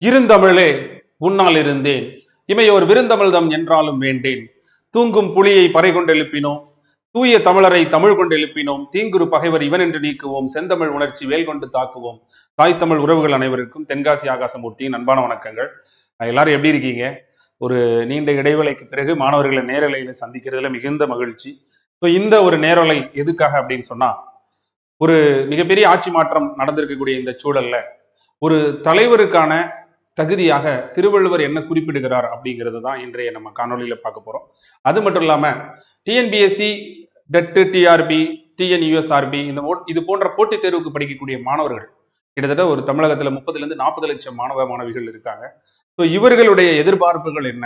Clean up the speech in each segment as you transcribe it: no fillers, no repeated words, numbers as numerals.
இருந்தமிழே உன்னால் இருந்தேன் இமையோர் விருந்தமிழ்தம் என்றாலும் வேண்டேன். தூங்கும் புலியை பறை கொண்டு எழுப்பினோம், தூய தமிழரை தமிழ் கொண்டு எழுப்பினோம். தீங்குரு பகைவர் இவன் என்று நீக்குவோம், செந்தமிழ் உணர்ச்சி வேல் கொண்டு தாக்குவோம். தாய் தமிழ் உறவுகள் அனைவருக்கும் தென்காசி ஆகாசமூர்த்தியின் அன்பான வணக்கங்கள். எல்லாரும் எப்படி இருக்கீங்க? ஒரு நீண்ட இடைவேளைக்கு பிறகு மாணவர்களை நேரலையில சந்திக்கிறதுல மிகுந்த மகிழ்ச்சி. இந்த ஒரு நேரலை எதுக்காக அப்படின்னு சொன்னா, ஒரு மிகப்பெரிய ஆட்சி மாற்றம் நடந்திருக்கக்கூடிய இந்த சூழல்ல ஒரு தலைவருக்கான தகுதியாக திருவள்ளுவர் என்ன குறிப்பிடுகிறார் அப்படிங்கிறது தான் இன்றைய நம்ம காணொலியில பார்க்க போறோம். அது மட்டும் இல்லாம டிஎன்பிஎஸ்சி, டெட், டிஆர்பி, டிஎன்யூஎஸ்ஆர்பி இது போன்ற போட்டித் தேர்வுக்கு படிக்கக்கூடிய மாணவர்கள் கிட்டத்தட்ட ஒரு தமிழகத்துல 30 லட்சம் மாணவ மாணவிகள் இருக்காங்க. ஸோ இவர்களுடைய எதிர்பார்ப்புகள் என்ன,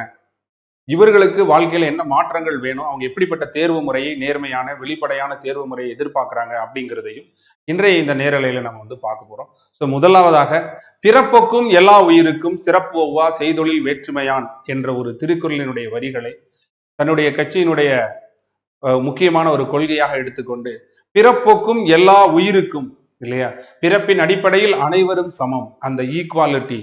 இவர்களுக்கு வாழ்க்கையில என்ன மாற்றங்கள் வேணும், அவங்க எப்படிப்பட்ட தேர்வு முறையை, நேர்மையான வெளிப்படையான தேர்வு முறையை எதிர்பார்க்கிறாங்க அப்படிங்கிறதையும் இன்றைய இந்த நேரலையில நம்ம பார்க்க போறோம். ஸோ முதலாவதாக, பிறப்புக்கும் எல்லா உயிருக்கும் சிறப்பு ஒவ்வா செய்தொழில் வேற்றுமையான் என்ற ஒரு திருக்குறளினுடைய வரிகளை தன்னுடைய கட்சியினுடைய முக்கியமான ஒரு கொள்கையாக எடுத்துக்கொண்டு, பிறப்புக்கும் எல்லா உயிருக்கும், இல்லையா, பிறப்பின் அடிப்படையில் அனைவரும் சமம், அந்த ஈக்குவாலிட்டி,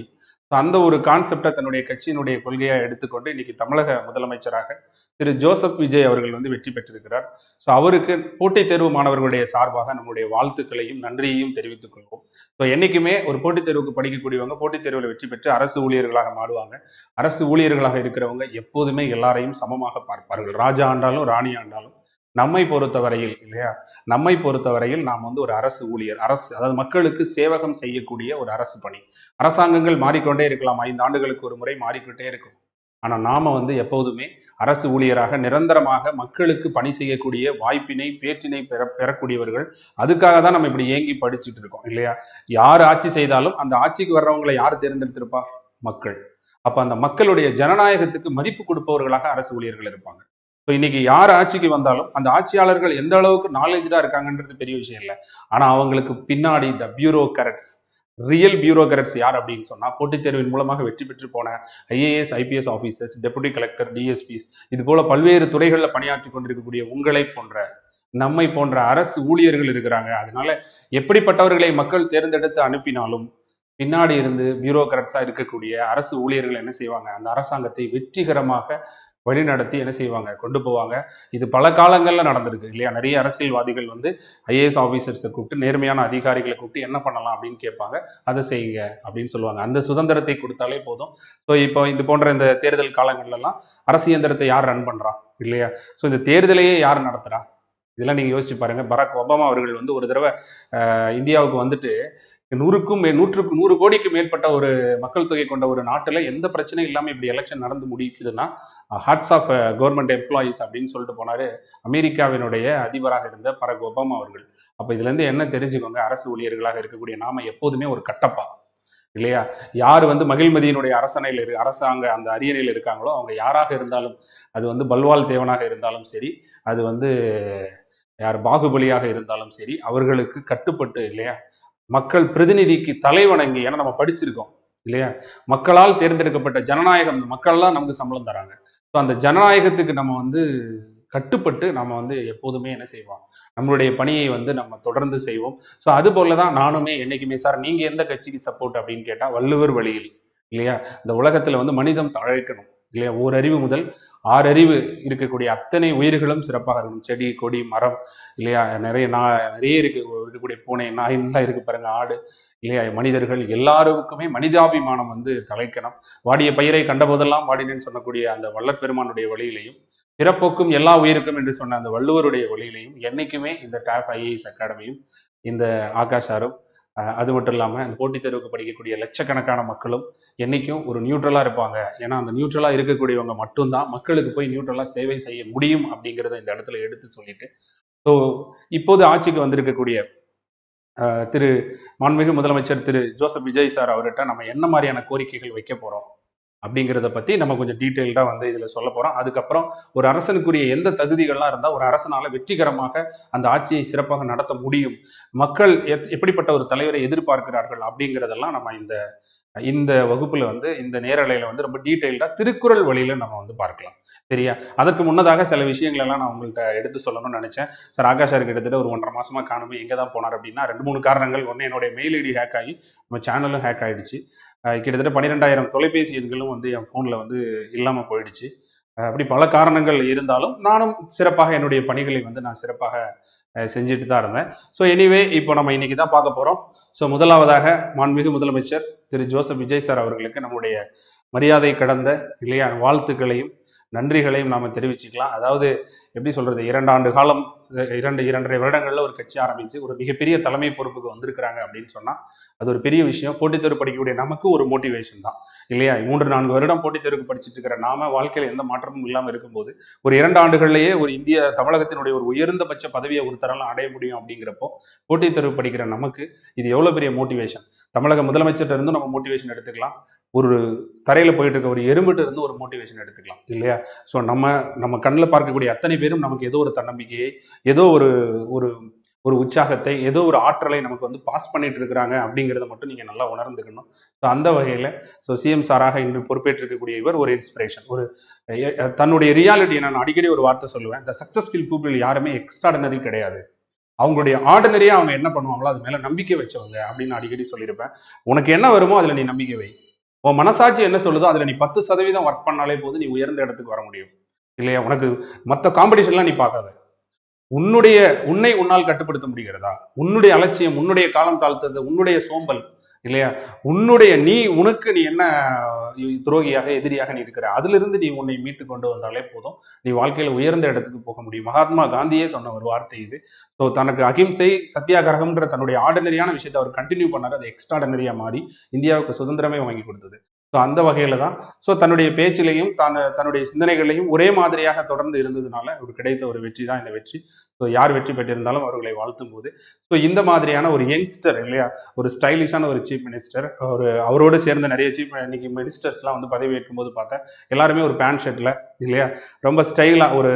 அந்த ஒரு கான்செப்டை தன்னுடைய கட்சியினுடைய கொள்கையா எடுத்துக்கொண்டு இன்னைக்கு தமிழக முதலமைச்சராக திரு ஜோசப் விஜய் அவர்கள் வெற்றி பெற்றிருக்கிறார். ஸோ அவருக்கு போட்டித் தேர்வு மாணவர்களுடைய சார்பாக நம்முடைய வாழ்த்துக்களையும் நன்றியையும் தெரிவித்துக் கொள்வோம். ஸோ என்னைக்குமே ஒரு போட்டித் தேர்வுக்கு படிக்கக்கூடியவங்க போட்டித் தேர்வில் வெற்றி பெற்று அரசு ஊழியர்களாக மாறுவாங்க. அரசு ஊழியர்களாக இருக்கிறவங்க எப்போதுமே எல்லாரையும் சமமாக பார்ப்பார்கள். ராஜா ஆண்டாலும் ராணி ஆண்டாலும் நம்மை பொறுத்தவரையில், இல்லையா, நம்மை பொறுத்தவரையில் நாம் ஒரு அரசு ஊழியர், அரசு அதாவது மக்களுக்கு சேவகம் செய்யக்கூடிய ஒரு அரசு பணி. அரசாங்கங்கள் மாறிக்கொண்டே இருக்கலாம், 5 ஆண்டுகளுக்கு ஒரு முறை மாறிக்கிட்டே இருக்கும். ஆனா நாம எப்போதுமே அரசு ஊழியராக நிரந்தரமாக மக்களுக்கு பணி செய்யக்கூடிய வாய்ப்பினை, பேற்றினை பெறக்கூடியவர்கள். அதுக்காக தான் நம்ம இப்படி ஏங்கி படிச்சுட்டு இருக்கோம், இல்லையா. யார் ஆட்சி செய்தாலும் அந்த ஆட்சிக்கு வர்றவங்களை யார் தேர்ந்தெடுத்திருப்பா? மக்கள். அப்ப அந்த மக்களுடைய ஜனநாயகத்துக்கு மதிப்பு கொடுப்பவர்களாக அரசு ஊழியர்கள் இருப்பாங்க. இன்னைக்கு யார் ஆட்சிக்கு வந்தாலும் அந்த ஆட்சியாளர்கள் எந்த அளவுக்கு நாலேஜா இருக்காங்கன்றது பெரிய விஷயம் இல்லை. ஆனா அவங்களுக்கு பின்னாடி த பியூரோகிராட்ஸ், ரியல் பியூரோகிராட்ஸ் யார் அப்படின்னு சொன்னா, போட்டித் தேர்வின் மூலமாக வெற்றி பெற்று போன IAS, IPS officers, deputy collector, DSPs, இது போல பல்வேறு துறைகளில் பணியாற்றி கொண்டிருக்கக்கூடிய உங்களை போன்ற, நம்மை போன்ற அரசு ஊழியர்கள் இருக்கிறாங்க. அதனால எப்படிப்பட்டவர்களை மக்கள் தேர்ந்தெடுத்து அனுப்பினாலும் பின்னாடி இருந்து பியூரோகிராட்ஸா இருக்கக்கூடிய அரசு ஊழியர்கள் என்ன செய்வாங்க, அந்த அரசாங்கத்தை வெற்றிகரமாக வழிநடத்தி என்ன செய்வாங்க, கொண்டு போவாங்க. இது பல காலங்கள்ல நடந்திருக்கு, இல்லையா. நிறைய அரசியல்வாதிகள் ஐஏஎஸ் ஆபீசர்ஸை கூப்பிட்டு, நேர்மையான அதிகாரிகளை கூப்பிட்டு என்ன பண்ணலாம் அப்படின்னு கேட்பாங்க. அதை செய்யுங்க அப்படின்னு சொல்லுவாங்க. அந்த சுதந்திரத்தை கொடுத்தாலே போதும். ஸோ இப்போ இது போன்ற இந்த தேர்தல் காலங்கள்லாம் அரசு இயந்திரத்தை யார் ரன் பண்றா, இல்லையா. ஸோ இந்த தேர்தலையே யார் நடத்துறா, இதெல்லாம் நீங்க யோசிச்சு பாருங்க. பராக் ஒபாமா அவர்கள் ஒரு தடவை இந்தியாவுக்கு வந்துட்டு 100 கோடிக்கு மேற்பட்ட ஒரு மக்கள் தொகை கொண்ட ஒரு நாட்டுல எந்த பிரச்சனையும் இல்லாம இப்படி எலெக்ஷன் நடந்து முடிக்குதுன்னா, ஹார்ட்ஸ் ஆஃப் கவர்மெண்ட் எம்ப்ளாயிஸ் அப்படின்னு சொல்லிட்டு போனாரு அமெரிக்காவினுடைய அதிபராக இருந்த பராக் ஒபாமா அவர்கள். அப்ப இதுல இருந்து என்ன தெரிஞ்சுக்கோங்க, அரசு ஊழியர்களாக இருக்கக்கூடிய நாம எப்போதுமே ஒரு கட்டப்பா, இல்லையா. யார் மகிழ்மதியினுடைய அரசாங்க அந்த அரியணையில் இருக்காங்களோ அவங்க யாராக இருந்தாலும், அது பல்வால் தேவனாக இருந்தாலும் சரி, அது யார் பாகுபலியாக இருந்தாலும் சரி, அவர்களுக்கு கட்டுப்பட்டு, இல்லையா, மக்கள் பிரதிநிதிக்கு தலை வணங்கி, ஏன்னா நம்ம படிச்சிருக்கோம், இல்லையா, மக்களால் தேர்ந்தெடுக்கப்பட்ட ஜனநாயகம், மக்கள் தான் நமக்கு சம்பளம் தராங்க. ஸோ அந்த ஜனநாயகத்துக்கு நம்ம கட்டுப்பட்டு நம்ம எப்போதுமே என்ன செய்வோம், நம்மளுடைய பணியை நம்ம தொடர்ந்து செய்வோம். ஸோ அது போலதான் நானுமே என்னைக்குமே, சார் நீங்க எந்த கட்சிக்கு சப்போர்ட் அப்படின்னு கேட்டா, வள்ளுவர் வழியில், இல்லையா. இந்த உலகத்துல மனிதம் தழைக்கணும், இல்லையா. ஓரறிவு முதல் 6 அறிவு இருக்கக்கூடிய அத்தனை உயிர்களும் சிறப்பாக இருக்கணும். செடி, கொடி, மரம், இல்லையா, நிறைய இருக்கக்கூடிய பூனை, நாயின்லாம் இருக்கு பாருங்க, ஆடு, இல்லையா, மனிதர்கள் எல்லாருக்குமே மனிதாபிமானம் தலைக்கணும். வாடிய பயிரை கண்டபோதெல்லாம் வாடினேன்னு சொல்லக்கூடிய அந்த வள்ளற்பெருமானுடைய வழியிலையும், பிறப்போக்கும் எல்லா உயிருக்கும் என்று சொன்ன அந்த வள்ளுவருடைய வழியிலையும் என்னைக்குமே இந்த டாப் ஐஏஎஸ் அகாடமியும், இந்த ஆகாஷாரும், அது மட்டும் இல்லாமல் அந்த போட்டித் தேர்வுக்கு படிக்கக்கூடிய லட்சக்கணக்கான மக்களும் என்னைக்கும் ஒரு நியூட்ரலாக இருப்பாங்க. ஏன்னா அந்த நியூட்ரலாக இருக்கக்கூடியவங்க மட்டும்தான் மக்களுக்கு போய் நியூட்ரலாக சேவை செய்ய முடியும் அப்படிங்கிறத இந்த இடத்துல எடுத்து சொல்லிட்டு, ஸோ இப்போது ஆட்சிக்கு வந்திருக்கக்கூடிய திரு மாண்புமிகு முதலமைச்சர் திரு ஜோசப் விஜய் சார் அவர்கிட்ட நம்ம என்ன மாதிரியான கோரிக்கைகள் வைக்க போறோம் அப்படிங்கிறத பத்தி நம்ம கொஞ்சம் டீட்டெயில்டா இதுல சொல்ல போறோம். அதுக்கப்புறம் ஒரு அரசனுக்குரிய எந்த தகுதிகள்லாம் இருந்தால் ஒரு அரசனால வெற்றிகரமாக அந்த ஆட்சியை சிறப்பாக நடத்த முடியும், மக்கள் எப்படிப்பட்ட ஒரு தலைவரை எதிர்பார்க்கிறார்கள் அப்படிங்கிறதெல்லாம் நம்ம இந்த வகுப்புல இந்த நேரலையில ரொம்ப டீட்டெயில்டா திருக்குறள் வழியில நம்ம பார்க்கலாம், சரியா. அதற்கு முன்னதாக சில விஷயங்கள் எல்லாம் நான் உங்கள்கிட்ட எடுத்து சொல்லணும்னு நினைச்சேன். சார் ஆகாஷ் சார் கிட்டத்தட்ட ஒரு 1.5 மாசமா காணுமே, எங்க தான் போனார் அப்படின்னா 2-3 காரணங்கள். ஒன்று, என்னுடைய மெயில் ஐடி ஹேக் ஆகி நம்ம சேனலும் ஹேக் ஆயிடுச்சு. கிட்டத்தட்ட 12,000 தொலைபேசி எண்களும் வந்து என் ஃபோனில் வந்து இல்லாமல் போயிடுச்சு. அப்படி பல காரணங்கள் இருந்தாலும் நானும் சிறப்பாக என்னுடைய பணிகளை வந்து நான் சிறப்பாக செஞ்சுட்டு தான் இருந்தேன். ஸோ எனிவே இப்போ நம்ம இன்னைக்கு தான் பார்க்க போகிறோம். ஸோ முதலாவதாக மாண்புமிகு முதலமைச்சர் திரு ஜோசப் விஜய் சார் அவர்களுக்கு நம்முடைய மரியாதை கடந்த இல்லையா வாழ்த்துக்களையும் நன்றிகளையும் நாம தெரிவிச்சுக்கலாம். அதாவது எப்படி சொல்றது, 2 ஆண்டு காலம் 2.5 வருடங்கள்ல ஒரு கட்சி ஆரம்பிச்சு ஒரு மிகப்பெரிய தலைமை பொறுப்புக்கு வந்திருக்கிறாங்க அப்படின்னு சொன்னா அது ஒரு பெரிய விஷயம். போட்டித் தேர்வு படிக்கக்கூடிய நமக்கு ஒரு மோட்டிவேஷன் தான் இல்லையா. 3-4 வருடம் போட்டித் தேர்வுக்கு படிச்சுட்டு இருக்கிற நாம வாழ்க்கையில் எந்த மாற்றமும் இல்லாமல் இருக்கும்போது ஒரு 2 ஆண்டுகள்லேயே ஒரு இந்திய தமிழகத்தினுடைய ஒரு உயர்ந்தபட்ச பதவியை ஒருத்தரால் அடைய முடியும் அப்படிங்கிறப்போ போட்டித் தேர்வு படிக்கிற நமக்கு இது எவ்வளவு பெரிய மோட்டிவேஷன். தமிழக முதலமைச்சர்கிட்ட இருந்தும் நம்ம மோட்டிவேஷன் எடுத்துக்கலாம், ஒரு தரையில போயிட்டு இருக்க ஒரு எறும்பிட்டு இருந்து ஒரு மோட்டிவேஷன் எடுத்துக்கலாம் இல்லையா. ஸோ நம்ம கண்ணில் பார்க்கக்கூடிய அத்தனை பேரும் நமக்கு ஏதோ ஒரு தன்னம்பிக்கையை, ஏதோ ஒரு ஒரு ஒரு உற்சாகத்தை, ஏதோ ஒரு ஆற்றலை நமக்கு வந்து பாஸ் பண்ணிட்டு இருக்கிறாங்க அப்படிங்கிறத மட்டும் நீங்க நல்லா உணர்ந்துக்கணும். ஸோ அந்த வகையில சிஎம் சாராக இன்று பொறுப்பேற்றிருக்கக்கூடிய இவர் ஒரு இன்ஸ்பிரேஷன். ஒரு தன்னுடைய ரியாலிட்டி, நான் அடிக்கடி ஒரு வார்த்தை சொல்லுவேன், இந்த சக்சஸ்ஃபுல் பீப்புள் யாருமே எக்ஸ்ட்ராடினரி கிடையாது, அவங்களுடைய ஆர்டினரியா அவங்க என்ன பண்ணுவாங்களோ அது மேல நம்பிக்கை வச்சவங்க அப்படின்னு அடிக்கடி சொல்லியிருப்பேன். உனக்கு என்ன வருமோ அதுல நீ நம்பிக்கை வை, உன் மனசாட்சி என்ன சொல்லுதோ அதுல நீ 10% ஒர்க் பண்ணாலே போது நீ உயர்ந்த இடத்துக்கு வர முடியும் இல்லையா. உனக்கு மற்ற காம்படிஷன்லாம் நீ பார்க்காத, உன்னை உன்னால் கட்டுப்படுத்த முடிகிறதா, உன்னுடைய அலட்சியம், உன்னுடைய காலம் தாழ்த்தது, உன்னுடைய சோம்பல் இல்லையா, உனக்கு நீ என்ன துரோகியாக எதிரியாக நீ இருக்கிற, அதிலிருந்து நீ உன்னை மீட்டு கொண்டு வந்தாலே போதும், நீ வாழ்க்கையில உயர்ந்த இடத்துக்கு போக முடியும். மகாத்மா காந்தியே சொன்ன ஒரு வார்த்தை இது. ஸோ தனக்கு அகிம்சை சத்தியாகிரகம்ன்ற தன்னுடைய ஆர்டினரியான விஷயத்தை அவர் கண்டினியூ பண்ணார். அது எக்ஸ்ட்ராடினரியா மாறி இந்தியாவுக்கு சுதந்திரமே வாங்கி கொடுத்தது. ஸோ அந்த வகையில தான் தன்னுடைய பேச்சிலையும் தன்னுடைய சிந்தனைகளையும் ஒரே மாதிரியாக தொடர்ந்து இருந்ததுனால ஒரு கிடைத்த ஒரு வெற்றி தான் இந்த வெற்றி. ஸோ யார் வெற்றி பெற்றிருந்தாலும் அவர்களை வாழ்த்தும் போது இந்த மாதிரியான ஒரு யங்ஸ்டர் இல்லையா, ஒரு ஸ்டைலிஷான ஒரு சீஃப் மினிஸ்டர், அவரோடு சேர்ந்த நிறைய இன்னைக்கு மினிஸ்டர்ஸ்லாம் வந்து பதவி ஏற்கும் போது பார்த்தா எல்லாருமே ஒரு பேண்ட் ஷர்ட்ல இல்லையா, ரொம்ப ஸ்டைலா ஒரு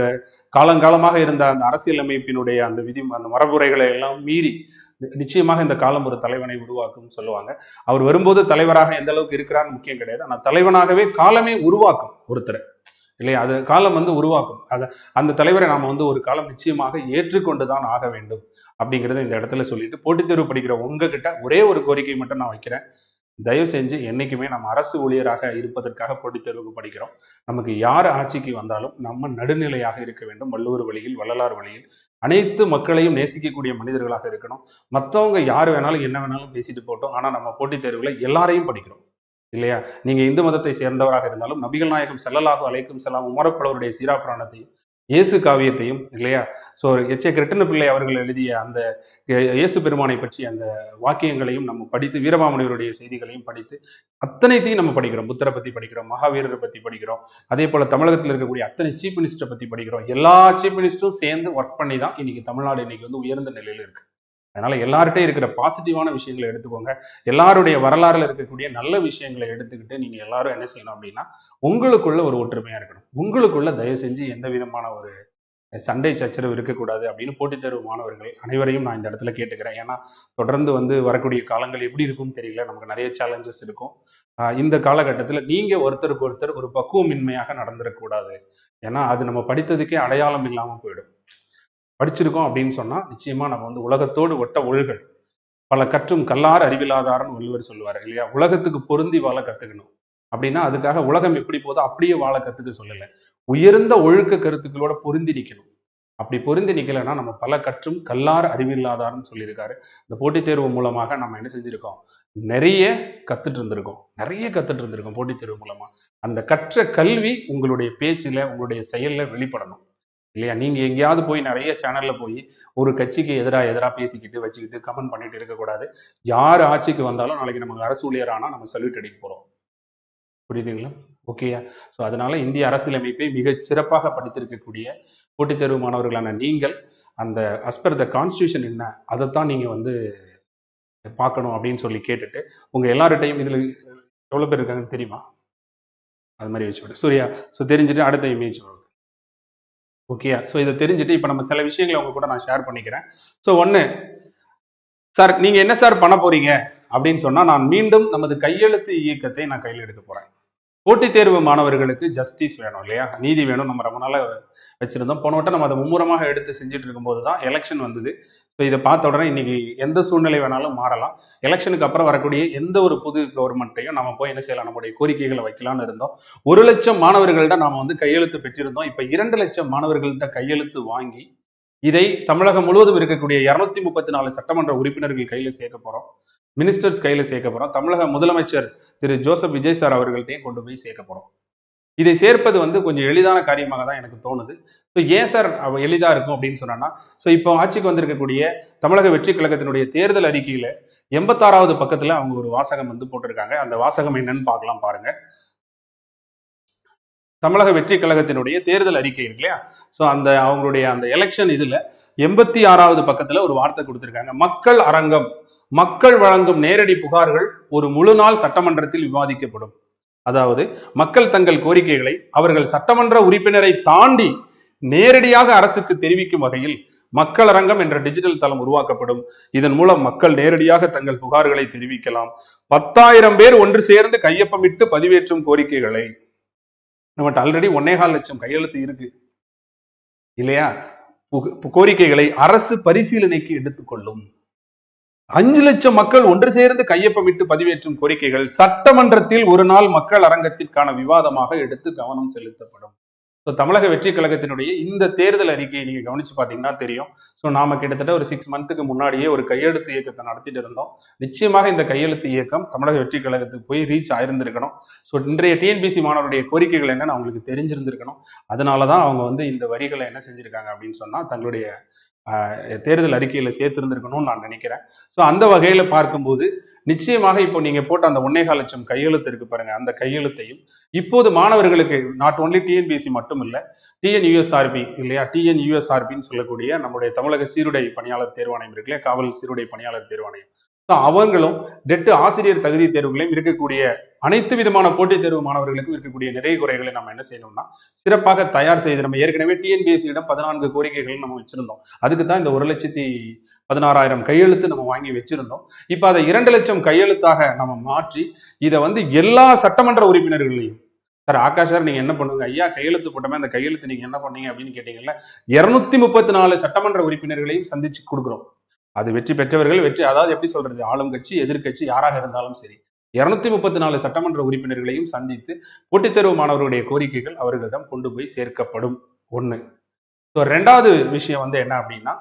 காலங்காலமாக இருந்த அந்த அரசியல் அமைப்பினுடைய அந்த அந்த மரபுரைகளை எல்லாம் மீறி நிச்சயமாக இந்த காலம் ஒரு தலைவனை உருவாக்கும் சொல்லுவாங்க. அவர் வரும்போது தலைவராக எந்த அளவுக்கு இருக்கிறான்னு முக்கியம் கிடையாது, ஆனால் தலைவனாகவே காலமே உருவாக்கும் ஒருத்தர் இல்லையா. அது காலம் வந்து உருவாக்கும். அந்த தலைவரை நாம வந்து ஒரு காலம் நிச்சயமாக ஏற்றுக்கொண்டுதான் ஆக வேண்டும் அப்படிங்கிறத இந்த இடத்துல சொல்லிட்டு, போட்டித் தேர்வு படிக்கிற உங்ககிட்ட ஒரே ஒரு கோரிக்கை மட்டும் நான் வைக்கிறேன். தயவு செஞ்சு என்னைக்குமே நம்ம அரசு ஊழியராக இருப்பதற்காக போட்டித் தேர்வுக்கு படிக்கிறோம். நமக்கு யார் ஆட்சிக்கு வந்தாலும் நம்ம நடுநிலையாக இருக்க வேண்டும். வள்ளுவர் வழியில், வள்ளலார் வழியில் அனைத்து மக்களையும் நேசிக்கக்கூடிய மனிதர்களாக இருக்கணும். மற்றவங்க யார் வேணாலும் என்ன வேணாலும் பேசிட்டு போட்டோம், ஆனா நம்ம போட்டித் தேர்வுல எல்லாரையும் படிக்கிறோம் இல்லையா. நீங்க இந்து மதத்தை சேர்ந்தவராக இருந்தாலும் நபிகள் நாயகம் ஸல்லல்லாஹு அலைஹி வஸல்லம் உமரப்புலவருடைய சீரா புராணத்தையும் இயேசு காவியத்தையும் இல்லையா, கிருட்டின பிள்ளை அவர்கள் எழுதிய அந்த இயேசு பெருமானை பற்றி அந்த வாக்கியங்களையும் நம்ம படித்து, வீரமாமுனிவருடைய செய்திகளையும் படித்து அத்தனைத்தையும் நம்ம படிக்கிறோம். புத்தரை பத்தி படிக்கிறோம், மகாவீரரை பத்தி படிக்கிறோம், அதே போல தமிழகத்தில் இருக்கக்கூடிய அத்தனை சீஃப் மினிஸ்டரை பத்தி படிக்கிறோம். எல்லா சீஃப் மினிஸ்டரும் சேர்ந்து ஒர்க் பண்ணி தான் இன்னைக்கு தமிழ்நாடு இன்னைக்கு வந்து உயர்ந்த நிலையில இருக்கு. அதனால எல்லார்ட்டையும் இருக்கிற பாசிட்டிவான விஷயங்களை எடுத்துக்கோங்க. எல்லாருடைய வரலாறுல இருக்கக்கூடிய நல்ல விஷயங்களை எடுத்துக்கிட்டு நீங்க எல்லாரும் என்ன செய்யணும் அப்படின்னா, உங்களுக்குள்ள ஒரு ஒற்றுமையா இருக்கணும். உங்களுக்குள்ள தயவு செஞ்சு எந்த விதமான ஒரு சண்டை சச்சரவு இருக்கக்கூடாது அப்படின்னு போட்டித் தேர்வு மாணவர்கள் அனைவரையும் நான் இந்த இடத்துல கேட்டுக்கிறேன். ஏன்னா தொடர்ந்து வந்து வரக்கூடிய காலங்கள் எப்படி இருக்கும்னு தெரியல, நமக்கு நிறைய சேலஞ்சஸ் இருக்கும். இந்த காலகட்டத்தில் நீங்க ஒருத்தருக்கு ஒருத்தர் ஒரு பக்குவமின்மையாக நடந்துடக்கூடாது. ஏன்னா அது நம்ம படித்ததுக்கே அடையாளம் இல்லாமல் போயிடும். படிச்சிருக்கோம் அப்படின்னு சொன்னா நிச்சயமா நம்ம வந்து உலகத்தோடு ஒட்ட ஒழுகல், பல கற்றும் கல்லார் அறிவில்லாதார்னு வள்ளுவர் சொல்லுவார் இல்லையா. உலகத்துக்கு பொருந்தி வாழ கத்துக்கணும் அப்படின்னா அதுக்காக உலகம் எப்படி போதோ அப்படியே வாழ கத்துக்க சொல்லலை, உயர்ந்த ஒழுக்க கருத்துக்களோட பொருந்தி நிற்கணும். அப்படி பொருந்தி நிக்கலைன்னா நம்ம பல கற்றும் கல்லார் அறிவில்லாதார்னு சொல்லியிருக்காரு. இந்த போட்டித் தேர்வு மூலமாக நம்ம என்ன செஞ்சிருக்கோம், நிறைய கத்துட்டு இருந்திருக்கோம் போட்டித் தேர்வு மூலமா. அந்த கற்ற கல்வி உங்களுடைய பேச்சுல, உங்களுடைய செயல்ல வெளிப்படணும் இல்லையா. நீங்க எங்கேயாவது போய் நிறைய சேனல்ல போய் ஒரு கட்சிக்கு எதிராக பேசிக்கிட்டு வச்சுக்கிட்டு கமெண்ட் பண்ணிட்டு இருக்கக்கூடாது. யார் ஆட்சிக்கு வந்தாலும் நாளைக்கு நமக்கு அரசு ஊழியரானா நம்ம சல்யூட் அடிக்க போறோம். புரியுதுங்களா? ஓகேயா? ஸோ அதனால இந்திய அரசியலமைப்பை மிக சிறப்பாக படித்திருக்கக்கூடிய போட்டித் தேர்வு மாணவர்களான நீங்கள் அந்த அஸ்பர் த கான்ஸ்டியூஷன் என்ன அதைத்தான் நீங்க வந்து பார்க்கணும் அப்படின்னு சொல்லி கேட்டுட்டு, உங்க எல்லார்ட்டையும் இதுல எவ்வளவு பேர் இருக்காங்கன்னு தெரியுமா, அது மாதிரி வச்சு சூர்யா. ஸோ தெரிஞ்சுட்டு அடுத்த இமேஜ் ஓகே. ஸோ இதை தெரிஞ்சுட்டு இப்போ நம்ம சில விஷயங்களை அவங்க கூட நான் ஷேர் பண்ணிக்கிறேன். ஸோ ஒன்று, சார் நீங்க என்ன சார் பண்ண போறீங்க அப்படின்னு சொன்னா, நான் மீண்டும் நமது கையெழுத்து இயக்கத்தை நான் கையில் எடுக்க போறேன். போட்டித் தேர்வு மாணவர்களுக்கு ஜஸ்டிஸ் வேணும் இல்லையா, நீதி வேணும். நம்ம ரொம்ப நாள வச்சிருந்தோம். போன வட்டம் நம்ம அதை மும்முரமாக எடுத்து செஞ்சுட்டு இருக்கும்போது தான் எலெக்ஷன் வந்தது. ஸோ இதை பார்த்த உடனே இன்னைக்கு எந்த சூழ்நிலை வேணாலும் மாறலாம். எலெக்ஷனுக்கு அப்புறம் வரக்கூடிய எந்த ஒரு புது கவர்மெண்ட்டையும் நம்ம போய் என்ன செய்யலாம், நம்முடைய கோரிக்கைகளை வைக்கலாம்னு இருந்தோம். 1,00,000 மாணவர்கள்ட்ட நாம வந்து கையெழுத்து பெற்றிருந்தோம். இப்ப 2,00,000 மாணவர்கள்ட்ட கையெழுத்து வாங்கி இதை தமிழகம் முழுவதும் இருக்கக்கூடிய 234 சட்டமன்ற உறுப்பினர்கள் கையில சேர்க்க போறோம். மினிஸ்டர்ஸ் கையில சேர்க்க போறோம். தமிழக முதலமைச்சர் திரு ஜோசப் விஜய் சார் அவர்கள்ட்டையும் கொண்டு போய் சேர்க்க போறோம். இதை சேர்ப்பது வந்து கொஞ்சம் எளிதான காரியமாக தான் எனக்கு தோணுது. ஸோ ஏன் சார் எளிதா இருக்கும் அப்படின்னு சொன்னா, ஸோ இப்போ ஆட்சிக்கு வந்திருக்கக்கூடிய தமிழக வெற்றி கழகத்தினுடைய தேர்தல் அறிக்கையில 86வது பக்கத்துல அவங்க ஒரு வாசகம் வந்து போட்டிருக்காங்க. அந்த வாசகம் என்னன்னு பார்க்கலாம் பாருங்க. தமிழக வெற்றி கழகத்தினுடைய தேர்தல் அறிக்கை இருக்கு இல்லையா, ஸோ அந்த அவங்களுடைய அந்த எலெக்ஷன் இதுல 86வது பக்கத்துல ஒரு வார்த்தை கொடுத்திருக்காங்க. மக்கள் அரங்கம், மக்கள் வழங்கும் நேரடி புகார்கள் ஒரு முழு நாள் சட்டமன்றத்தில் விவாதிக்கப்படும். அதாவது மக்கள் தங்கள் கோரிக்கைகளை அவர்கள் சட்டமன்ற உறுப்பினரை தாண்டி நேரடியாக அரசுக்கு தெரிவிக்கும் வகையில் மக்கள் அரங்கம் என்ற டிஜிட்டல் தளம் உருவாக்கப்படும். இதன் மூலம் மக்கள் நேரடியாக தங்கள் புகார்களை தெரிவிக்கலாம். 10,000 பேர் ஒன்று சேர்ந்து கையொப்பமிட்டு பதிவேற்றும் கோரிக்கைகளை, நம்மகிட்ட ஆல்ரெடி 1.25 லட்சம் கையெழுத்து இருக்கு இல்லையா, கோரிக்கைகளை அரசு பரிசீலனைக்கு எடுத்துக்கொள்ளும். 5 லட்சம் மக்கள் ஒன்று சேர்ந்து கையொப்பமிட்டு பதிவேற்றும் கோரிக்கைகள் சட்டமன்றத்தில் ஒரு நாள் மக்கள் அரங்கத்திற்கான விவாதமாக எடுத்து கவனம் செலுத்தப்படும். ஸோ தமிழக வெற்றி கழகத்தினுடைய இந்த தேர்தல் அறிக்கையை நீங்க கவனிச்சு பார்த்தீங்கன்னா தெரியும். ஸோ நாம கிட்டத்தட்ட ஒரு 6 மந்த்துக்கு முன்னாடியே ஒரு கையெழுத்து இயக்கத்தை நடத்திட்டு இருந்தோம். நிச்சயமாக இந்த கையெழுத்து இயக்கம் தமிழக வெற்றி கழகத்துக்கு போய் ரீச் ஆயிருந்திருக்கணும். ஸோ இன்றைய டிஎன்பிசி மாணவருடைய கோரிக்கைகள் என்னன்னு அவங்களுக்கு தெரிஞ்சிருந்திருக்கணும். அதனாலதான் அவங்க வந்து இந்த வரிகளை என்ன செஞ்சிருக்காங்க அப்படின்னு சொன்னா தங்களுடைய தேர்தல் அறிக்கையில சேர்த்திருந்திருக்கணும்னு நான் நினைக்கிறேன். ஸோ அந்த வகையில பார்க்கும்போது நிச்சயமாக இப்போ நீங்க போட்ட அந்த 1.25 லட்சம் கையெழுத்து இருக்கு பாருங்க, அந்த கையெழுத்தையும் இப்போது மாணவர்களுக்கு நாட் ஒன்லி டிஎன்பிஎஸ்சி மட்டும் இல்ல, டிஎன்யூஎஸ்ஆர்பி இல்லையா, டிஎன்யூஎஸ்ஆர்பின்னு சொல்லக்கூடிய நம்முடைய தமிழக சீருடை பணியாளர் தேர்வாணையம் இருக்கு இல்லையா, காவல் சீருடை பணியாளர் தேர்வாணையம், அவங்களும் டெட் ஆசிரியர் தகுதி தேர்வுகளையும் இருக்கக்கூடிய அனைத்து விதமான போட்டித் தேர்வு மாணவர்களுக்கும் இருக்கக்கூடிய நிறைய குறைகளை நம்ம என்ன செய்யணும்னா சிறப்பாக தயார் செய்து, நம்ம ஏற்கனவே டிஎன்பிஎஸ்சியிடம் 14 கோரிக்கைகள் நம்ம வச்சிருந்தோம். அதுக்கு தான் இந்த 1,16,000 கையெழுத்து நம்ம வாங்கி வச்சிருந்தோம். இப்ப அதை 2 லட்சம் கையெழுத்தாக நம்ம மாற்றி இதை வந்து எல்லா சட்டமன்ற உறுப்பினர்களையும், சார் ஆகாஷ் சார் நீங்க என்ன பண்ணுங்க ஐயா, கையெழுத்து போட்டோமே அந்த கையெழுத்து நீங்க என்ன பண்ணீங்க அப்படின்னு கேட்டீங்கல்ல, 234 சட்டமன்ற உறுப்பினர்களையும் சந்திச்சு கொடுக்குறோம். அது வெற்றி பெற்றவர்கள் வெற்றி, அதாவது எப்படி சொல்றது, ஆளும் கட்சி எதிர்கட்சி யாராக இருந்தாலும் சரி 234 சட்டமன்ற உறுப்பினர்களையும் சந்தித்து போட்டித் தேர்வு மாணவர்களுடைய கோரிக்கைகள் அவர்களிடம் கொண்டு போய் சேர்க்கப்படும். ஒண்ணு. ரெண்டாவது விஷயம் வந்து என்ன அப்படின்னா,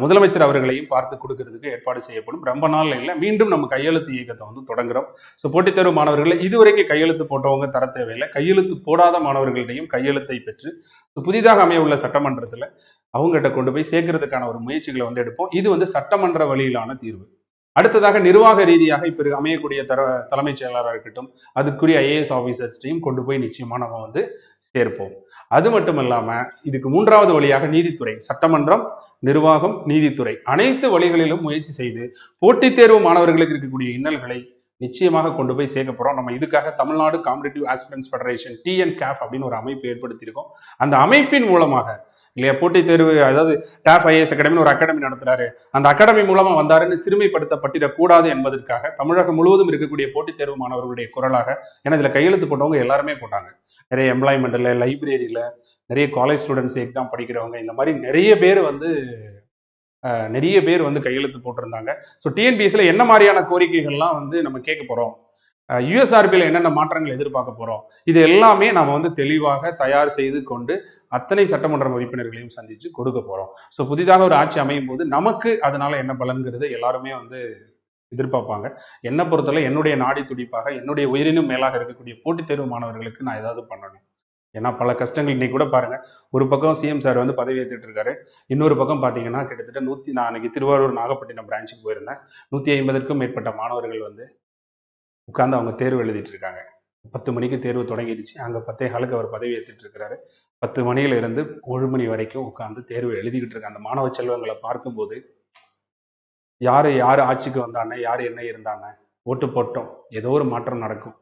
முதலமைச்சர் அவர்களையும் பார்த்து கொடுக்கறதுக்கு ஏற்பாடு செய்யப்படும். ரொம்ப நாள் இல்லை, மீண்டும் நம்ம கையெழுத்து இயக்கத்தை வந்து தொடங்குறோம். ஸோ போட்டித் தேர்வு மாணவர்களை இதுவரைக்கும் கையெழுத்து போட்டவங்க தர தேவையில்லை, கையெழுத்து போடாத மாணவர்களிடையும் கையெழுத்தை பெற்று புதிதாக அமைய உள்ள சட்டமன்றத்தில் அவங்ககிட்ட கொண்டு போய் சேர்க்கறதுக்கான ஒரு முயற்சிகளை வந்து எடுப்போம். இது வந்து சட்டமன்ற வழியிலான தீர்வு. அடுத்ததாக நிர்வாக ரீதியாக இப்ப அமையக்கூடிய தலைமைச் செயலாளராக இருக்கட்டும், அதுக்குரிய ஐஏஎஸ் ஆபீசர்ஸ்டையும் கொண்டு போய் நிச்சயமா நம்ம வந்து சேர்ப்போம். அது மட்டும் இல்லாம இதுக்கு 3வது வழியாக நீதித்துறை, சட்டமன்றம், நிர்வாகம், நீதித்துறை அனைத்து வழிகளிலும் முயற்சி செய்து போட்டித் தேர்வு மாணவர்களுக்கு இருக்கக்கூடிய இன்னல்களை நிச்சயமாக கொண்டு போய் சேர்க்க போறோம். நம்ம இதுக்காக தமிழ்நாடு காம்படிட்டிவ் ஆஸ்பிரன்ஸ் ஃபெடரேஷன் டிஎன்கேஃப் அப்படின்னு ஒரு அமைப்பு ஏற்படுத்தியிருக்கோம். அந்த அமைப்பின் மூலமாக இல்லையா, போட்டித் தேர்வு, அதாவது டாப் ஐஏஎஸ் அகாடமின்னு ஒரு அகாடமி நடத்துறாரு, அந்த அகாடமி மூலமா வந்தாருன்னு சிறுமைப்படுத்தப்பட்டிடக்கூடாது என்பதற்காக தமிழகம் முழுவதும் இருக்கக்கூடிய போட்டித் தேர்வு மாணவர்களுடைய குரலாக, ஏன்னா இதுல கையெழுத்து போட்டவங்க எல்லாருமே போட்டாங்க, நிறைய எம்ப்ளாய்மெண்ட்ல, லைப்ரரியில, நிறைய காலேஜ் ஸ்டூடெண்ட்ஸ் எக்ஸாம் படிக்கிறவங்க, இந்த மாதிரி நிறைய பேர் வந்து கையெழுத்து போட்டிருந்தாங்க. ஸோ டிஎன்பிஎஸ்சில என்ன மாதிரியான கோரிக்கைகள்லாம் வந்து நம்ம கேட்க போறோம், யூஎஸ்ஆர்பியில் என்னென்ன மாற்றங்கள் எதிர்பார்க்க போறோம், இது எல்லாமே நாம வந்து தெளிவாக தயார் செய்து கொண்டு அத்தனை சட்டமன்ற உறுப்பினர்களையும் சந்திச்சு கொடுக்க போறோம். ஸோ புதிதாக ஒரு ஆட்சி அமையும் போது நமக்கு அதனால என்ன பலன்கிறது எல்லாருமே வந்து எதிர்பார்ப்பாங்க. என்னை பொறுத்தவரை என்னுடைய நாடி துடிப்பாக, என்னுடைய உயிரினும் மேலாக இருக்கக்கூடிய போட்டித் தேர்வு மாணவர்களுக்கு நான் ஏதாவது பண்ணணும். ஏன்னா பல கஷ்டங்கள் இன்னைக்கு கூட பாருங்க, ஒரு பக்கம் சிஎம் சார் வந்து பதவி ஏற்றுட்டு இருக்காரு, இன்னொரு பக்கம் பாத்தீங்கன்னா கிட்டத்தட்ட நான் அன்னைக்கு திருவாரூர் நாகப்பட்டினம் பிரான்ச்சுக்கு போயிருந்தேன், 150க்கும் மேற்பட்ட மாணவர்கள் வந்து உட்கார்ந்து அவங்க தேர்வு எழுதிட்டு இருக்காங்க. 10 மணிக்கு தேர்வு தொடங்கிடுச்சு, அங்க 10:15 அவர் பதவி ஏற்றுட்டு இருக்கிறாரு. 10 மணியில இருந்து 1 மணி வரைக்கும் உட்கார்ந்து தேர்வு எழுதிக்கிட்டு இருக்க அந்த மாணவ செல்வங்களை பார்க்கும்போது, யாரு ஆட்சிக்கு வந்தானே, யாரு என்ன இருந்தானே, ஓட்டு போட்டோம், ஏதோ ஒரு மாற்றம் நடக்கும்,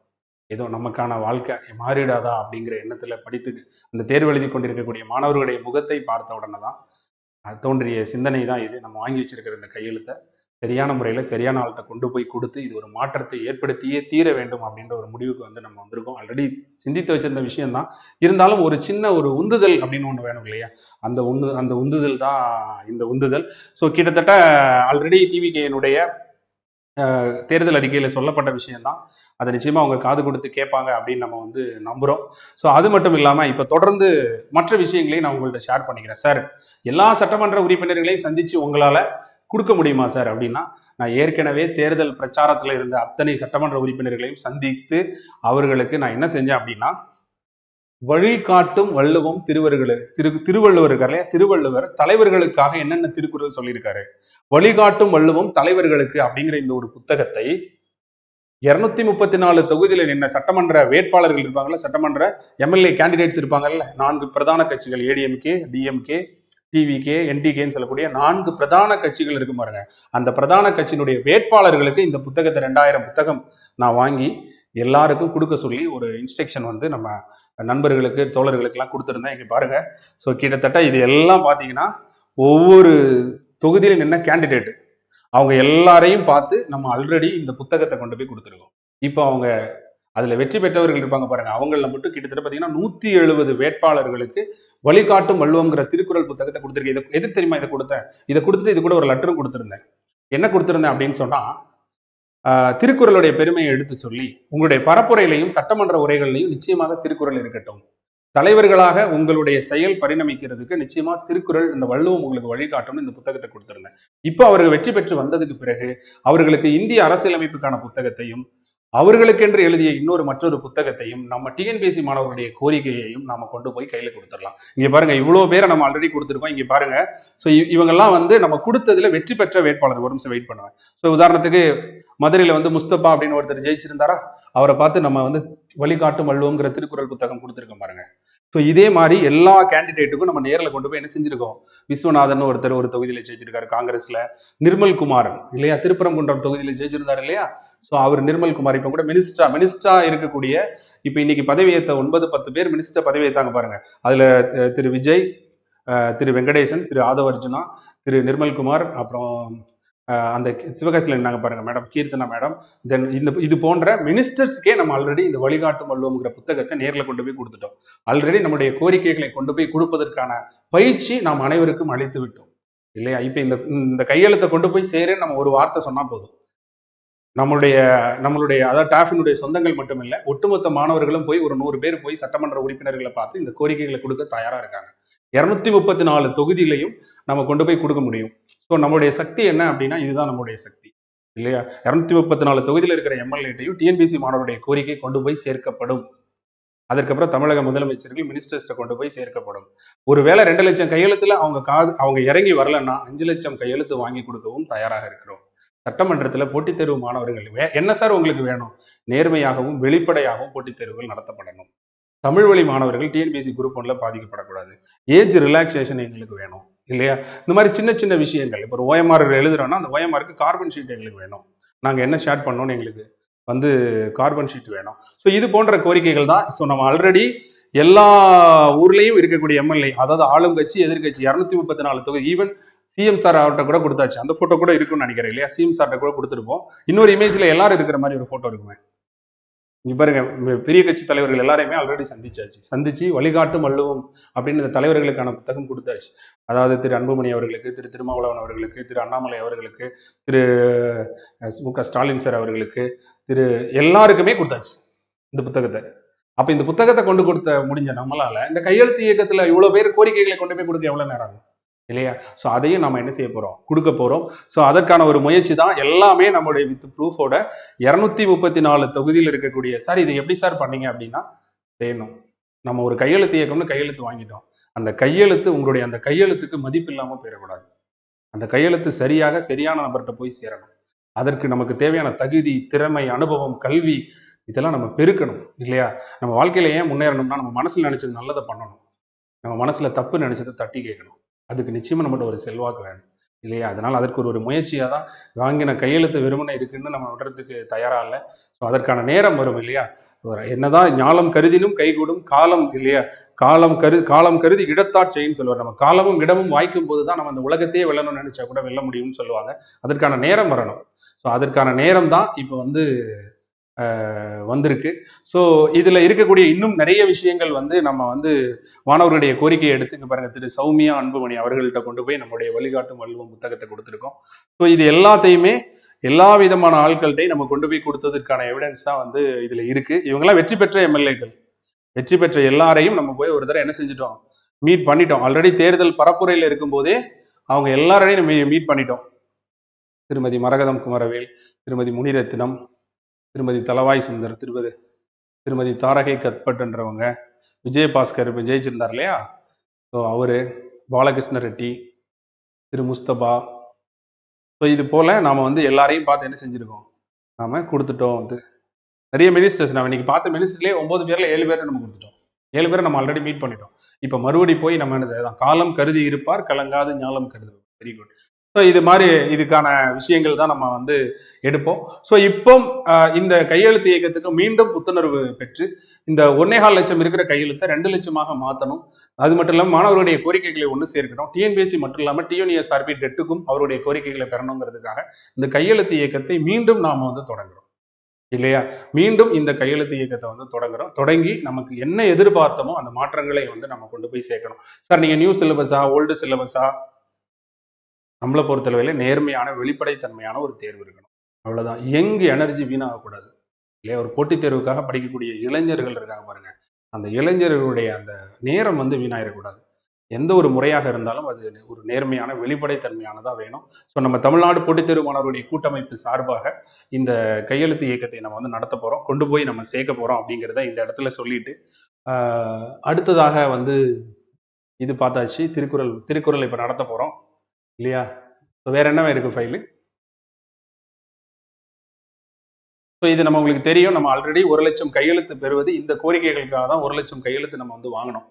ஏதோ நமக்கான வாழ்க்கை மாறிடாதா அப்படிங்கிற எண்ணத்துல படித்து அந்த தேர்வு எழுதி கொண்டிருக்கக்கூடிய மாணவர்களுடைய முகத்தை பார்த்த உடனே தான் தோன்றிய சிந்தனை தான் இது. நம்ம வாங்கி வச்சிருக்கிற இந்த கையெழுத்தை சரியான முறையில் சரியான ஆள்கிட்ட கொண்டு போய் கொடுத்து இது ஒரு மாற்றத்தை ஏற்படுத்தியே தீர வேண்டும் அப்படின்ற ஒரு முடிவுக்கு வந்து நம்ம வந்திருக்கோம். ஆல்ரெடி சிந்தித்து வச்சிருந்த விஷயம்தான். இருந்தாலும் ஒரு சின்ன ஒரு உந்துதல் அப்படின்னு ஒன்று வேணும் இல்லையா? அந்த உந்துதல் தான் இந்த உந்துதல். ஸோ கிட்டத்தட்ட ஆல்ரெடி டிவிகேனுடைய தேர்தல் அறிக்கையில் சொல்லப்பட்ட விஷயம்தான். அதை நிச்சயமா அவங்க காது கொடுத்து கேட்பாங்க அப்படின்னு நம்ம வந்து நம்புறோம். ஸோ அது மட்டும் இல்லாமல் இப்போ தொடர்ந்து மற்ற விஷயங்களையும் நான் உங்கள்கிட்ட ஷேர் பண்ணிக்கிறேன். சார், எல்லா சட்டமன்ற உறுப்பினர்களையும் சந்திச்சு உங்களால் கொடுக்க முடியுமா சார் அப்படின்னா, நான் ஏற்கனவே தேர்தல் பிரச்சாரத்தில் இருந்த அத்தனை சட்டமன்ற உறுப்பினர்களையும் சந்தித்து அவர்களுக்கு நான் என்ன செஞ்சேன் அப்படின்னா, வழிகாட்டும் வள்ளுவம் திருவள்ளுவர் இருக்கார் இல்லையா? திருவள்ளுவர் தலைவர்களுக்காக என்னென்ன திருக்குறள் சொல்லியிருக்காரு, வழிகாட்டும் வள்ளுவம் தலைவர்களுக்கு அப்படிங்கிற இந்த ஒரு புத்தகத்தை 234 தொகுதியில நின்ன சட்டமன்ற வேட்பாளர்கள் இருப்பாங்கல்ல, சட்டமன்ற எம்எல்ஏ கேண்டிடேட்ஸ் இருப்பாங்கல்ல, 4 பிரதான கட்சிகள் ஏடிஎம்கே, டிஎம்கே, டிவிகே, என்டிகேன்னு சொல்லக்கூடிய 4 பிரதான கட்சிகள் இருக்கு பாருங்க. அந்த பிரதான கட்சியினுடைய வேட்பாளர்களுக்கு இந்த புத்தகத்தை 2000 புத்தகம் நான் வாங்கி எல்லாருக்கும் கொடுக்க சொல்லி ஒரு இன்ஸ்ட்ரக்ஷன் வந்து நம்ம நண்பர்களுக்கு தோழர்களுக்கெல்லாம் கொடுத்துருந்தேன். இங்க பாருங்க. ஸோ கிட்டத்தட்ட இது எல்லாம் பார்த்தீங்கன்னா ஒவ்வொரு தொகுதியில் நின்ன கேண்டிடேட் அவங்க எல்லாரையும் பார்த்து நம்ம ஆல்ரெடி இந்த புத்தகத்தை கொண்டு போய் கொடுத்துருக்கோம். இப்போ அவங்க அதுல வெற்றி பெற்றவர்கள் இருப்பாங்க பாருங்க, அவங்கள மட்டும் கிட்டத்தட்ட பார்த்தீங்கன்னா 170 வேட்பாளர்களுக்கு வழிகாட்டும் வள்ளுவம்ங்கிற திருக்குறள் புத்தகத்தை கொடுத்துருக்கேன். இதை எதுக்கு தெரியுமா இதை கொடுத்தேன்? இதை கொடுத்துட்டு இது கூட ஒரு லெட்டரும் கொடுத்துருந்தேன். என்ன கொடுத்துருந்தேன் அப்படின்னு சொன்னா, திருக்குறளுடைய பெருமையை எடுத்து சொல்லி உங்களுடைய பரப்புரையிலையும் சட்டமன்ற உரைகள்லையும் நிச்சயமாக திருக்குறள் இருக்கட்டும். தலைவர்களாக உங்களுடைய செயல் பரிணமிக்கிறதுக்கு நிச்சயமா திருக்குறள் இந்த வள்ளுவம் உங்களுக்கு வழிகாட்டும்னு இந்த புத்தகத்தை கொடுத்திருந்தேன். இப்போ அவர்கள் வெற்றி பெற்று வந்ததுக்கு பிறகு அவர்களுக்கு இந்திய அரசியலமைப்புக்கான புத்தகத்தையும் அவர்களுக்கென்று எழுதிய மற்றொரு புத்தகத்தையும் நம்ம டிஎன்பிஎஸ்சி மாணவர்களுடைய கோரிக்கையையும் நாம கொண்டு போய் கையில கொடுத்துடலாம். இங்க பாருங்க, இவ்வளவு பேரை நம்ம ஆல்ரெடி கொடுத்துருக்கோம். இங்க பாருங்க. ஸோ இவங்கெல்லாம் வந்து நம்ம கொடுத்ததுல வெற்றி பெற்ற வேட்பாளர். ஒரு நிமிஷம் வெயிட் பண்ணுவேன். ஸோ உதாரணத்துக்கு மதுரையில வந்து முஸ்தபா அப்படின்னு ஒருத்தர் ஜெயிச்சிருந்தாரா, அவரை பார்த்து நம்ம வந்து வழிகாட்டும் வள்ளுவங்கிற திருக்குறள் புத்தகம் கொடுத்துருக்கோம் பாருங்க. ஸோ இதே மாதிரி எல்லா கேண்டிடேட்டுக்கும் நம்ம நேரில் கொண்டு போய் என்ன செஞ்சிருக்கோம், விஸ்வநாதன் ஒருத்தர் ஒரு தொகுதியில் ஜெயிச்சிருக்காரு காங்கிரஸ்ல, நிர்மல் குமார் இல்லையா, திருப்பரங்குன்றம் தொகுதியில் ஜெயிச்சிருந்தாரு இல்லையா. ஸோ அவர் நிர்மல் குமார் இப்போ கூட மினிஸ்டரா இருக்கக்கூடிய, இப்போ இன்னைக்கு பதவியேற்ற 9-10 பேர் மினிஸ்டர் பதவி ஏற்றாங்க பாருங்க. அதுல திரு விஜய், திரு வெங்கடேசன், திரு ஆதவ அர்ஜுனா, திரு நிர்மல்குமார், அப்புறம் அந்த சிவகாசியில் இருந்தாங்க பாருங்க மேடம், கீர்த்தனா மேடம். தென் இது போன்ற மினிஸ்டர்ஸ்க்கே நம்ம ஆல்ரெடி இந்த வழிகாட்டும் வள்ளுவம்ங்கிற புத்தகத்தை நேரில் கொண்டு போய் கொடுத்துட்டோம். ஆல்ரெடி நம்முடைய கோரிக்கைகளை கொண்டு போய் கொடுப்பதற்கான பயிற்சி நாம் அனைவருக்கும் அளித்து விட்டோம் இல்லையா. இப்போ இந்த கையெழுத்தை கொண்டு போய் சேருன்னு நம்ம ஒரு வார்த்தை சொன்னா போதும், நம்மளுடைய அதாவது டாஃபினுடைய சொந்தங்கள் மட்டும் இல்லை, ஒட்டுமொத்த மாணவர்களும் போய் ஒரு 100 பேர் போய் சட்டமன்ற உறுப்பினர்களை பார்த்து இந்த கோரிக்கைகளை கொடுக்க தயாரா இருக்காங்க. 234 தொகுதியிலையும் நம்ம கொண்டு போய் கொடுக்க முடியும். ஸோ நம்மளுடைய சக்தி என்ன அப்படின்னா, இதுதான் நம்மளுடைய சக்தி இல்லையா. 234 தொகுதியில் இருக்கிற எம்எல்ஏட்டையும் டிஎன்பிசி மாணவருடைய கோரிக்கை கொண்டு போய் சேர்க்கப்படும். அதற்கப்புறம் தமிழக முதலமைச்சர்கள் மினிஸ்டர்ஸ்ட கொண்டு போய் சேர்க்கப்படும். ஒருவேளை 2 லட்சம் கையெழுத்துல அவங்க இறங்கி வரலன்னா 5 லட்சம் கையெழுத்து வாங்கி கொடுக்கவும் தயாராக இருக்கிறோம். சட்டமன்றத்துல போட்டித் தேர்வு மாணவர்கள் என்ன சார் உங்களுக்கு வேணும், நேர்மையாகவும் வெளிப்படையாகவும் போட்டித் தேர்வுகள் நடத்தப்படணும். தமிழ் வழி மாணவர்கள் டிஎன்பிஎஸ்சி குரூப் 1ல பாதிக்கப்படக்கூடாது. ஏஜ் ரிலாக்ஸேஷன் எங்களுக்கு வேணும் இல்லையா. இந்த மாதிரி சின்ன சின்ன விஷயங்கள். இப்போ ஒரு ஓஎம்ஆர் எழுதுறோம்னா அந்த ஓஎம்ஆருக்கு கார்பன் ஷீட் எங்களுக்கு வேணும். நாங்கள் என்ன ஷேர் பண்ணோம்னு எங்களுக்கு வந்து கார்பன் ஷீட் வேணும். ஸோ இது போன்ற கோரிக்கைகள் தான். ஸோ நம்ம ஆல்ரெடி எல்லா ஊர்லேயும் இருக்கக்கூடிய எம்எல்ஏ, அதாவது ஆளும் கட்சி எதிர்கட்சி 234 தொகுதி, ஈவன் சிஎம் சார் அவர்கிட்ட கூட கொடுத்தாச்சு. அந்த போட்டோ கூட இருக்குன்னு நினைக்கிறேன் இல்லையா. சிஎம் சார்கிட்ட கூட கொடுத்துருப்போம். இன்னொரு இமேஜ்ல எல்லாரும் இருக்கிற மாதிரி ஒரு போட்டோ இருக்குமே. இங்க பாருங்க, பெரிய கட்சி தலைவர்கள் எல்லாரையுமே ஆல்ரெடி சந்திச்சு வழிகாட்டும் வள்ளுவம் அப்படின்னு இந்த தலைவர்களுக்கான புத்தகம் கொடுத்தாச்சு. அதாவது திரு அன்புமணி அவர்களுக்கு, திரு திருமாவளவன் அவர்களுக்கு, திரு அண்ணாமலை அவர்களுக்கு, திரு மு.க. ஸ்டாலின் சார் அவர்களுக்கு, திரு எல்லாருக்குமே கொடுத்தாச்சு இந்த புத்தகத்தை. அப்ப இந்த புத்தகத்தை கொண்டு கொடுத்த முடிஞ்ச நம்மளால இந்த கையெழுத்து இயக்கத்துல இவ்வளவு பேர் கோரிக்கைகளை கொண்டு போய் கொடுக்க எவ்வளவு நேரம் ஆகும் இல்லையா. ஸோ அதையும் நம்ம என்ன செய்ய போறோம், கொடுக்க போறோம். ஸோ அதற்கான ஒரு முயற்சி தான் எல்லாமே நம்மளுடைய வித் ப்ரூஃபோட 234 தொகுதியில் இருக்கக்கூடிய. சார் இது எப்படி சார் பண்ணீங்க அப்படின்னா, செய்யணும். நம்ம ஒரு கையெழுத்து இயக்கம்னு கையெழுத்து வாங்கிட்டோம். அந்த கையெழுத்து உங்களுடைய அந்த கையெழுத்துக்கு மதிப்பு இல்லாமல் போயிடக்கூடாது. அந்த கையெழுத்து சரியான நபர்கிட்ட போய் சேரணும். அதற்கு நமக்கு தேவையான தகுதி, திறமை, அனுபவம், கல்வி இதெல்லாம் நம்ம பெருக்கணும் இல்லையா. நம்ம வாழ்க்கையில ஏன் முன்னேறணும்னா, நம்ம மனசுல நினைச்சது நல்லதை பண்ணணும், நம்ம மனசுல தப்பு நினைச்சதை தட்டி கேட்கணும். அதுக்கு நிச்சயமா நம்மகிட்ட ஒரு செல்வாக்கு வேணும். இல்லையா? அதனால் அதற்கு ஒரு முயற்சியாக தான் வாங்கின கையெழுத்து வெறுமனே இருக்குன்னு நம்ம விடுறதுக்கு தயாராக இல்லை. ஸோ அதற்கான நேரம் வரும் இல்லையா? என்னதான் ஞாலம் கருதினும் கைகூடும் காலம் இல்லையா? காலம் கருதி இடத்தாட் செய்யுன்னு சொல்லுவார். நம்ம காலமும் இடமும் வாய்க்கும் போது தான் நம்ம அந்த உலகத்தையே வெல்லணும்னு நினைச்சா கூட வெல்ல முடியும்னு சொல்லுவாங்க. அதற்கான நேரம் வரணும். ஸோ அதற்கான நேரம் தான் இப்போ வந்து வந்திருக்கு. ஸோ இதில் இருக்கக்கூடிய இன்னும் நிறைய விஷயங்கள் வந்து நம்ம வந்து மாணவர்களுடைய கோரிக்கையை எடுத்து இங்கே பாருங்க, திரு சௌமியா அன்புமணி அவர்கள்ட்ட கொண்டு போய் நம்முடைய வழிகாட்டும் வள்ளுவம் புத்தகத்தை கொடுத்துருக்கோம். ஸோ இது எல்லாத்தையுமே எல்லா விதமான ஆட்கள்கிட்டையும் நம்ம கொண்டு போய் கொடுத்ததற்கான எவிடன்ஸ் தான் வந்து இதுல இருக்கு. இவங்கெல்லாம் வெற்றி பெற்ற எம்எல்ஏக்கள், வெற்றி பெற்ற எல்லாரையும் நம்ம போய் ஒரு தடவை என்ன செஞ்சுட்டோம், மீட் பண்ணிட்டோம். ஆல்ரெடி தேர்தல் பரப்புரையில் இருக்கும் போதே அவங்க எல்லாரையும் நம்ம மீட் பண்ணிட்டோம். திருமதி மரகதம் குமரவேல், திருமதி முனிரத்தினம், திருமதி தலவாய் சுந்தர், திருமதி தாரகை கத்பட்ன்றவங்க, விஜயபாஸ்கர் ஜெயிச்சிருந்தார் இல்லையா, ஸோ அவரு, பாலகிருஷ்ண ரெட்டி, திரு முஸ்தபா. ஸோ இது போல நாம வந்து எல்லாரையும் பார்த்து என்ன செஞ்சிருக்கோம், நாம கொடுத்துட்டோம். வந்து நிறைய மினிஸ்டர்ஸ், நம்ம இன்னைக்கு பார்த்த மினிஸ்டர்லேயே 9 பேர்ல 7 பேரை நம்ம கொடுத்துட்டோம். 7 பேரை நம்ம ஆல்ரெடி மீட் பண்ணிட்டோம். இப்போ மறுபடி போய் நம்ம என்ன, காலம் கருதி இருப்பார் கலங்காது ஞாலம் கருது. Very good. ஸோ இது மாதிரி இதுக்கான விஷயங்கள் தான் நம்ம வந்து எடுப்போம். ஸோ இப்போ இந்த கையெழுத்து இயக்கத்துக்கு மீண்டும் புத்துணர்வு பெற்று இந்த 1.25 லட்சம் இருக்கிற கையெழுத்தை 2 லட்சமாக மாற்றணும். அது மட்டும் இல்லாமல் மாணவர்களுடைய கோரிக்கைகளை ஒன்று சேர்க்கணும். டிஎன்பிஎஸ்சி மட்டும் இல்லாமல் டிஎன்இஎஸ்ஆர்பி டெட்டுக்கும் அவருடைய கோரிக்கைகளை பெறணுங்கிறதுக்காக இந்த கையெழுத்து இயக்கத்தை மீண்டும் நாம வந்து தொடங்குறோம் இல்லையா? மீண்டும் இந்த கையெழுத்து இயக்கத்தை வந்து தொடங்குறோம். தொடங்கி நமக்கு என்ன எதிர்பார்த்தமோ அந்த மாற்றங்களை வந்து நம்ம கொண்டு போய் சேர்க்கணும். சார் நீங்க நியூ சிலபஸா ஓல்டு சிலபஸா, நம்மளை பொறுத்தளவில் நேர்மையான வெளிப்படைத்தன்மையான ஒரு தேர்வு இருக்கணும். அவ்வளவுதான். யங் எனர்ஜி வீணாகக்கூடாது இல்லையா? ஒரு போட்டித் தேர்வுக்காக படிக்கக்கூடிய இளைஞர்கள் இருக்காங்க பாருங்க, அந்த இளைஞர்களுடைய அந்த நேரம் வந்து வீணாயிடக்கூடாது. எந்த ஒரு முறையாக இருந்தாலும் அது ஒரு நேர்மையான வெளிப்படைத்தன்மையானதா வேணும். ஸோ நம்ம தமிழ்நாடு போட்டித் தேர்வு மாணவர்களுடைய கூட்டமைப்பு சார்பாக இந்த கையெழுத்து இயக்கத்தை நம்ம வந்து நடத்த போறோம், கொண்டு போய் நம்ம சேர்க்க போறோம் அப்படிங்கிறத இந்த இடத்துல சொல்லிட்டு அடுத்ததாக வந்து இது பார்த்தாச்சு. திருக்குறள் இப்ப நடத்த போறோம் இல்லையா? ஸோ வேற என்ன இருக்கு ஃபைலு? ஸோ இது நம்ம உங்களுக்கு தெரியும், நம்ம ஆல்ரெடி 1 லட்சம் கையெழுத்து பெறுவது இந்த கோரிக்கைகளுக்காக தான் 1 லட்சம் கையெழுத்து நம்ம வந்து வாங்கினோம்.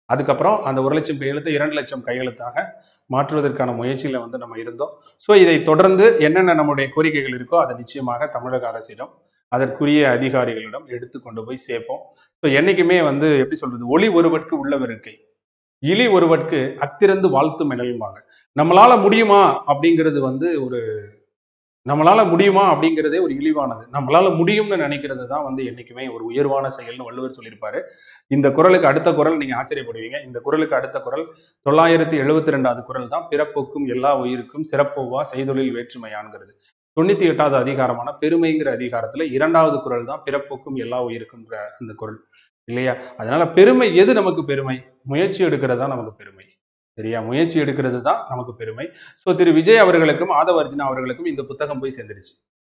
அதுக்கப்புறம் அந்த 1 லட்சம் கையெழுத்து 2 லட்சம் கையெழுத்தாக மாற்றுவதற்கான முயற்சியில வந்து நம்ம இருந்தோம். ஸோ இதை தொடர்ந்து என்னென்ன நம்முடைய கோரிக்கைகள் இருக்கோ அதை நிச்சயமாக தமிழக அரசிடம் அதற்குரிய அதிகாரிகளிடம் எடுத்து கொண்டு போய் சேர்ப்போம். ஸோ என்னைக்குமே வந்து எப்படி சொல்றது, ஒளி ஒருவற்கு உள்ளவருக்கை, இழி ஒருவற்கு அத்திறந்து வாழ்த்தும் எனல்வாங்க. நம்மளால முடியுமா அப்படிங்கிறது வந்து நம்மளால முடியுமா அப்படிங்கிறதே ஒரு இழிவானது. நம்மளால முடியும்னு நினைக்கிறது தான் வந்து என்னைக்குமே ஒரு உயர்வான செயல்னு வள்ளுவர் சொல்லியிருப்பாரு. இந்த குறளுக்கு அடுத்த குறள் நீங்க ஆச்சரியப்படுவீங்க. இந்த குறளுக்கு அடுத்த குறள் 972வது குறள் தான், பிறப்புக்கும் எல்லா உயிருக்கும் சிறப்பொவ்வா செய்தொழில் வேற்றுமையான்கிறது. 98வது அதிகாரமான பெருமைங்கிற அதிகாரத்துல 2வது குறள் தான் பிறப்புக்கும் எல்லா உயிருக்கும்ன்ற அந்த குறள் இல்லையா? அதனால பெருமை எது நமக்கு பெருமை? முயற்சி எடுக்கிறது தான் நமக்கு பெருமை. சரியா? முயற்சி எடுக்கிறது தான் நமக்கு பெருமை. ஸோ திரு விஜய் அவர்களுக்கும் ஆதவ அர்ஜுனா அவர்களுக்கும் இந்த புத்தகம் போய் சேர்ந்துருச்சு.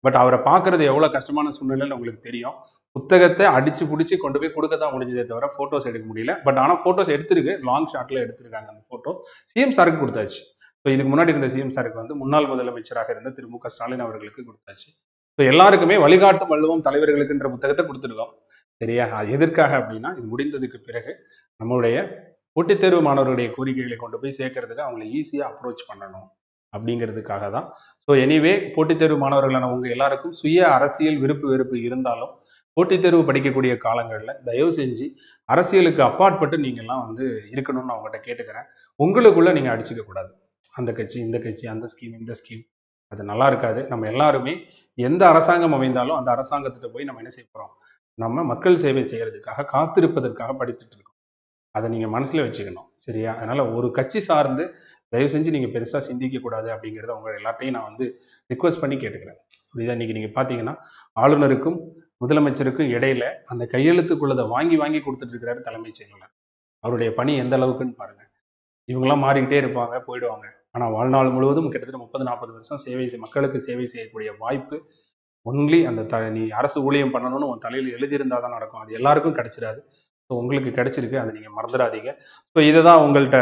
பட் அவரை பார்க்கறது எவ்வளவு கஷ்டமான சூழ்நிலைன்னு உங்களுக்கு தெரியும். புத்தகத்தை அடிச்சு பிடிச்சி கொண்டு போய் கொடுக்க தான் முடிஞ்சதே தவிர போட்டோஸ் எடுக்க முடியல. பட் ஆனால் போட்டோஸ் எடுத்திருக்கு, லாங் ஷாட்ல எடுத்திருக்காங்க அந்த போட்டோ. சிஎம் சாருக்கு கொடுத்தாச்சு. ஸோ இதுக்கு முன்னாடி இருந்த சிஎம் சாருக்கு வந்து முன்னாள் முதலமைச்சராக இருந்த திரு மு க ஸ்டாலின் அவர்களுக்கு கொடுத்தாச்சு. ஸோ எல்லாருக்குமே வழிகாட்டும் வள்ளுவம் தலைவர்களுக்குன்ற புத்தகத்தை கொடுத்துருக்கோம். சரியா? அது எதற்காக அப்படின்னா, இது முடிந்ததுக்கு பிறகு நம்மளுடைய போட்டித் தேர்வு மாணவர்களுடைய கோரிக்கைகளை கொண்டு போய் சேர்க்கறதுக்கு அவங்களை ஈஸியாக அப்ரோச் பண்ணணும் அப்படிங்கிறதுக்காக தான். ஸோ எனிவே, போட்டித் தேர்வு மாணவர்களான உங்க எல்லாருக்கும் சுய அரசியல் விருப்பு வெறுப்பு இருந்தாலும் போட்டித் தேர்வு படிக்கக்கூடிய காலங்களில் தயவு செஞ்சு அரசியலுக்கு அப்பாற்பட்டு நீங்கள்லாம் வந்து இருக்கணும்னு அவங்ககிட்ட கேட்டுக்கிறேன். உங்களுக்குள்ள நீங்க அடிச்சுக்க கூடாது. அந்த கட்சி இந்த கட்சி, அந்த ஸ்கீம் இந்த ஸ்கீம், அது நல்லா இருக்காது. நம்ம எல்லாருமே எந்த அரசாங்கம் அமைந்தாலும் அந்த அரசாங்கத்திட்ட போய் நம்ம என்ன செய்ய போறோம், நம்ம மக்கள் சேவை செய்யறதுக்காக காத்திருப்பதற்காக படித்துட்டு இருக்கோம். அதை நீங்க மனசுல வச்சுக்கணும். சரியா? அதனால ஒரு கட்சி சார்ந்து தயவு செஞ்சு நீங்க பெருசா சிந்திக்க கூடாது அப்படிங்கிறத உங்க எல்லாத்தையும் நான் வந்து ரிக்வஸ்ட் பண்ணி கேட்டுக்கிறேன். புரியுதா? இன்னைக்கு நீங்க பாத்தீங்கன்னா ஆளுநருக்கும் முதலமைச்சருக்கும் இடையில அந்த கையெழுத்துக்குள்ளதை வாங்கி வாங்கி கொடுத்துட்டு இருக்கிறாரு தலைமைச் செயலாளர். அவருடைய பணி எந்த அளவுக்குன்னு பாருங்க. இவங்கெல்லாம் மாறிக்கிட்டே இருப்பாங்க, போயிடுவாங்க. ஆனா வாழ்நாள் முழுவதும் கிட்டத்தட்ட 30-40 வருஷம் மக்களுக்கு சேவை செய்யக்கூடிய வாய்ப்பு ஒன்லி அந்த நீ அரசு ஊழியம் பண்ணணும்னு உன் தலையில் எழுதியிருந்தா தான் நடக்கும். அது எல்லாருக்கும் கிடைச்சிடாது. ஸோ உங்களுக்கு கிடைச்சிருக்கு, அதை நீங்கள் மறந்துடாதீங்க. ஸோ இதை தான் உங்கள்கிட்ட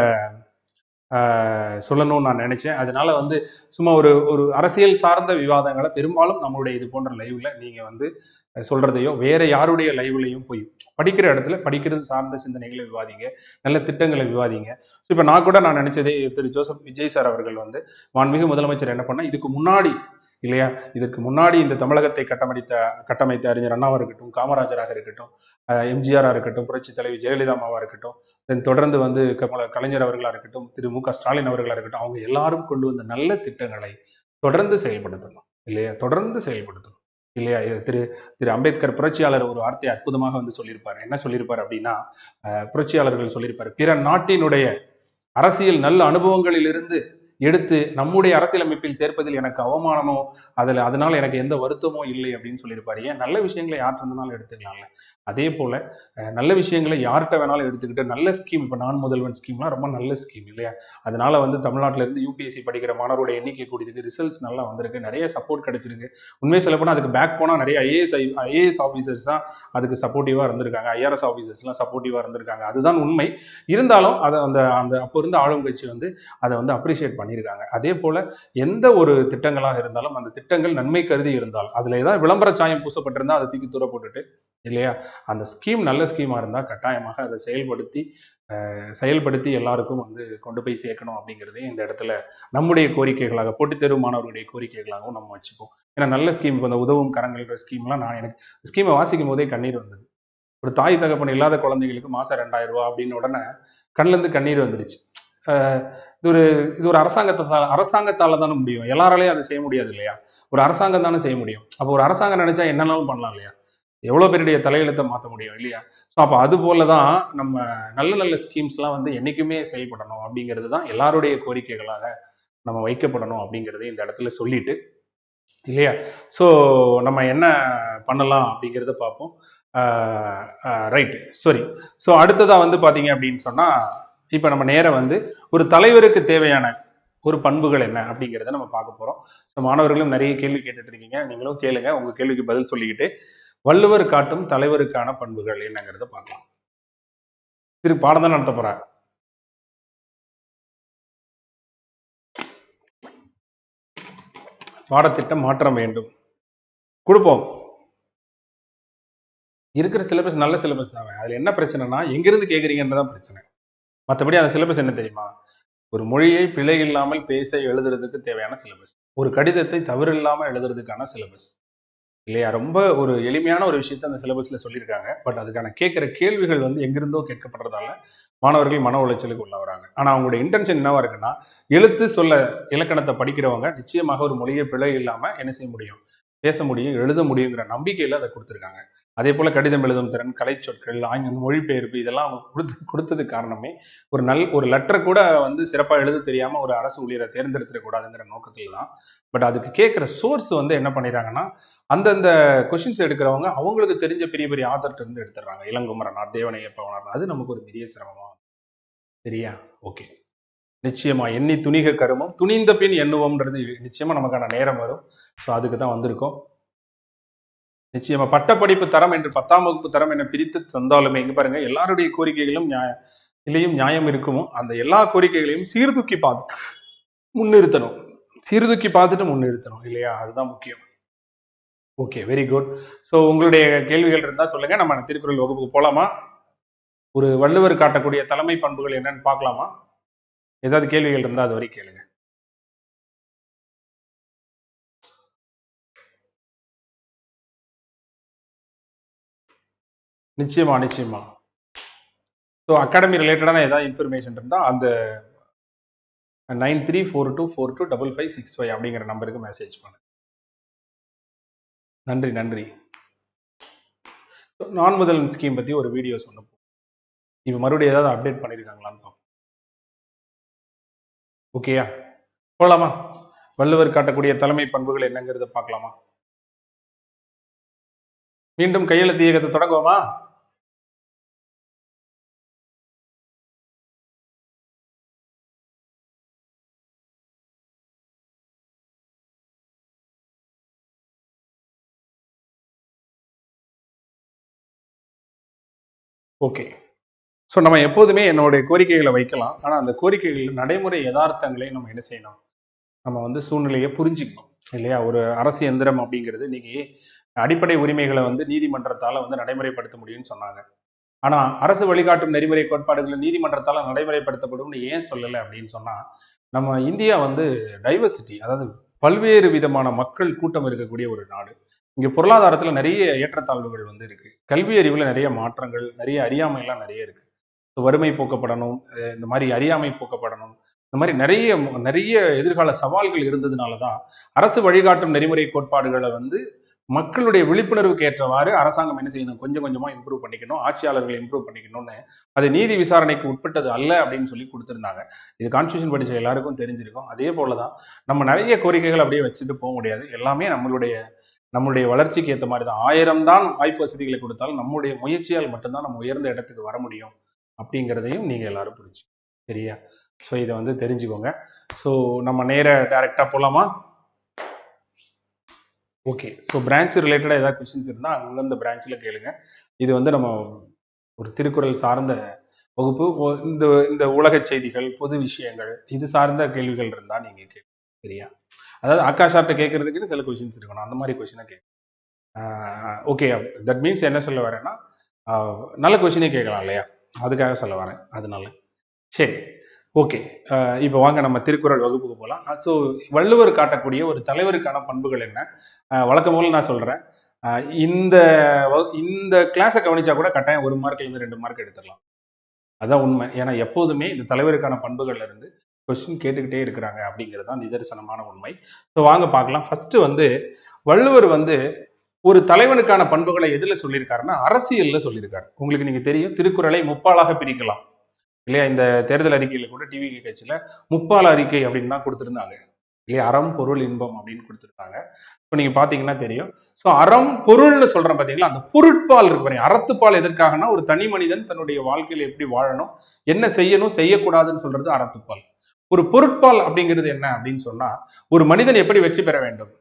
சொல்லணும்னு நான் நினைச்சேன். அதனால வந்து சும்மா ஒரு அரசியல் சார்ந்த விவாதங்களை பெரும்பாலும் நம்மளுடைய இது போன்ற லைவ்ல நீங்கள் வந்து சொல்றதையோ வேற யாருடைய லைவ்லையும் போய் படிக்கிற இடத்துல படிக்கிறது சார்ந்த சிந்தனைகளை விவாதிங்க, நல்ல திட்டங்களை விவாதிங்க. ஸோ இப்போ நான் நினைச்சதே திரு ஜோசப் விஜய் சார் அவர்கள் வந்து மாண்புமிகு முதலமைச்சர் என்ன பண்ணா, இதுக்கு முன்னாடி இல்லையா, இதற்கு முன்னாடி இந்த தமிழகத்தை கட்டமைத்த அறிஞர் அண்ணாவா இருக்கட்டும், காமராஜராக இருக்கட்டும், எம்ஜிஆரா இருக்கட்டும், புரட்சி தலைவி ஜெயலலிதா அம்மாவா இருக்கட்டும், தென் தொடர்ந்து வந்து கலைஞர் அவர்களா இருக்கட்டும், திரு மு.க. ஸ்டாலின் அவர்களா இருக்கட்டும், அவங்க எல்லாரும் கொண்டு வந்த நல்ல திட்டங்களை தொடர்ந்து செயல்படுத்தணும் இல்லையா, தொடர்ந்து செயல்படுத்தணும் இல்லையா. திரு திரு அம்பேத்கர் புரட்சியாளர் ஒரு வார்த்தையை அற்புதமாக வந்து சொல்லியிருப்பாரு. என்ன சொல்லியிருப்பாரு அப்படின்னா, புரட்சியாளர்கள் சொல்லியிருப்பாரு, பிற நாட்டினுடைய அரசியல் நல்ல அனுபவங்களில் இருந்து எடுத்து நம்முடைய அரசியலமைப்பில் சேர்ப்பதில் எனக்கு அவமானமோ அதனால எனக்கு எந்த வருத்தமோ இல்லை அப்படின்னு சொல்லியிருப்பாரு. ஏன், நல்ல விஷயங்களை யார்கிட்ட இருந்தாலும் எடுத்துக்கலாம்ல. அதே போல நல்ல விஷயங்களை யார்கிட்ட வேணாலும் எடுத்துக்கிட்டு நல்ல ஸ்கீம், இப்போ நான் முதல்வன் ஸ்கீம்லாம் ரொம்ப நல்ல ஸ்கீம் இல்லையா. அதனால வந்து தமிழ்நாட்டில இருந்து யூபிஎஸ்சி படிக்கிற மாணவருடைய எண்ணிக்கை கூடியிருக்கு, ரிசல்ட்ஸ் நல்லா வந்திருக்கு, நிறைய சப்போர்ட் கிடைச்சிருக்கு. உண்மையை சொல்ல போனால் அதுக்கு பேக் போனால் நிறைய ஐஏஎஸ் ஆஃபீஸர்ஸ் தான் அதுக்கு சப்போர்ட்டிவாக இருந்திருக்காங்க, ஐஆர்எஸ் ஆஃபீஸர்ஸ்லாம் சப்போர்ட்டிவாக இருந்திருக்காங்க. அதுதான் உண்மை. இருந்தாலும் அதை அந்த அந்த அப்போ இருந்த ஆளும் கட்சி வந்து அதை வந்து அப்ரிஷியேட் பண்ணியிருக்காங்க. அதே போல எந்த ஒரு திட்டங்களாக இருந்தாலும் அந்த திட்டங்கள் நன்மை கருதி இருந்தால், அதுல ஏதாவது விளம்பர சாயம் பூசப்பட்டிருந்தா அதை தூக்கி தூர போட்டுட்டு இல்லையா, அந்த ஸ்கீம் நல்ல ஸ்கீமா இருந்தா கட்டாயமாக அதை செயல்படுத்தி எல்லாருக்கும் வந்து கொண்டு போய் சேர்க்கணும் அப்படிங்கிறதையும் இந்த இடத்துல நம்முடைய கோரிக்கைகளாக, போட்டித் தேர்வு மாணவர்களுடைய கோரிக்கைகளாகவும் நம்ம வச்சுப்போம். ஏன்னா நல்ல ஸ்கீம், இப்போ இந்த உதவும் கரங்கள்ன்ற ஸ்கீம்லாம் எனக்கு ஸ்கீமை வாசிக்கும் போதே கண்ணீர் வந்தது. ஒரு தாய் தகப்பன் இல்லாத குழந்தைகளுக்கு மாசம் 2000 ரூபாய் அப்படின்னு உடனே கண்ணிலேருந்து கண்ணீர் வந்துடுச்சு. இது ஒரு அரசாங்கத்தால தானே முடியும், எல்லாராலையும் அதை செய்ய முடியாது இல்லையா. ஒரு அரசாங்கம் தானே செய்ய முடியும். அப்போ ஒரு அரசாங்கம் நினைச்சா என்னன்னாலும் பண்ணலாம் இல்லையா, எவ்வளோ பேருடைய தலையெழுத்தை மாற்ற முடியும் இல்லையா. ஸோ அப்போ அது போல தான் நம்ம நல்ல நல்ல ஸ்கீம்ஸ்லாம் வந்து என்றைக்குமே செயல்படணும் அப்படிங்கிறது தான் எல்லாருடைய கோரிக்கைகளாக நம்ம வைக்கப்படணும் அப்படிங்கிறதை இந்த இடத்துல சொல்லிட்டு இல்லையா. ஸோ நம்ம என்ன பண்ணலாம் அப்படிங்கிறத பார்ப்போம். ரைட், சரி. ஸோ அடுத்ததாக வந்து பார்த்தீங்க அப்படின்னு சொன்னால், இப்போ நம்ம நேரம் வந்து ஒரு தலைவருக்கு தேவையான ஒரு பண்புகள் என்ன அப்படிங்கிறத நம்ம பார்க்க போகிறோம். ஸோ மாணவர்களும் நிறைய கேள்வி கேட்டுட்டு இருக்கீங்க, நீங்களும் கேளுங்க, உங்கள் கேள்விக்கு பதில் சொல்லிக்கிட்டு வள்ளுவர் காட்டும் தலைவருக்கான பண்புகள் என்னங்கிறத பார்க்கலாம். திரு பாடம் தான் நடத்த போறாங்க. பாடத்திட்டம் மாற்றம் வேண்டும், கொடுப்போம். இருக்கிற சிலபஸ் நல்ல சிலபஸ் தான். அதுல என்ன பிரச்சனைனா, எங்கிருந்து கேட்குறீங்கன்றதான் பிரச்சனை. மற்றபடி அந்த சிலபஸ் என்ன தெரியுமா, ஒரு மொழியை பிழை இல்லாமல் பேச எழுதுறதுக்கு தேவையான சிலபஸ், ஒரு கடிதத்தை தவறு இல்லாமல் எழுதுறதுக்கான சிலபஸ் இல்லையா. ரொம்ப ஒரு எளிமையான ஒரு விஷயத்தை அந்த சிலபஸ்ல சொல்லியிருக்காங்க. பட் அதுக்கான கேட்குற கேள்விகள் வந்து எங்கிருந்தோ கேட்கப்படுறதால மாணவர்கள் மன உளைச்சலுக்கு உள்ளவராங்க. ஆனா அவங்களோட இன்டென்ஷன் என்னவா இருக்குன்னா, எழுத்து சொல்ல இலக்கணத்தை படிக்கிறவங்க நிச்சயமாக ஒரு மொழியை பிழை இல்லாம என்ன செய்ய முடியும், பேச முடியும், எழுத முடியுங்கிற நம்பிக்கையில அதை கொடுத்துருக்காங்க. அதே போல கடிதம் எழுதும் திறன், கலை சொற்கள், மொழிபெயர்ப்பு, இதெல்லாம் அவங்க கொடுத்தது காரணமே ஒரு லெட்டர் கூட வந்து சிறப்பாக எழுத தெரியாம ஒரு அரசு ஊழியரை தேர்ந்தெடுத்துடக்கூடாதுங்கிற நோக்கத்தில் தான். பட் அதுக்கு கேட்குற சோர்ஸ் வந்து என்ன பண்ணிடுறாங்கன்னா, அந்தந்த கொஷின்ஸ் எடுக்கிறவங்க அவங்களுக்கு தெரிஞ்ச பெரிய பெரிய ஆத்தர்கிட்ட இருந்து எடுத்துடுறாங்க. இளங்குமரனார், தேவனைய பவனார், அது நமக்கு ஒரு பெரிய சிரமமா. சரியா, ஓகே. நிச்சயமா எண்ணி துணிக கருமம், துணிந்த பின் எண்ணுவோம்ன்றது நிச்சயமா நமக்கான நேரம் வரும். ஸோ அதுக்கு தான் வந்திருக்கோம். நிச்சயமா பட்டப்படிப்பு தரம் என்று 10ஆம் வகுப்பு தரம் என பிரித்து தந்தாலுமே, இங்க பாருங்க, எல்லாருடைய கோரிக்கைகளும் நியாயம் இருக்குமோ, அந்த எல்லா கோரிக்கைகளையும் சீர்தூக்கி பார்த்து முன்னிறுத்தணும், இல்லையா, அதுதான் முக்கியம். Okay, very good. ஸோ உங்களுடைய கேள்விகள் இருந்தா சொல்லுங்க, நம்ம திருக்குறள் வகுப்புக்கு போலாமா? ஒரு வள்ளுவர் காட்டக்கூடிய தலைமை பண்புகள் என்னன்னு பார்க்கலாமா? ஏதாவது கேள்விகள் இருந்தா அது வரைக்கும் கேளுங்க. நிச்சயமா. ஸோ அகாடமி ரிலேட்டடான ஏதாவது இன்ஃபர்மேஷன் இருந்தா அந்த 9342425565 அப்படிங்கிற நம்பருக்கு மெசேஜ் பண்ணுங்க. நன்றி. நான் முதல்வன் ஸ்கீம் பத்தி ஒரு வீடியோ சொன்னோம். இப்போ மறுபடியும் ஏதாவது அப்டேட் பண்ணியிருக்காங்களான்னு பார்ப்போம். ஓகேயா, போலாமா? வள்ளுவர் காட்டக்கூடிய தலைமை பண்புகள் என்னங்கிறத பார்க்கலாமா? மீண்டும் கையெழுத்து இயக்கத்தை தொடங்குவோமா? ஓகே. ஸோ நம்ம எப்போதுமே என்னுடைய கோரிக்கைகளை வைக்கலாம். ஆனால் அந்த கோரிக்கைகள் நடைமுறை யதார்த்தங்களை நம்ம என்ன செய்யணும், நம்ம வந்து சூழ்நிலையை புரிஞ்சுக்கணும் இல்லையா. ஒரு அரசு எந்திரம் அப்படிங்கிறது இன்னைக்கு அடிப்படை உரிமைகளை வந்து நீதிமன்றத்தால வந்து நடைமுறைப்படுத்த முடியும்னு சொன்னாங்க. ஆனா அரசு வழிகாட்டும் நெறிமுறை கோட்பாடுகளை நீதிமன்றத்தால நடைமுறைப்படுத்தப்படும்னு ஏன் சொல்லலை அப்படின்னு சொன்னா, நம்ம இந்தியா வந்து டைவர்சிட்டி, அதாவது பல்வேறு விதமான மக்கள் கூட்டம் இருக்கக்கூடிய ஒரு நாடு. இங்க பொருளாதாரத்துல நிறைய ஏற்றத்தாழ்வுகள் வந்து இருக்கு. கல்வி அறிவுல நிறைய மாற்றங்கள், நிறைய அறியாமை எல்லாம் நிறைய இருக்கு. வறுமை போக்கப்படணும், இந்த மாதிரி அறியாமை போக்கப்படணும், இந்த மாதிரி நிறைய நிறைய எதிர்கால சவால்கள் இருந்ததுனாலதான் அரசு வழிகாட்டும் நெறிமுறை கோட்பாடுகளை வந்து மக்களுடைய விழிப்புணர்வுக்கு ஏற்றவாறு அரசாங்கம் என்ன செய்யணும், கொஞ்சம் கொஞ்சமா இம்ப்ரூவ் பண்ணிக்கணும், ஆட்சியாளர்களை இம்ப்ரூவ் பண்ணிக்கணும்னு அது நீதி விசாரணைக்கு உட்பட்டது அல்ல அப்படின்னு சொல்லி கொடுத்திருந்தாங்க. இது கான்ஸ்டியூஷன் படிச்ச எல்லாருக்கும் தெரிஞ்சிருக்கும். அதே போலதான் நம்ம நிறைய கோரிக்கைகள் அப்படியே வச்சுட்டு போக முடியாது. எல்லாமே நம்மளுடைய வளர்ச்சிக்கு ஏற்ற மாதிரி தான். 1000 தான் வாய்ப்பு வசதிகளை கொடுத்தாலும் நம்முடைய முயற்சியால் மட்டும்தான் நம்ம உயர்ந்த இடத்துக்கு வர முடியும் அப்படிங்கிறதையும் நீங்க எல்லாரும் புரிஞ்சு, சரியா? ஸோ இதை வந்து தெரிஞ்சுக்கோங்க. ஸோ நம்ம நேர டைரக்டா போலாமா? ஓகே. ஸோ பிரான்ச் ரிலேட்டடா ஏதாவது கொஸ்டின்ஸ் இருந்தால் அந்தந்த பிரான்ச்சில் கேளுங்க. இது வந்து நம்ம ஒரு திருக்குறள் சார்ந்த வகுப்பு. இந்த இந்த உலக செய்திகள், பொது விஷயங்கள், இது சார்ந்த கேள்விகள் இருந்தால் நீங்கள் கேட்க, சரியா? அதாவது ஆகாஷார்ட்ட கேட்கறதுக்குன்னு சில கொஸ்டின்ஸ் இருக்கணும், அந்த மாதிரி கொஸ்டினை கேட்க. ஓகே, தட் மீன்ஸ் என்ன சொல்ல வரேன்னா, நல்ல கொஸ்டினே கேட்கலாம் இல்லையா, அதுக்காக சொல்ல வரேன். அதனால சரி, ஓகே. இப்போ வாங்க நம்ம திருக்குறள் வகுப்புக்கு போகலாம். ஸோ வள்ளுவர் காட்டக்கூடிய ஒரு தலைவருக்கான பண்புகள் என்ன? வழக்கம் போல நான் சொல்றேன், இந்த இந்த கிளாஸை கவனிச்சா கூட கட்டாயம் 1 மார்க்லேருந்து 2 மார்க் எடுத்துடலாம். அதான் உண்மை. ஏன்னா எப்போதுமே இந்த தலைவருக்கான பண்புகள்ல இருந்து கொஸ்டின் கேட்டுக்கிட்டே இருக்கிறாங்க அப்படிங்கிறது தான் நிதர்சனமான உண்மை. ஸோ வாங்க பார்க்கலாம். ஃபர்ஸ்ட் வந்து வள்ளுவர் வந்து ஒரு தலைவனுக்கான பண்புகளை எதுல சொல்லியிருக்காருன்னா அரசியல்ல சொல்லியிருக்காரு. உங்களுக்கு நீங்க தெரியும், திருக்குறளை முப்பாலாக பிரிக்கலாம் இல்லையா? இந்த தேர்தல் அறிக்கையில கூட டிவி கட்சியில முப்பால் அறிக்கை அப்படின்னு தான் கொடுத்துருந்தாங்க இல்லையா? அறம், பொருள், இன்பம் அப்படின்னு கொடுத்துருக்காங்க. இப்போ நீங்க பாத்தீங்கன்னா தெரியும். ஸோ அறம் பொருள்னு சொல்றேன் பாத்தீங்களா, அந்த பொருட்பால் இருக்கு பாருங்க. அறத்துப்பால் எதற்காகனா ஒரு தனி மனிதன் தன்னுடைய வாழ்க்கையில எப்படி வாழணும், என்ன செய்யணும், செய்யக்கூடாதுன்னு சொல்றது அறத்துப்பால். ஒரு பொருட்பால் அப்படிங்கிறது என்ன அப்படின்னு சொன்னா, ஒரு மனிதன் எப்படி வெற்றி பெற வேண்டும்,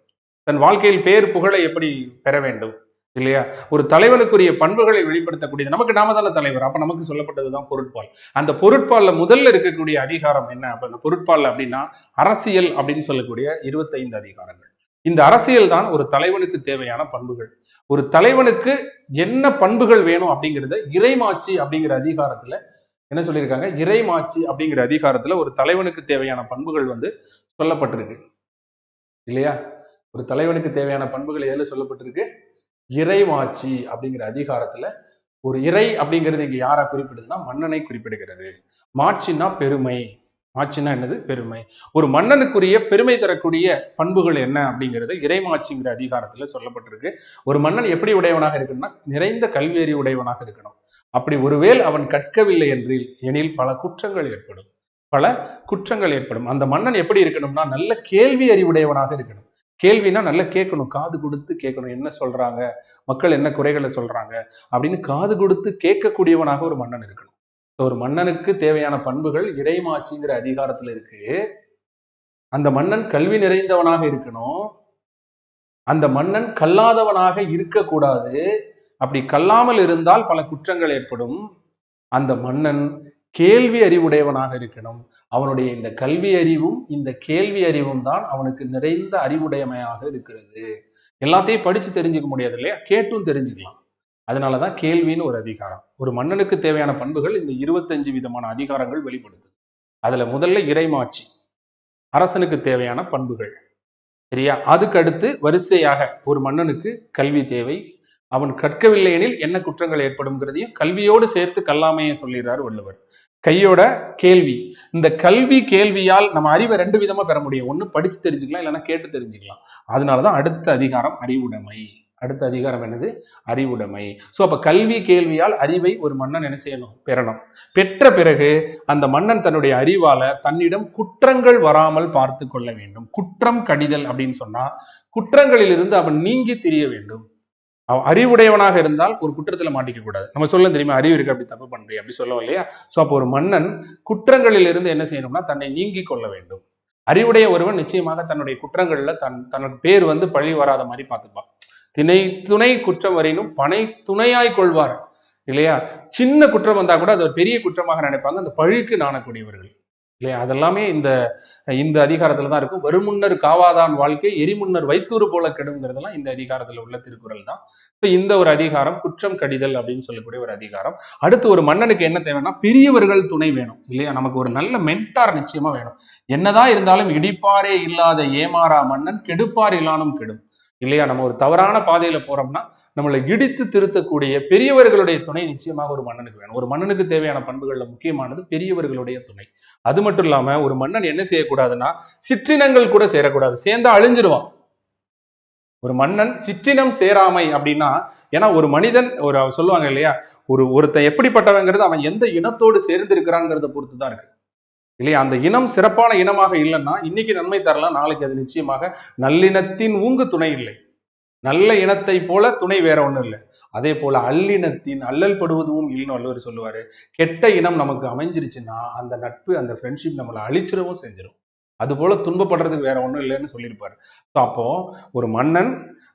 தன் வாழ்க்கையில் பேர் புகழை எப்படி பெற வேண்டும் இல்லையா? ஒரு தலைவனுக்குரிய பண்புகளை வெளிப்படுத்தக்கூடியது. நமக்கு நாம தானே தலைவர், அப்ப நமக்கு சொல்லப்பட்டதுதான் பொருட்பால். அந்த பொருட்பால்ல முதல்ல இருக்கக்கூடிய அதிகாரம் என்ன? அப்ப அந்த பொருட்பால் அப்படின்னா அரசியல் அப்படின்னு சொல்லக்கூடிய 25 அதிகாரங்கள். இந்த அரசியல் தான் ஒரு தலைவனுக்கு தேவையான பண்புகள். ஒரு தலைவனுக்கு என்ன பண்புகள் வேணும் அப்படிங்கிறத இறைமாட்சி அப்படிங்கிற அதிகாரத்துல என்ன சொல்லியிருக்காங்க? இறைமாட்சி அப்படிங்கிற அதிகாரத்துல ஒரு தலைவனுக்கு தேவையான பண்புகள் வந்து சொல்லப்பட்டிருக்கு இல்லையா? ஒரு தலைவனுக்கு தேவையான பண்புகள் எதுல சொல்லப்பட்டிருக்கு? இறைமாட்சி அப்படிங்கிற அதிகாரத்துல. ஒரு இறை அப்படிங்கிறது இங்க யாரா குறிப்பிடுதுன்னா மன்னனை குறிப்பிடுகிறது. மாட்சினா பெருமை. மாட்சினா என்னது? பெருமை. ஒரு மன்னனுக்குரிய பெருமை தரக்கூடிய பண்புகள் என்ன அப்படிங்கிறது இறைமாட்சிங்கிற அதிகாரத்துல சொல்லப்பட்டிருக்கு. ஒரு மன்னன் எப்படி உடையவனாக இருக்கணும்னா நிறைந்த கல்வி அறிவு உடையவனாக இருக்கணும். அப்படி ஒருவேள் அவன் கற்கவில்லை எனில் பல குற்றங்கள் ஏற்படும். பல குற்றங்கள் ஏற்படும். அந்த மன்னன் எப்படி இருக்கணும்னா நல்ல கேள்வி அறிவுடையவனாக இருக்கணும். கேள்வினா நல்லா கேட்கணும், காது கொடுத்து கேட்கணும், என்ன சொல்றாங்க, மக்கள் என்ன குறைகளை சொல்றாங்க அப்படின்னு காது கொடுத்து கேட்கக்கூடியவனாக ஒரு மன்னன் இருக்கணும். ஒரு மன்னனுக்கு தேவையான பண்புகள் இறைமாட்சிங்கிற அதிகாரத்துல இருக்கு. அந்த மன்னன் கல்வி நிறைந்தவனாக இருக்கணும். அந்த மன்னன் கல்லாதவனாக இருக்கக்கூடாது. அப்படி கல்லாமல் இருந்தால் பல குற்றங்கள் ஏற்படும். அந்த மன்னன் கேள்வி அறிவுடையவனாக இருக்கணும். அவனுடைய இந்த கல்வி அறிவும் இந்த கேள்வி அறிவும் தான் அவனுக்கு நிறைந்த அறிவுடையமையாக இருக்கிறது. எல்லாத்தையும் படிச்சு தெரிஞ்சுக்க முடியாது இல்லையா, கேட்டும் தெரிஞ்சுக்கலாம். அதனாலதான் கேள்வின்னு ஒரு அதிகாரம். ஒரு மன்னனுக்கு தேவையான பண்புகள் இந்த 25 விதமான அதிகாரங்கள் வெளிப்படுத்துது. அதுல முதல்ல இறைமாட்சி, அரசனுக்கு தேவையான பண்புகள், சரியா? அதுக்கு அடுத்து வரிசையாக ஒரு மன்னனுக்கு கல்வி தேவை. அவன் கற்கவில்லை எனில் என்ன குற்றங்கள் ஏற்படும்ங்கிறதையும் கல்வியோடு சேர்த்து கல்லாமையை சொல்லிடுறாரு வள்ளுவர். கையோட கேள்வி. இந்த கல்வி கேள்வியால் நம்ம அறிவை 2 விதமா பெற முடியும். ஒண்ணு படிச்சு தெரிஞ்சுக்கலாம், இல்லைன்னா கேட்டு தெரிஞ்சுக்கலாம். அதனாலதான் அடுத்த அதிகாரம் அறிவுடைமை. அடுத்த அதிகாரம் என்னது? அறிவுடைமை. சோ அப்ப கல்வி கேள்வியால் அறிவை ஒரு மன்னன் என்ன செய்யணும்? பெறணும். பெற்ற பிறகு அந்த மன்னன் தன்னுடைய அறிவால தன்னிடம் குற்றங்கள் வராமல் பார்த்து கொள்ள வேண்டும். குற்றம் கடிதல் அப்படின்னு சொன்னா குற்றங்களில் இருந்து அவன் நீங்கி திரிய வேண்டும். அறிவுடையவனாக இருந்தால் ஒரு குற்றத்துல மாட்டிக்க கூடாது. நம்ம சொல்ல தெரியுமா, அறிவு இருக்கு அப்படி தப்பு பண்றீங்க அப்படி சொல்லுவோம் இல்லையா? சோ அப்போ ஒரு மன்னன் குற்றங்களில் இருந்து என்ன செய்யணும்னா தன்னை நீங்கி கொள்ள வேண்டும். அறிவுடைய ஒருவன் நிச்சயமாக தன்னுடைய குற்றங்கள்ல தனக்கு பேர் வந்து பழி வராத மாதிரி பார்த்துப்பான். துணை குற்றம் வரையினும் பனை துணையாய் கொள்வார் இல்லையா? சின்ன குற்றம் வந்தா கூட அது ஒரு பெரிய குற்றமாக நினைப்பாங்க. அந்த பழிக்கு நாணக்கூடியவர்கள் இல்லையா? அதெல்லாமே இந்த இந்த அதிகாரத்துல தான் இருக்கும். வருமுன்னர் காவாதான் வாழ்க்கை எரிமுன்னர் வைத்தூறு போல கெடுங்கிறதெல்லாம் இந்த அதிகாரத்துல உள்ள திருக்குறள் தான். இப்ப இந்த ஒரு அதிகாரம் குற்றம் கடிதல் அப்படின்னு சொல்லக்கூடிய ஒரு அதிகாரம். அடுத்து ஒரு மன்னனுக்கு என்ன தேவைன்னா பெரியவர்கள் துணை வேணும் இல்லையா? நமக்கு ஒரு நல்ல மென்டார் நிச்சயமா வேணும். என்னதான் இருந்தாலும் இடிப்பாரே இல்லாத ஏமாறா மன்னன் கெடுப்பார் இல்லானும் கெடும் இல்லையா? நம்ம ஒரு தவறான பாதையில போறோம்னா நம்மளை இடித்து திருத்தக்கூடிய பெரியவர்களுடைய துணை நிச்சயமாக ஒரு மன்னனுக்கு வேணும். ஒரு மன்னனுக்கு தேவையான பண்புகள்ல முக்கியமானது பெரியவர்களுடைய துணை. அது மட்டும் இல்லாம ஒரு மன்னன் என்ன செய்யக்கூடாதுன்னா சிற்றினங்கள் கூட சேரக்கூடாது. சேர்ந்தா அழிஞ்சிருவான். ஒரு மன்னன் சிற்றினம் சேராமை அப்படின்னா, ஏன்னா ஒரு மனிதன் ஒரு சொல்லுவாங்க இல்லையா, ஒருத்தன் எப்படிப்பட்டவங்கிறது அவன் எந்த இனத்தோடு சேர்ந்து இருக்கிறாங்கிறத பொறுத்து தான் இருக்கு இல்லையா? அந்த இனம் சிறப்பான இனமாக இல்லைன்னா இன்னைக்கு நன்மை தரலாம், நாளைக்கு அது நிச்சயமாக நல்லினத்தின் ஊங்கு துணை இல்லை. நல்ல இனத்தை போல துணை வேற ஒண்ணும் இல்லை. அதே போல அல்லினத்தின் அல்லல் படுவதும் இல்லைன்னு வள்ளுவர் சொல்லுவாரு. கெட்ட இனம் நமக்கு அமைஞ்சிருச்சுன்னா அந்த நட்பு அந்த ஃப்ரெண்ட்ஷிப் நம்மளை அழிச்சிடவும் செஞ்சிடும். அது போல துன்பப்படுறதுக்கு வேற ஒண்ணும் இல்லைன்னு சொல்லியிருப்பாரு. அப்போ ஒரு மன்னன்,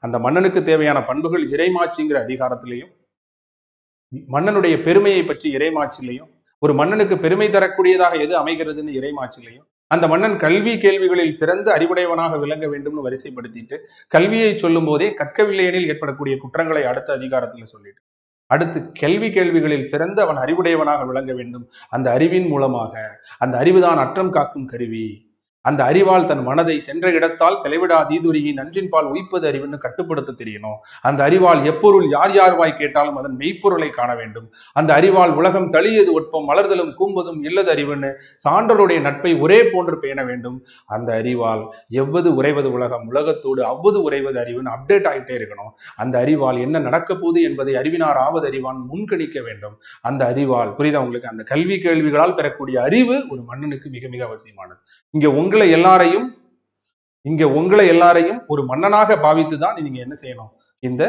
அந்த மன்னனுக்கு தேவையான பண்புகள் இறைமாட்சிங்கிற அதிகாரத்திலையும், மன்னனுடைய பெருமையை பற்றி இறைமாட்சிலையும், ஒரு மன்னனுக்கு பெருமை தரக்கூடியதாக எது அமைகிறதுன்னு இறைமாட்சிலையும், அந்த மன்னன் கல்வி கேள்விகளில் சிறந்த அறிவுடையவனாக விளங்க வேண்டும்னு வரிசைப்படுத்திட்டு கல்வியை சொல்லும் போதே கற்கவில்லையெனில் ஏற்படக்கூடிய குற்றங்களை அடுத்த அதிகாரத்துல சொல்லிட்டு அடுத்து கேள்விகளில் சிறந்த அவன் அறிவுடையவனாக விளங்க வேண்டும். அந்த அறிவின் மூலமாக அந்த அறிவுதான் அற்றம் காக்கும் கருவி. அந்த அறிவால் தன் மனதை சென்ற இடத்தால் செலவிடா தீதுரியை நன்றின் பால் உயிப்பது அறிவுன்னு கட்டுப்படுத்த தெரியணும். அந்த அறிவால் எப்பொருள் யார் யார் வாய் கேட்டாலும் அதன் மெய்ப்பொருளை காண வேண்டும். அந்த அறிவால் உலகம் தளியது ஒட்பம் மலர்தலும் கூம்பதும் இல்லது அறிவுன்னு சான்றருடைய நட்பை ஒரே போன்று பேண வேண்டும். அந்த அறிவால் எவ்வது உறைவது உலகம் உலகத்தோடு அவ்வது உறைவது அறிவுன்னு அப்டேட் ஆகிட்டே இருக்கணும். அந்த அறிவால் என்ன நடக்க போகுது என்பதை அறிவினார் ஆவது அறிவான் முன்கணிக்க வேண்டும். அந்த அறிவால் புரியுதா உங்களுக்கு? அந்த கல்வி கேள்விகளால் பெறக்கூடிய அறிவு ஒரு மன்னனுக்கு மிக மிக அவசியமானது. இங்க உங்களை எல்லாரையும் ஒரு மன்னனாக பாவித்துதான் நீங்க என்ன செய்யணும்? இந்த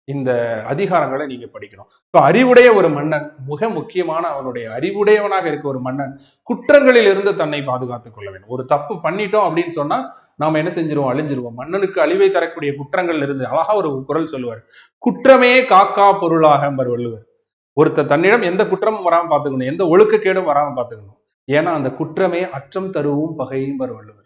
இந்த அதிகாரங்களை நீங்க படிக்கணும். அறிவுடைய ஒரு மன்னன், மிக முக்கியமான அவனுடைய அறிவுடையவனாக இருக்க ஒரு மன்னன் குற்றங்களில் இருந்து தன்னை பாதுகாத்துக் கொள்ள வேண்டும். ஒரு தப்பு பண்ணிட்டோம் அப்படின்னு சொன்னா நாம என்ன செஞ்சிருவோம்? அழிஞ்சிருவோம். மன்னனுக்கு அழிவை தரக்கூடிய குற்றங்கள்ல இருந்து அழகா ஒரு குறள் சொல்லுவார். குற்றமே காக்கா பொருளாக வள்ளுவர். ஒருத்தர் தன்னிடம் எந்த குற்றமும் வராம பாத்துக்கணும், எந்த ஒழுக்கக்கேடும் வராம பாத்துக்கணும். ஏன்னா அந்த குற்றமே அற்றம் தருவும் பகையும் வள்ளுவர்.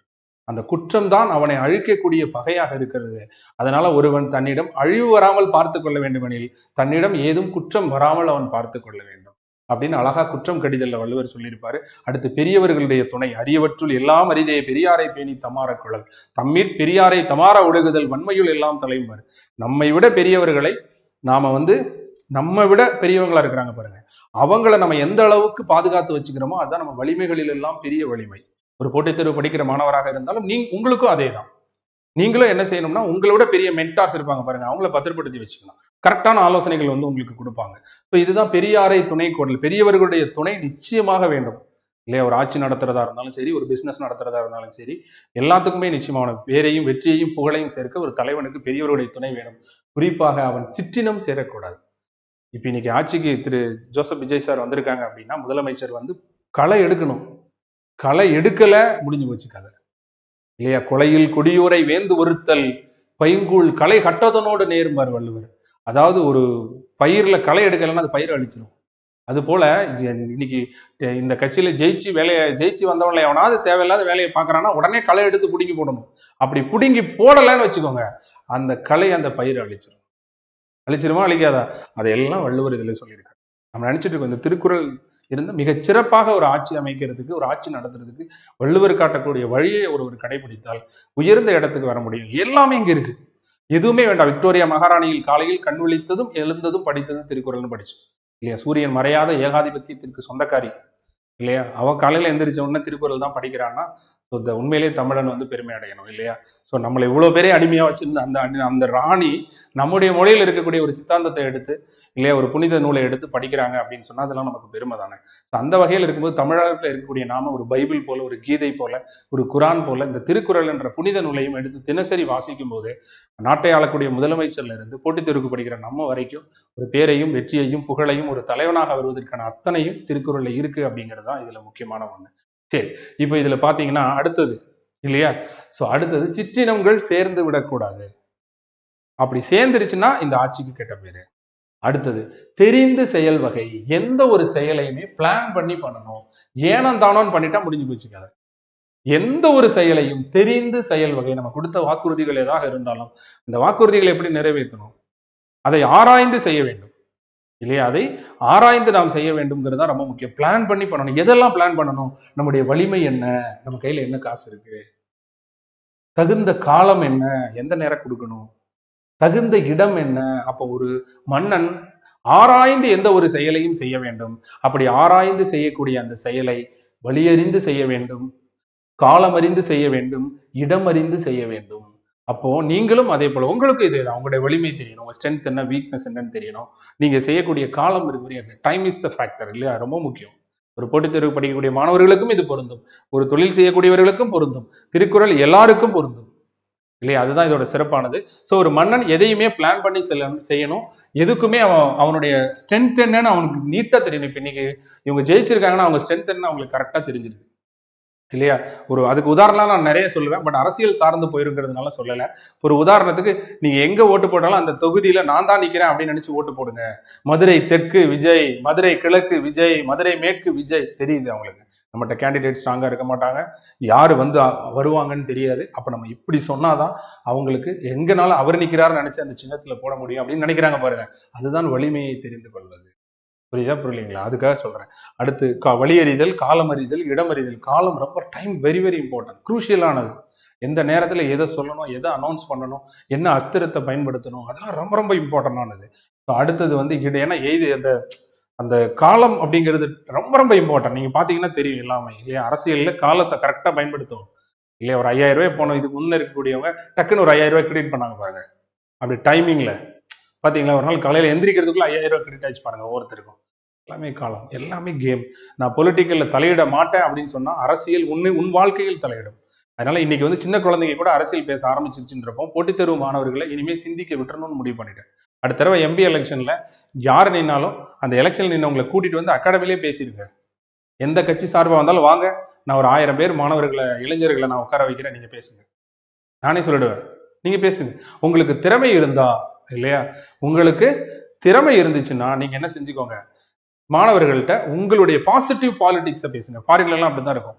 அந்த குற்றம் தான் அவனை அழிக்கக்கூடிய பகையாக இருக்கிறது. அதனால ஒருவன் தன்னிடம் அழிவு வராமல் பார்த்து கொள்ள வேண்டுமெனில் தன்னிடம் ஏதும் குற்றம் வராமல் அவன் பார்த்து கொள்ள வேண்டும் அப்படின்னு அழகா குற்றம் கடிதல்ல வள்ளுவர் சொல்லியிருப்பாரு. அடுத்து பெரியவர்களுடைய துணை. அரியவற்றுள் எல்லாம் அரிதே பெரியாரை பேணி தமார குழல் தம்மிற் பெரியாரை தமார ஒழுகுதல் வன்மையுள் எல்லாம் தலைவர். நம்மை விட பெரியவர்களை நாம நம்ம விட பெரியவங்களா இருக்கிறாங்க பாருங்க, அவங்கள நம்ம எந்த அளவுக்கு பாதுகாத்து வச்சுக்கிறோமோ அதுதான் நம்ம வலிமைகளில் எல்லாம் பெரிய வலிமை. ஒரு போட்டித் தேர்வு படிக்கிற மாணவராக இருந்தாலும் உங்களுக்கும் அதே தான். நீங்களும் என்ன செய்யணும்னா உங்களை விட பெரிய மென்டார்ஸ் இருப்பாங்க பாருங்க, அவங்கள பத்திரப்படுத்தி வச்சுக்கணும். கரெக்டான ஆலோசனைகள் உங்களுக்கு கொடுப்பாங்க. இப்போ இதுதான் பெரியாரை துணை கோடல். பெரியவர்களுடைய துணை நிச்சயமாக வேண்டும் இல்லையா? ஒரு ஆட்சி நடத்துறதா இருந்தாலும் சரி, ஒரு பிசினஸ் நடத்துறதா இருந்தாலும் சரி, எல்லாத்துக்குமே நிச்சயமான பேரையும் வெற்றியையும் புகழையும் சேர்க்க ஒரு தலைவனுக்கு பெரியவருடைய துணை வேணும். குறிப்பாக அவன் சிற்றினம் சேரக்கூடாது. இப்ப இன்னைக்கு ஆட்சிக்கு திரு ஜோசப் விஜய் சார் வந்திருக்காங்க அப்படின்னா முதலமைச்சர் களை எடுக்கணும். களை எடுக்கல, முடிஞ்சு போச்சு கதை இல்லையா? கொலையில் கொடியூரை வேந்து ஒருத்தல் பைங்கூழ் களை கட்டதனோடு நேர்மார் வள்ளுவர். அதாவது ஒரு பயிர்ல களை எடுக்கலைன்னா அது பயிர் அழிச்சிடும். அது போல இன்னைக்கு இந்த கட்சியில ஜெயிச்சு வந்தவங்களை எவனாவது தேவையில்லாத வேலையை பார்க்கறான்னா உடனே களை எடுத்து புடுங்கி போடணும். அப்படி புடுங்கி போடலன்னு வச்சுக்கோங்க, அந்த களை அந்த பயிர் அழிச்சிருமா அழிக்காதா? அதையெல்லாம் வள்ளுவர் இதுல சொல்லியிருக்காரு. நம்ம நினைச்சிட்டு இருக்கோம் இந்த திருக்குறள் இருந்து மிகச் சிறப்பாக ஒரு ஆட்சி அமைக்கிறதுக்கு, ஒரு ஆட்சி நடத்துறதுக்கு வள்ளுவர் காட்டக்கூடிய வழியை ஒருவர் கடைபிடித்தால் உயர்ந்த இடத்துக்கு வர முடியும். எல்லாமே இங்க இருக்கு, எதுவுமே வேண்டாம். விக்டோரியா மகாராணியில் காலையில் கண் விழித்ததும் எழுந்ததும் படித்ததும் திருக்குறள்னு படிச்சோம் இல்லையா? சூரியன் மறையாத ஏகாதிபத்தியத்திற்கு சொந்தக்காரி இல்லையா? அவன் காலையில எந்திரிச்ச உடனே திருக்குறள் தான் படிக்கிறான்னா உண்மையிலேயே தமிழன் பெருமை அடையணும் இல்லையா? ஸோ நம்மளை இவ்வளவு பேரே அடிமையா வச்சிருந்த அந்த ராணி நம்முடைய மொழியில் இருக்கக்கூடிய ஒரு சித்தாந்தத்தை எடுத்து இல்லையா, ஒரு புனித நூலை எடுத்து படிக்கிறாங்க அப்படின்னு சொன்னா அதெல்லாம் நமக்கு பெருமை தானே. அந்த வகையில் இருக்கும்போது தமிழகத்தில் இருக்கக்கூடிய நாம ஒரு பைபிள் போல, ஒரு கீதை போல, ஒரு குரான் போல இந்த திருக்குறள் என்ற புனித நூலையும் எடுத்து தினசரி வாசிக்கும் போது நாட்டை ஆளக்கூடிய முதலமைச்சர்ல இருந்து போட்டித் தேர்வுக்கு படிக்கிற நம்ம வரைக்கும் ஒரு பேரையும் வெற்றியையும் புகழையும் ஒரு தலைவனாக வருவதற்கான அத்தனையும் திருக்குறள்ல இருக்கு அப்படிங்கிறது தான் இதுல முக்கியமான ஒண்ணு. சரி, இப்ப இதுல பாத்தீங்கன்னா அடுத்தது இல்லையா, சோ அடுத்தது சிற்றினங்கள் சேர்ந்து விடக்கூடாது. அப்படி சேர்ந்துருச்சுன்னா இந்த ஆட்சிக்கு கெட்ட பேரு. அடுத்தது தெரிந்து செயல் வகை. எந்த ஒரு செயலையுமே பிளான் பண்ணி பண்ணணும். ஏனோ தானோன்னு பண்ணிட்டா முடிஞ்சு போச்சுக்காத. எந்த ஒரு செயலையும் தெரிந்து செயல் வகை. நம்ம கொடுத்த வாக்குறுதிகள் ஏதாக இருந்தாலும் இந்த வாக்குறுதிகளை எப்படி நிறைவேற்றணும், அதை ஆராய்ந்து செய்ய வேண்டும் இல்லையா? அதை ஆராய்ந்து நாம் செய்ய வேண்டும்ங்கிறது தான் ரொம்ப முக்கியம். பிளான் பண்ணி பண்ணணும். எதெல்லாம் பிளான் பண்ணணும்? நம்முடைய வலிமை என்ன, நம்ம கையில என்ன காசு இருக்கு, தகுந்த காலம் என்ன, எந்த நேரம் கொடுக்கணும், தகுந்த இடம் என்ன. அப்போ ஒரு மன்னன் ஆராய்ந்து எந்த ஒரு செயலையும் செய்ய வேண்டும். அப்படி ஆராய்ந்து செய்யக்கூடிய அந்த செயலை வழியறிந்து செய்ய வேண்டும், காலம் அறிந்து செய்ய வேண்டும், இடம் அறிந்து செய்ய வேண்டும். அப்போ நீங்களும் அதே போல உங்களுக்கு இதேதான். உங்களுடைய வலிமை தெரியணும், உங்க ஸ்ட்ரென்த் என்ன, வீக்னஸ் என்னன்னு தெரியணும். நீங்க செய்யக்கூடிய காலம் இருக்கு. டைம் இஸ் த ஃபேக்டர் இல்லையா? ரொம்ப முக்கியம். ஒரு போட்டித் தேர்வு படிக்கக்கூடிய மாணவர்களுக்கும் இது பொருந்தும், ஒரு தொழில் செய்யக்கூடியவர்களுக்கும் பொருந்தும், திருக்குறள் எல்லாருக்கும் பொருந்தும் இல்லையா? அதுதான் இதோட சிறப்பானது. ஸோ ஒரு மன்னன் எதையுமே பிளான் பண்ணி செய்யணும். எதுக்குமே அவனுடைய ஸ்ட்ரென்த் என்னன்னு அவனுக்கு நீட்டா தெரியணும். இப்போ இன்னைக்கு இவங்க ஜெயிச்சிருக்காங்கன்னா அவங்க ஸ்ட்ரென்த் என்ன அவங்களுக்கு கரெக்டா தெரிஞ்சிருக்கு இல்லையா? ஒரு அதுக்கு உதாரணம் நான் நிறைய சொல்லுவேன், பட் அரசியல் சார்ந்து போயிருக்கிறதுனால சொல்லலை. ஒரு உதாரணத்துக்கு நீங்க எங்க ஓட்டு போட்டாலும் அந்த தொகுதியில நான் தான் நிக்கிறேன் அப்படின்னு நினைச்சு ஓட்டு போடுங்க. மதுரை தெற்கு விஜய், மதுரை கிழக்கு விஜய், மதுரை மேற்கு விஜய் தெரியுது அவங்களுக்கு. நம்மகிட்ட கேண்டிடேட் ஸ்ட்ராங்கா இருக்க மாட்டாங்க, யாரு வந்து வருவாங்கன்னு தெரியாது. அப்ப நம்ம இப்படி சொன்னாதான் அவங்களுக்கு எங்கனால அவர் நிக்கிறாருன்னு நினைச்சு அந்த சின்னத்துல போட முடியும் அப்படின்னு நினைக்கிறாங்க பாருங்க. அதுதான் வலிமையை தெரிந்து கொள்வது. புரியுதா புரியலைங்களா? அதுக்காக சொல்றேன். அடுத்து வழியறிதல், காலம் அறிதல், இடம் அறிதல். காலம் ரொம்ப டைம் வெரி வெரி இம்பார்ட்டன்ட், குரூஷியலானது. எந்த நேரத்துல எதை சொல்லணும், எதை அனௌன்ஸ் பண்ணணும், என்ன அஸ்திரத்தை பயன்படுத்தணும், அதெல்லாம் ரொம்ப ரொம்ப இம்பார்ட்டன்டானது. அடுத்தது வந்து ஏன்னா அந்த அந்த காலம் அப்படிங்கிறது ரொம்ப ரொம்ப இம்பார்ட்டன்ட். நீங்க பாத்தீங்கன்னா தெரியும் எல்லாமே இல்லையா? அரசியல்ல காலத்தை கரெக்டா பயன்படுத்தும் இல்லையா? ஒரு 5000 ரூபாய் போனோம், இதுக்கு முன்ன இருக்கக்கூடியவங்க டக்குன்னு ஒரு 5000 ரூபாய் கிரெடிட் பண்ணாங்க பாருங்க. அப்படி டைமிங்ல பாத்தீங்களா? ஒரு நாள் காலையில எந்திரிக்கிறதுக்குள்ள 5000 ரூபாய் கிரெடிட் ஆச்சு பாருங்க ஒவ்வொருத்தருக்கும். எல்லாமே காலம், எல்லாமே கேம். நான் பொலிட்டிக்கல்ல தலையிட மாட்டேன் அப்படின்னு சொன்னா அரசியல் உன் வாழ்க்கையில் தலையிடும். அதனால இன்னைக்கு வந்து சின்ன குழந்தைங்க கூட அரசியல் பேச ஆரம்பிச்சிருச்சுன்றப்போ போட்டித் தேர்வு மாணவர்களை இனிமே சிந்திக்க விட்டுறணும்னு முடிவு பண்ணிட்டேன். அடுத்த தடவை எம்பி எலெக்ஷன்ல யார் நின்னாலும் அந்த எலெக்ஷன் நின்னவங்களை கூட்டிட்டு வந்து அகாடமிலே பேசிருங்க. எந்த கட்சி சார்பா வந்தாலும் வாங்க, நான் ஒரு 1000 பேர் மாணவர்களை, இளைஞர்களை நான் உட்கார வைக்கிறேன், நீங்க பேசுங்க. நானே சொல்லிடுவேன், நீங்க பேசுங்க. உங்களுக்கு திறமை இருந்தா இல்லையா? உங்களுக்கு திறமை இருந்துச்சுன்னா நீங்க என்ன செஞ்சுக்கோங்க, மாணவர்கள்ட்ட உங்களுடைய பாசிட்டிவ் பாலிடிக்ஸை பேசுங்க. ஃபாரின்ல எல்லாம் அப்படிதான் இருக்கும்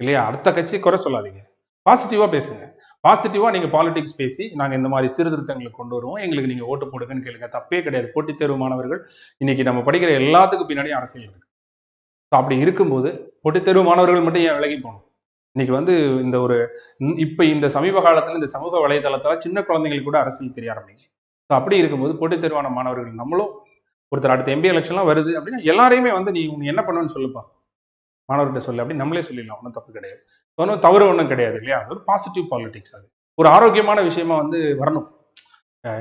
இல்லையா? அடுத்த கட்சி குறை சொல்லாதீங்க, பாசிட்டிவா பேசுங்க. பாசிட்டிவா நீங்க பாலிடிக்ஸ் பேசி நாங்க இந்த மாதிரி சீர்திருத்தங்களை கொண்டு வருவோம், எங்களுக்கு நீங்க ஓட்டு போடுங்கன்னு கேளுங்க. தப்பே கிடையாது. போட்டித் தேர்வு மாணவர்கள் இன்னைக்கு நம்ம படிக்கிற எல்லாத்துக்கும் பின்னாடி அரசியல் இருக்கு. அப்படி இருக்கும்போது போட்டித் தேர்வு மாணவர்கள் மட்டும் ஏன் விலகி போகணும்? இன்னைக்கு வந்து இந்த ஒரு இப்ப இந்த சமீப காலத்துல இந்த சமூக வலைதளத்தால சின்ன குழந்தைங்களுக்கு கூட அரசியல் தெரிய ஆரம்பிக்கும். அப்படி இருக்கும்போது போட்டித் தேர்வான மாணவர்கள் நம்மளும் ஒருத்தர் அடுத்த எம்பி எலெக்ஷன்லாம் வருது அப்படின்னா எல்லாரையுமே வந்து நீ என்ன பண்ணுன்னு சொல்லுப்பா, மாணவர்கிட்ட சொல்லு அப்படின்னு நம்மளே சொல்லிடலாம். ஒன்றும் தப்பு கிடையாது, ஒன்றும் தவறு ஒன்றும் கிடையாது இல்லையா? அது ஒரு பாசிட்டிவ் பாலிடிக்ஸ். அது ஒரு ஆரோக்கியமான விஷயமா வந்து வரணும்.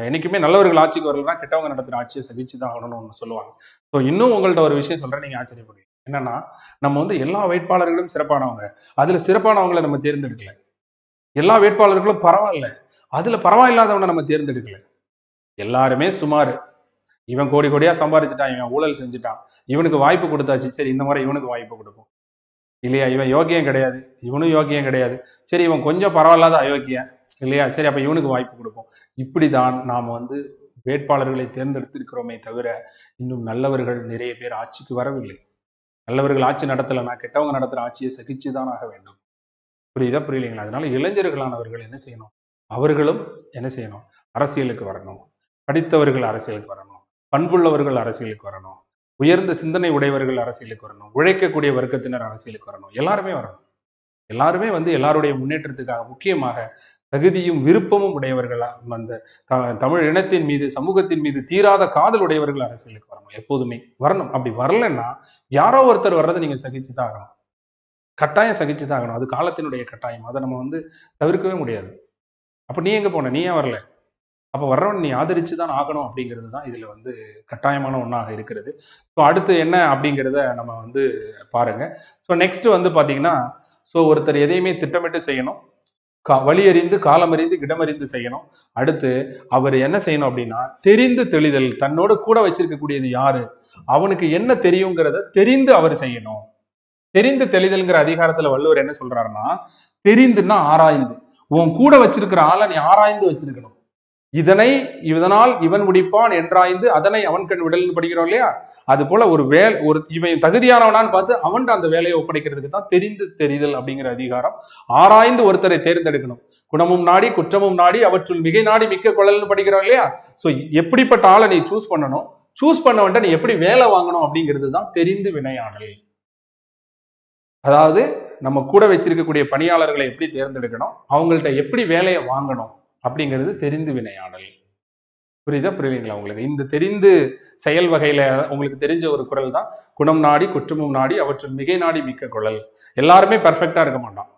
என்னைக்குமே நல்லவர்கள் ஆட்சிக்கு வரலன்னா கெட்டவங்க நடத்துற ஆட்சியை சகிச்சுதான் ஆகணும்னு சொல்லுவாங்க. ஸோ இன்னும் உங்கள்ட்ட ஒரு விஷயம் சொல்றேன், நீங்க ஆச்சரியப்படுவீங்க. என்னன்னா, நம்ம வந்து எல்லா வேட்பாளர்களும் சிறப்பானவங்க, அதுல சிறப்பானவங்களை நம்ம தேர்ந்தெடுக்கல. எல்லா வேட்பாளர்களும் பரவாயில்ல, அதுல பரவாயில்லாதவனை நம்ம தேர்ந்தெடுக்கல. எல்லாருமே சுமார். இவன் கோடி கோடியா சம்பாதிச்சுட்டான், இவன் ஊழல் செஞ்சுட்டான், இவனுக்கு வாய்ப்பு கொடுத்தாச்சு, சரி இந்த மாதிரி இவனுக்கு வாய்ப்பு கொடுப்போம் இல்லையா? இவன் யோக்கியம் கிடையாது, இவனும் யோக்கியம் கிடையாது, சரி இவன் கொஞ்சம் பரவாயில்லாத அயோக்கியன் இல்லையா? சரி அப்ப இவனுக்கு வாய்ப்பு கொடுப்போம். இப்படிதான் நாம வந்து வேட்பாளர்களை தேர்ந்தெடுத்திருக்கிறோமே தவிர இன்னும் நல்லவர்கள் நிறைய பேர் ஆட்சிக்கு வரவில்லை. நல்லவர்கள் ஆட்சி நடத்தலைன்னா கெட்டவங்க நடத்துற ஆட்சியை சகிச்சுதான் ஆக வேண்டும். புரியுதா புரியலைங்களா? அதனால இளைஞர்களானவர்கள் என்ன செய்யணும், அவர்களும் என்ன செய்யணும், அரசியலுக்கு வரணும். படித்தவர்கள் அரசியலுக்கு வரணும், பண்புள்ளவர்கள் அரசியலுக்கு வரணும், உயர்ந்த சிந்தனை உடையவர்கள் அரசியலுக்கு வரணும், உழைக்கக்கூடிய வர்க்கத்தினர் அரசியலுக்கு வரணும். எல்லாருமே வரணும். எல்லாருமே வந்து எல்லாருடைய முன்னேற்றத்துக்காக, முக்கியமாக தகுதியும் விருப்பமும் உடையவர்களா அந்த தமிழ் இனத்தின் மீது, சமூகத்தின் மீது தீராத காதல் உடையவர்கள் அரசியலுக்கு வரணும். எப்போதுமே வரணும். அப்படி வரலன்னா யாரோ ஒருத்தர் வர்றதை நீங்க சகிச்சுதான் ஆகணும். கட்டாயம் சகிச்சுதான் ஆகணும். அது காலத்தினுடைய கட்டாயம். அதை நம்ம வந்து தவிர்க்கவே முடியாது. அப்ப நீ எங்க போன, நீ ஏன் வரல? அப்ப வர்றவன் நீ ஆதரிச்சுதான் ஆகணும் அப்படிங்கிறது தான் இதுல வந்து கட்டாயமான ஒண்ணாக இருக்கிறது. ஸோ அடுத்து என்ன அப்படிங்கிறத நம்ம வந்து பாருங்க. ஸோ நெக்ஸ்ட் வந்து பாத்தீங்கன்னா, ஸோ ஒருத்தர் எதையுமே திட்டமிட்டு செய்யணும், வழி அறிந்து, காலம் அறிந்து, இடமறிந்து செய்யணும். அடுத்து அவர் என்ன செய்யணும் அப்படின்னா, தெரிந்து தெளிதல். தன்னோடு கூட வச்சிருக்கக்கூடியது யாரு, அவனுக்கு என்ன தெரியுங்கிறத தெரிந்து அவர் செய்யணும். தெரிந்து தெளிதல்ங்கிற அதிகாரத்துல வள்ளுவர் என்ன சொல்றாருன்னா, தெரிந்துன்னா ஆராய்ந்து. உன் கூட வச்சிருக்கிற ஆளை நீ ஆராய்ந்து வச்சிருக்கணும். இதனால் இவன் முடிப்பான் என்றாய்ந்து அதனை அவன் கண் விடல்னு படிக்கிறோம் இல்லையா? அது போல ஒரு இவன் தகுதியானவனான்னு பார்த்து அவன் அந்த வேலையை ஒப்படைக்கிறதுக்கு தான் தெரிந்து தெரிதல் அப்படிங்கிற அதிகாரம். ஆராய்ந்து ஒருத்தரை தேர்ந்தெடுக்கணும். குணமும் நாடி குற்றமும் நாடி அவற்றுள் மிகை நாடி மிக்க கொள்ளல்னு படிக்கிறோம் இல்லையா? சோ எப்படிப்பட்ட ஆளை நீ சூஸ் பண்ணணும், சூஸ் பண்ண வேண்டாம் நீ எப்படி வேலை வாங்கணும் அப்படிங்கிறது தான் தெரிந்து வினையாடல். அதாவது நம்ம கூட வச்சிருக்கக்கூடிய பணியாளர்களை எப்படி தேர்ந்தெடுக்கணும், அவங்கள்ட்ட எப்படி வேலையை வாங்கணும் அப்படிங்கிறது தெரிந்து வினையாடல். புரியுதுங்களா உங்களுக்கு? இந்த தெரிந்து செயல் வகையில உங்களுக்கு தெரிஞ்ச ஒரு குறள் தான் குணம் நாடி குற்றமும் நாடி அவற்றின் மிகை நாடி மிக்க குறள். எல்லாருமே பெர்ஃபெக்டா இருக்க மாட்டான்.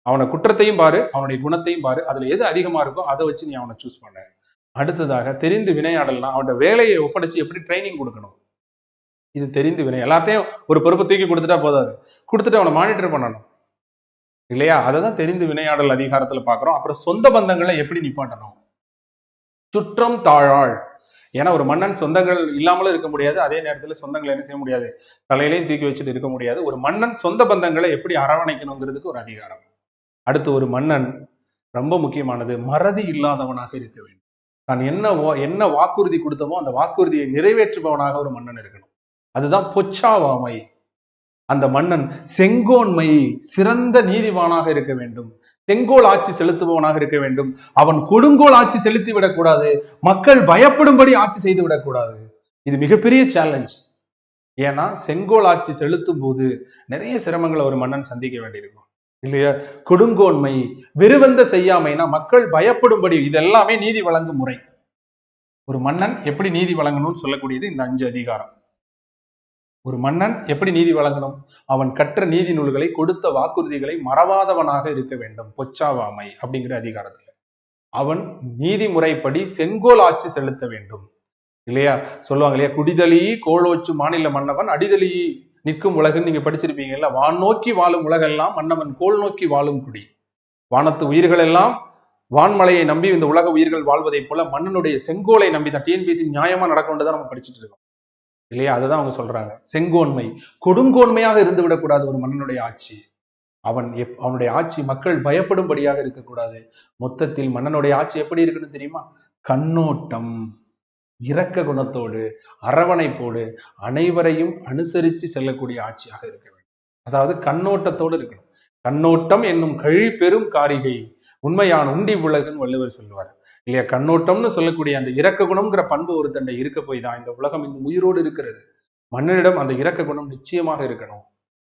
அவனை குற்றத்தையும் பாரு, அவனுடைய குணத்தையும் பாரு, அதுல எது அதிகமா இருக்கோ அதை வச்சு நீ அவனை சூஸ் பண்ண. அடுத்ததாக தெரிந்து வினையாடல்னா அவனோட வேலையை ஒப்படைச்சு எப்படி ட்ரைனிங் கொடுக்கணும், இது தெரிந்து வினை. எல்லாத்தையும் ஒரு பொறுப்பை தூக்கி கொடுத்துட்டா போதாது, கொடுத்துட்டு அவனை மானிட்டர் பண்ணணும் இல்லையா? அதை தான் தெரிந்து வினையாடல் அதிகாரத்துல பாக்குறோம். அப்புறம் சொந்த பந்தங்களை எப்படி நிப்பாட்டணும், சுற்றம் தாழாள். ஏன்னா ஒரு மன்னன் சொந்தங்கள் இல்லாமலும் இருக்க முடியாது, அதே நேரத்தில் சொந்தங்களை என்ன செய்ய முடியாது, தலையிலையும் தூக்கி வச்சுட்டு இருக்க முடியாது. ஒரு மன்னன் சொந்த பந்தங்களை எப்படி அரவணைக்கணுங்கிறதுக்கு ஒரு அதிகாரம். அடுத்து ஒரு மன்னன் ரொம்ப முக்கியமானது மறதி இல்லாதவனாக இருக்க வேண்டும். தான் என்ன வாக்குறுதி கொடுத்தமோ அந்த வாக்குறுதியை நிறைவேற்றுபவனாக ஒரு மன்னன் இருக்கணும். அதுதான் பொச்சாவாமை. அந்த மன்னன் செங்கோன்மை, சிறந்த நீதிவானாக இருக்க வேண்டும், செங்கோல் ஆட்சி செலுத்துபவனாக இருக்க வேண்டும். அவன் கொடுங்கோல் ஆட்சி செலுத்தி விடக்கூடாது, மக்கள் பயப்படும்படி ஆட்சி செய்து விடக்கூடாது. இது மிகப்பெரிய சேலஞ்ச். ஏன்னா செங்கோல் ஆட்சி செலுத்தும் போது நிறைய சிரமங்களை ஒரு மன்னன் சந்திக்க வேண்டியிருக்கும் இல்லையா? கொடுங்கோன்மை, வெறுவந்த செய்யாமைனா மக்கள் பயப்படும்படி, இதெல்லாமே நீதி வழங்கும் முறை. ஒரு மன்னன் எப்படி நீதி வழங்கணும்னு சொல்லக்கூடியது இந்த 5 அதிகாரம். ஒரு மன்னன் எப்படி நீதி வழங்கணும், அவன் கற்ற நீதி நூல்களை கொடுத்த வாக்குறுதிகளை மறவாதவனாக இருக்க வேண்டும், பொச்சாவாமை அப்படிங்கிற அதிகாரத்துல. அவன் நீதிமுறைப்படி செங்கோல் ஆட்சி செலுத்த வேண்டும் இல்லையா? சொல்லுவாங்க இல்லையா, குடிதலி கோலோச்சு மாநில மன்னவன் அடிதலி நிற்கும் உலகுன்னு நீங்க படிச்சிருப்பீங்கல்ல. வான் நோக்கி வாழும் உலகெல்லாம் மன்னவன் கோல் நோக்கி வாழும் குடி. வானத்து உயிர்கள் எல்லாம் வான்மலையை நம்பி இந்த உலக உயிர்கள் வாழ்வதை போல மன்னனுடைய செங்கோலை நம்பி தான் டிஎன்பிஎஸ்சி நியாயமா நடக்கணும்தான் நம்ம படிச்சுட்டு இருக்கோம் இல்லையா? அதுதான் அவங்க சொல்றாங்க. செங்கோன்மை, கொடுங்கோன்மையாக இருந்து விடக்கூடாது ஒரு மன்னனுடைய ஆட்சி. அவனுடைய ஆட்சி மக்கள் பயப்படும்படியாக இருக்கக்கூடாது. மொத்தத்தில் மன்னனுடைய ஆட்சி எப்படி இருக்குன்னு தெரியுமா? கண்ணோட்டம், இரக்க குணத்தோடு, அரவணைப்போடு, அனைவரையும் அனுசரித்து செல்லக்கூடிய ஆட்சியாக இருக்க வேண்டும். அதாவது கண்ணோட்டத்தோடு இருக்கணும். கண்ணோட்டம் என்னும் கழி பெரும் காரிகை உண்மையான உண்டி உலகன்னு வள்ளுவர் சொல்லுவார் இல்லையா? கண்ணோட்டம்னு சொல்லக்கூடிய அந்த இரக்க குணம்ங்கிற பண்பு ஒரு தண்டை இருக்க போய் தான் இந்த உலகம் இன்னும் உயிரோடு இருக்கிறது. மன்னனிடம் அந்த இரக்க குணம் நிச்சயமாக இருக்கணும்.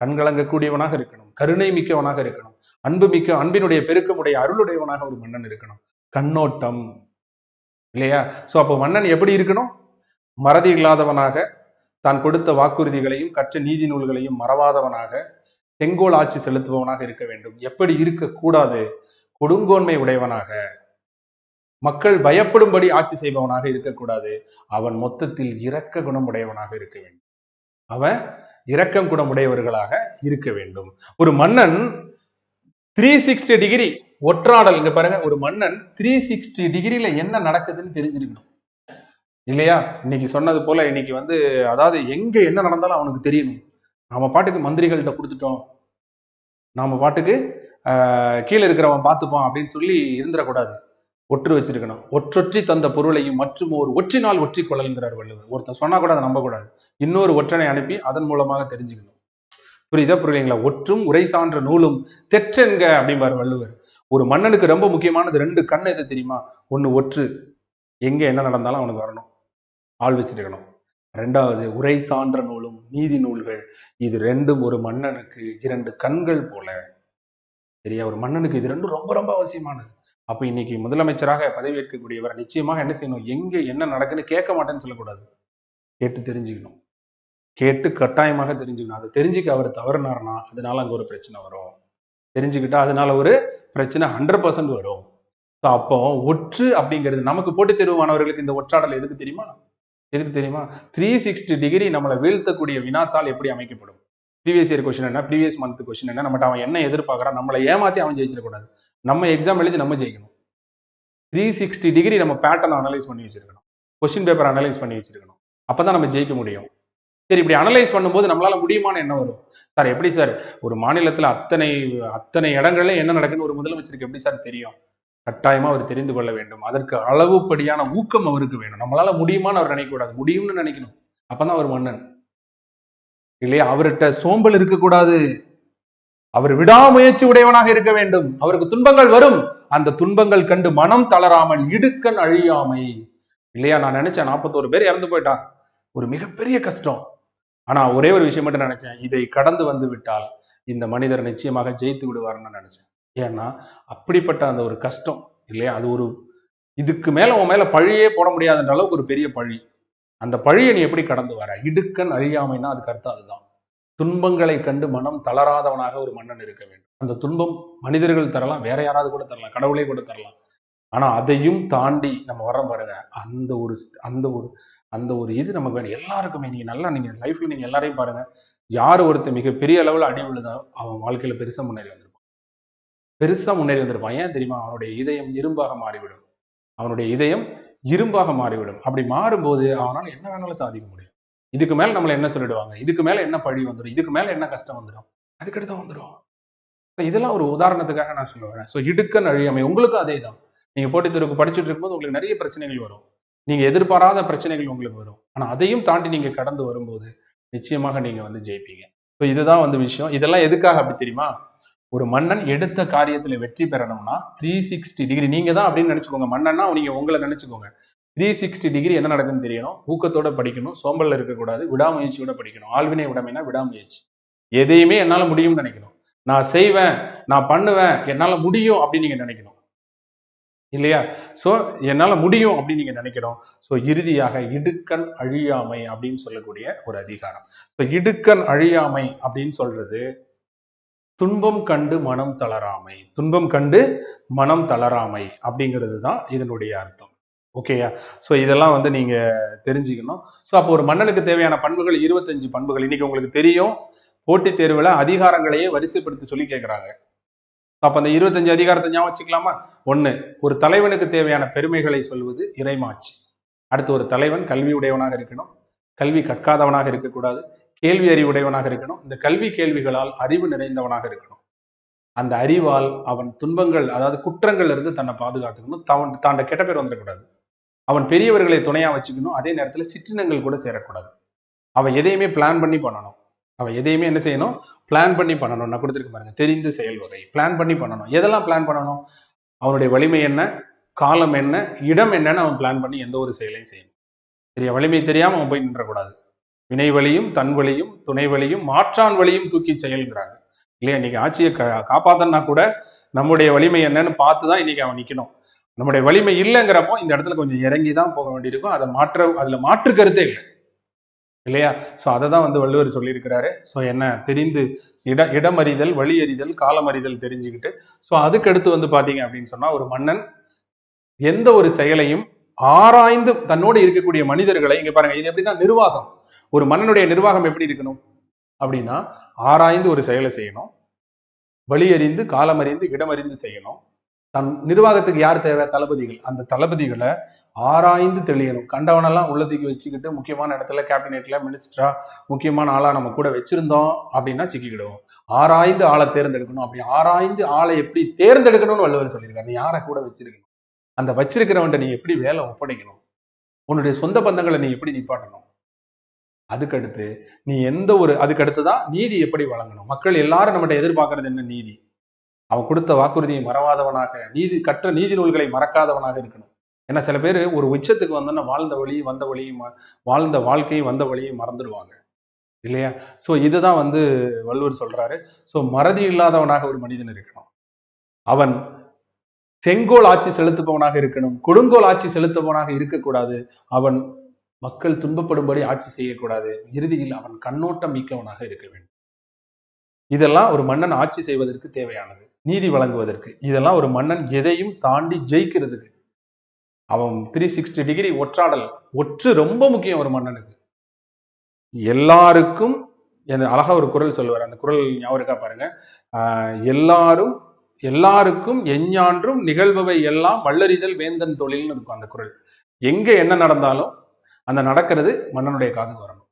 கண்கலங்கக்கூடியவனாக இருக்கணும், கருணை மிக்கவனாக இருக்கணும், அன்பினுடைய பெருக்கமுடைய அருளுடையவனாக ஒரு மன்னன் இருக்கணும். கண்ணோட்டம் இல்லையா? சோ அப்போ மன்னன் எப்படி இருக்கணும்? மறதி இல்லாதவனாக, தான் கொடுத்த வாக்குறுதிகளையும் கற்ற நீதி நூல்களையும் மறவாதவனாக, செங்கோல் ஆட்சி செலுத்துபவனாக இருக்க வேண்டும். எப்படி இருக்கக்கூடாது? கொடுங்கோன்மை உடையவனாக, மக்கள் பயப்படும்படி ஆட்சி செய்பவனாக இருக்கக்கூடாது. அவன் மொத்தத்தில் இரக்க குணம் உடையவனாக இருக்க வேண்டும். அவன் இரக்கம் குணமுடையவர்களாக இருக்க வேண்டும். ஒரு மன்னன் 360 டிகிரி ஒற்றாடல், இங்க பாருங்க, ஒரு மன்னன் 360 டிகிரில என்ன நடக்குதுன்னு தெரிஞ்சிருக்கணும் இல்லையா? இன்னைக்கு சொன்னது போல இன்னைக்கு அதாவது எங்க என்ன நடந்தாலும் அவனுக்கு தெரியணும். நாம பாட்டுக்கு மந்திரிகள்கிட்ட கொடுத்துட்டோம், நாம பாட்டுக்கு கீழே இருக்கிறவன் பார்த்துப்பான் அப்படின்னு சொல்லி இருந்துடக்கூடாது. ஒற்று வச்சிருக்கணும். ஒற்றொற்றி தந்த பொருளையும் மற்றும் ஒரு ஒற்றினால் ஒற்றி கொள்ளல்ங்கிறார் வள்ளுவர். ஒருத்தன் சொன்னா கூட அதை நம்பக்கூடாது, இன்னொரு ஒற்றனை அனுப்பி அதன் மூலமாக தெரிஞ்சுக்கணும். புரியுங்களா? ஒற்றும் உரை சான்ற நூலும் தெற்றென்க அப்படிம்பார் வள்ளுவர். ஒரு மன்னனுக்கு ரொம்ப முக்கியமானது 2 கண் எது தெரியுமா? ஒண்ணு ஒற்று, எங்க என்ன நடந்தாலும் அவனுக்கு வரணும், ஆள் வச்சிருக்கணும். 2வது உரை சான்ற நூலும் நீதி நூல்கள். இது 2ம் ஒரு மன்னனுக்கு 2 கண்கள் போல. சரியா? ஒரு மன்னனுக்கு இது 2 ரொம்ப ரொம்ப அவசியமானது. அப்ப இன்னைக்கு முதலமைச்சராக பதவியேற்கக்கூடியவர் நிச்சயமாக என்ன செய்யணும்? எங்க என்ன நடக்குன்னு கேட்க மாட்டேன்னு சொல்லக்கூடாது, கேட்டு தெரிஞ்சுக்கணும். கேட்டு கட்டாயமாக தெரிஞ்சுக்கணும். அதை தெரிஞ்சுக்க அவர் தவறுனார்னா அதனால அங்க ஒரு பிரச்சனை வரும். தெரிஞ்சுக்கிட்டா அதனால ஒரு பிரச்சனை 100% வரும். அப்போ ஒற்று அப்படிங்கிறது நமக்கு போட்டித் தேர்வு மாணவர்களுக்கு இந்த ஒற்றாடல் எதுக்கு தெரியுமா? 360 டிகிரி நம்மளை வீழ்த்தக்கூடிய வினாத்தால் எப்படி அமைக்கப்படும்? ப்ரீவியஸ் இயர் கொஸ்டின் என்ன, ப்ரீவியஸ் மந்த் கொஸ்டின் என்ன, நம்மகிட்ட அவன் என்ன எதிர்பார்க்கறான், நம்மளை ஏமாத்தி அவன் ஜெயிச்சிடக்கூடாது. நம்ம எக்ஸாம் எழுதி நம்ம ஜெயிக்கணும். 360 டிகிரி நம்ம பேட்டர்ன் அனலைஸ் பண்ணி வச்சிருக்கணும், கொஸ்டின் பேப்பர் அனலைஸ் பண்ணி வச்சிருக்கணும். அப்பதான் நம்ம ஜெயிக்க முடியும். சரி, இப்படி அனலைஸ் பண்ணும்போது நம்மளால முடியுமான்னு என்ன வரும்? சார் எப்படி சார் ஒரு மாநிலத்துல அத்தனை இடங்கள்ல என்ன நடக்குன்னு ஒரு முதலமைச்சருக்கு எப்படி சார் தெரியும்? கட்டாயமா அவர் தெரிந்து கொள்ள வேண்டும். அதற்கு அளவுப்படியான ஊக்கம் அவருக்கு வேணும். நம்மளால முடியுமான்னு அவர் நினைக்கக்கூடாது, முடியும்னு நினைக்கணும். அப்பதான் அவர் மன்னன் இல்லையா? அவர்கிட்ட சோம்பல் இருக்கக்கூடாது, அவர் விடாமுயற்சி உடையவனாக இருக்க வேண்டும். அவருக்கு துன்பங்கள் வரும், அந்த துன்பங்கள் கண்டு மனம் தளராமல் இடுக்கண் அழியாமை இல்லையா? நான் நினைச்சேன் 41 பேர் இறந்து போயிட்டா, ஒரு மிகப்பெரிய கஷ்டம். ஆனா ஒரே ஒரு விஷயம் மட்டும் நினைச்சேன், இதை கடந்து வந்து விட்டால் இந்த மனிதர் நிச்சயமாக ஜெயித்து விடுவார்னு நினைச்சேன். ஏன்னா அப்படிப்பட்ட அந்த ஒரு கஷ்டம் இல்லையா, அது ஒரு இதுக்கு மேல உன் மேல பழியே போட முடியாதுன்ற அளவுக்கு ஒரு பெரிய பழி. அந்த பழியை நீ எப்படி கடந்து வர? இடுக்கண் அழியாமைன்னா அதுக்கு அர்த்தம் அதுதான். துன்பங்களை கண்டு மனம் தளராதவனாக ஒரு மன்னன் இருக்க வேண்டும். அந்த துன்பம் மனிதர்கள் தரலாம், வேற யாராவது கூட தரலாம், கடவுளே கூட தரலாம். ஆனா அதையும் தாண்டி நம்ம வரோம் பாருங்க, அந்த ஒரு அந்த ஒரு அந்த ஒரு இது நமக்கு வேணும் எல்லாருக்குமே. நீங்க லைஃப்ல நீங்க எல்லாரையும் பாருங்க, யார் ஒருத்தர் மிகப்பெரிய அளவுல அடி விழுதா அவன் வாழ்க்கையில பெருசா முன்னேறி வந்திருப்பான். ஏன் தெரியுமா? அவனுடைய இதயம் இரும்பாக மாறிவிடும். அவனுடைய இதயம் இரும்பாக மாறிவிடும். அப்படி மாறும்போது அவனால என்ன வேணாலும் சாதிக்க முடியும். இதுக்கு மேல நம்மள என்ன சொல்லிடுவாங்க, இதுக்கு மேல என்ன பழி வந்துடும், இதுக்கு மேல என்ன கஷ்டம் வந்துடும், அதுக்கடுத்து வந்துடும். இதெல்லாம் ஒரு உதாரணத்துக்காக நான் சொல்ல வரேன். ஸோ இடுக்கண் அழியாமை உங்களுக்கும் அதே தான். நீங்க போட்டித் தேர்வுக்கு படிச்சுட்டு இருக்கும்போது உங்களுக்கு நிறைய பிரச்சனைகள் வரும், நீங்க எதிர்பாராத பிரச்சனைகள் உங்களுக்கு வரும். ஆனா அதையும் தாண்டி நீங்க கடந்து வரும்போது நிச்சயமாக நீங்க வந்து ஜெயிப்பீங்க. ஸோ இதுதான் வந்து விஷயம். இதெல்லாம் எதுக்காக அப்படி தெரியுமா? ஒரு மன்னன் எடுத்த காரியத்துல வெற்றி பெறணும்னா 360 டிகிரி நீங்க தான் அப்படின்னு நினைச்சுக்கோங்க. மன்னன்னா நீங்க உங்களை நினைச்சுக்கோங்க. 360 டிகிரி என்ன நடக்குன்னு தெரியணும், ஊக்கத்தோட படிக்கணும், சோம்பல்ல இருக்கக்கூடாது, விடாமுயற்சியோட படிக்கணும். ஆழ்வினை உடைமைனா விடாமுயற்சி. எதையுமே என்னால முடியும்னு நினைக்கணும். நான் செய்வேன், நான் பண்ணுவேன், என்னால முடியும் அப்படின்னு நீங்க நினைக்கணும் இல்லையா? சோ என்னால முடியும் அப்படின்னு நீங்க நினைக்கணும். சோ இறுதியாக இடுக்கண் அழியாமை அப்படின்னு சொல்லக்கூடிய ஒரு அதிகாரம். சோ இடுக்கண் அழியாமை அப்படின்னு சொல்றது துன்பம் கண்டு மனம் தளராமை. துன்பம் கண்டு மனம் தளராமை அப்படிங்கிறது தான் இதனுடைய அர்த்தம். ஓகேயா? ஸோ இதெல்லாம் வந்து நீங்க தெரிஞ்சுக்கணும். ஸோ அப்போ ஒரு மன்னனுக்கு தேவையான பண்புகள் 25 பண்புகள். இன்னைக்கு உங்களுக்கு தெரியும், போட்டித் தேர்வுல அதிகாரங்களையே வரிசைப்படுத்தி சொல்லி கேட்கிறாங்க. அப்ப அந்த 25 அதிகாரத்தை ஞாபகம் வச்சுக்கலாமா? 1, ஒரு தலைவனுக்கு தேவையான பெருமைகளை சொல்வது இறைமாட்சி. அடுத்து, ஒரு தலைவன் கல்வி உடையவனாக இருக்கணும், கல்வி கற்காதவனாக இருக்கக்கூடாது, கேள்வி அறிவுடையவனாக இருக்கணும், இந்த கல்வி கேள்விகளால் அறிவு நிறைந்தவனாக இருக்கணும். அந்த அறிவால் அவன் துன்பங்கள், அதாவது குற்றங்கள்ல இருந்து தன்னை பாதுகாத்துக்கணும், தாண்ட கெட்ட பேர் வந்துடக்கூடாது. அவன் பெரியவர்களை துணையா வச்சுக்கணும், அதே நேரத்துல சிற்றினங்கள் கூட சேரக்கூடாது. அவன் எதையுமே பிளான் பண்ணி பண்ணணும். அவன் எதையுமே என்ன செய்யணும்? பிளான் பண்ணி பண்ணணும். நான் கொடுத்துருக்க பாருங்க, தெரிந்து செயல் வகை. பிளான் பண்ணி பண்ணணும். எதெல்லாம் பிளான் பண்ணணும்? அவனுடைய வலிமை என்ன, காலம் என்ன, இடம் என்னன்னு அவன் பிளான் பண்ணி எந்த ஒரு செயலையும் செய்யணும். சரியா? வலிமை தெரியாம அவன் போய் நின்றக்கூடாது. வினை வழியும், தன் வழியும், துணை வழியும், மாற்றான் வழியும் தூக்கி செயல்கிறாங்க இல்லையா? இன்னைக்கு ஆட்சியை காப்பாத்தனா கூட நம்முடைய வலிமை என்னன்னு பார்த்துதான் இன்னைக்கு அவன் நிக்கணும். நம்முடைய வலிமை இல்லைங்கிறப்போ இந்த இடத்துல கொஞ்சம் இறங்கி தான் போக வேண்டியிருக்கும். அதுல மாற்று கருத்தே இல்லை இல்லையா? சோ அதை தான் வந்து வள்ளுவர் சொல்லியிருக்கிறாரு. ஸோ என்ன தெரிந்து இடமறிதல், வழி அறிதல், காலம் அறிதல் தெரிஞ்சுக்கிட்டு, ஸோ அதுக்கு அடுத்து வந்து பாத்தீங்க அப்படின்னு சொன்னா, ஒரு மன்னன் எந்த ஒரு செயலையும் ஆராய்ந்து தன்னோடு இருக்கக்கூடிய மனிதர்களை, இங்க பாருங்க, இது எப்படின்னா நிர்வாகம். ஒரு மன்னனுடைய நிர்வாகம் எப்படி இருக்கணும் அப்படின்னா, ஆராய்ந்து ஒரு செயலை செய்யணும், வழி அறிந்து, காலம் அறிந்து, இடம் அறிந்து செய்யணும். தன் நிர்வாகத்துக்கு யார் தேவை? தளபதிகள். அந்த தளபதிகளை ஆராய்ந்து தெளியணும். கண்டவனெல்லாம் உள்ளத்துக்கு வச்சுக்கிட்டு முக்கியமான இடத்துல கேபினெட்ல மினிஸ்டரா முக்கியமான ஆளா நம்ம கூட வச்சிருந்தோம் அப்படின்னா சிக்கிக்கிடுவோம். ஆராய்ந்து ஆளை தேர்ந்தெடுக்கணும். அப்படி ஆராய்ந்து ஆளை எப்படி தேர்ந்தெடுக்கணும்னு வள்ளுவர் சொல்லியிருக்காரு. நீ யாரை கூட வச்சிருக்கணும், அந்த வச்சிருக்கிறவன்ட்ட நீ எப்படி வேலை ஒப்படைக்கணும், உன்னுடைய சொந்த பந்தங்களை நீ எப்படி நிப்பாட்டணும், அதுக்கடுத்து நீ அதுக்கடுத்துதான் நீதி எப்படி வழங்கணும். மக்கள் எல்லாரும் நம்மகிட்ட எதிர்பார்க்கறது என்ன? நீதி. அவன் கொடுத்த வாக்குறுதியை மறவாதவனாக, கற்ற நீதி நூல்களை மறக்காதவனாக இருக்கணும். ஏன்னா சில பேர் ஒரு உச்சத்துக்கு வந்தோன்னா வாழ்ந்த வழியும் வாழ்ந்த வாழ்க்கையும் வந்த வழியும் மறந்துடுவாங்க இல்லையா? சோ இதுதான் வந்து வள்ளுவர் சொல்றாரு. சோ மறதி இல்லாதவனாக ஒரு மனிதன் இருக்கணும். அவன் செங்கோல் ஆட்சி செலுத்துபவனாக இருக்கணும், கொடுங்கோல் ஆட்சி செலுத்துபவனாக இருக்கக்கூடாது. அவன் மக்கள் துன்பப்படும்படி ஆட்சி செய்யக்கூடாது. இறுதியில் அவன் கண்ணோட்டம் மிக்கவனாக இருக்க வேண்டும். இதெல்லாம் ஒரு மன்னன் ஆட்சி செய்வதற்கு தேவையானது, நீதி வழங்குவதற்கு. இதெல்லாம் ஒரு மன்னன் எதையும் தாண்டி ஜெயிக்கிறதுக்கு. அவன் 360 டிகிரி ஒற்றாடல், ரொம்ப முக்கியம் ஒரு மன்னனுக்கு. எல்லாருக்கும் அழகா ஒரு குறள் சொல்லுவார். அந்த குறள் ஞாபகம் இருக்கா பாருங்க. எல்லாருக்கும் எஞ்ஞான்றும் நிகழ்பவை எல்லாம் வல்லறிதல் வேந்தன் தொழில்னு இருக்கும் அந்த குறள். எங்க என்ன நடந்தாலும் அந்த நடக்கிறது மன்னனுடைய காதுக்கு வரணும்.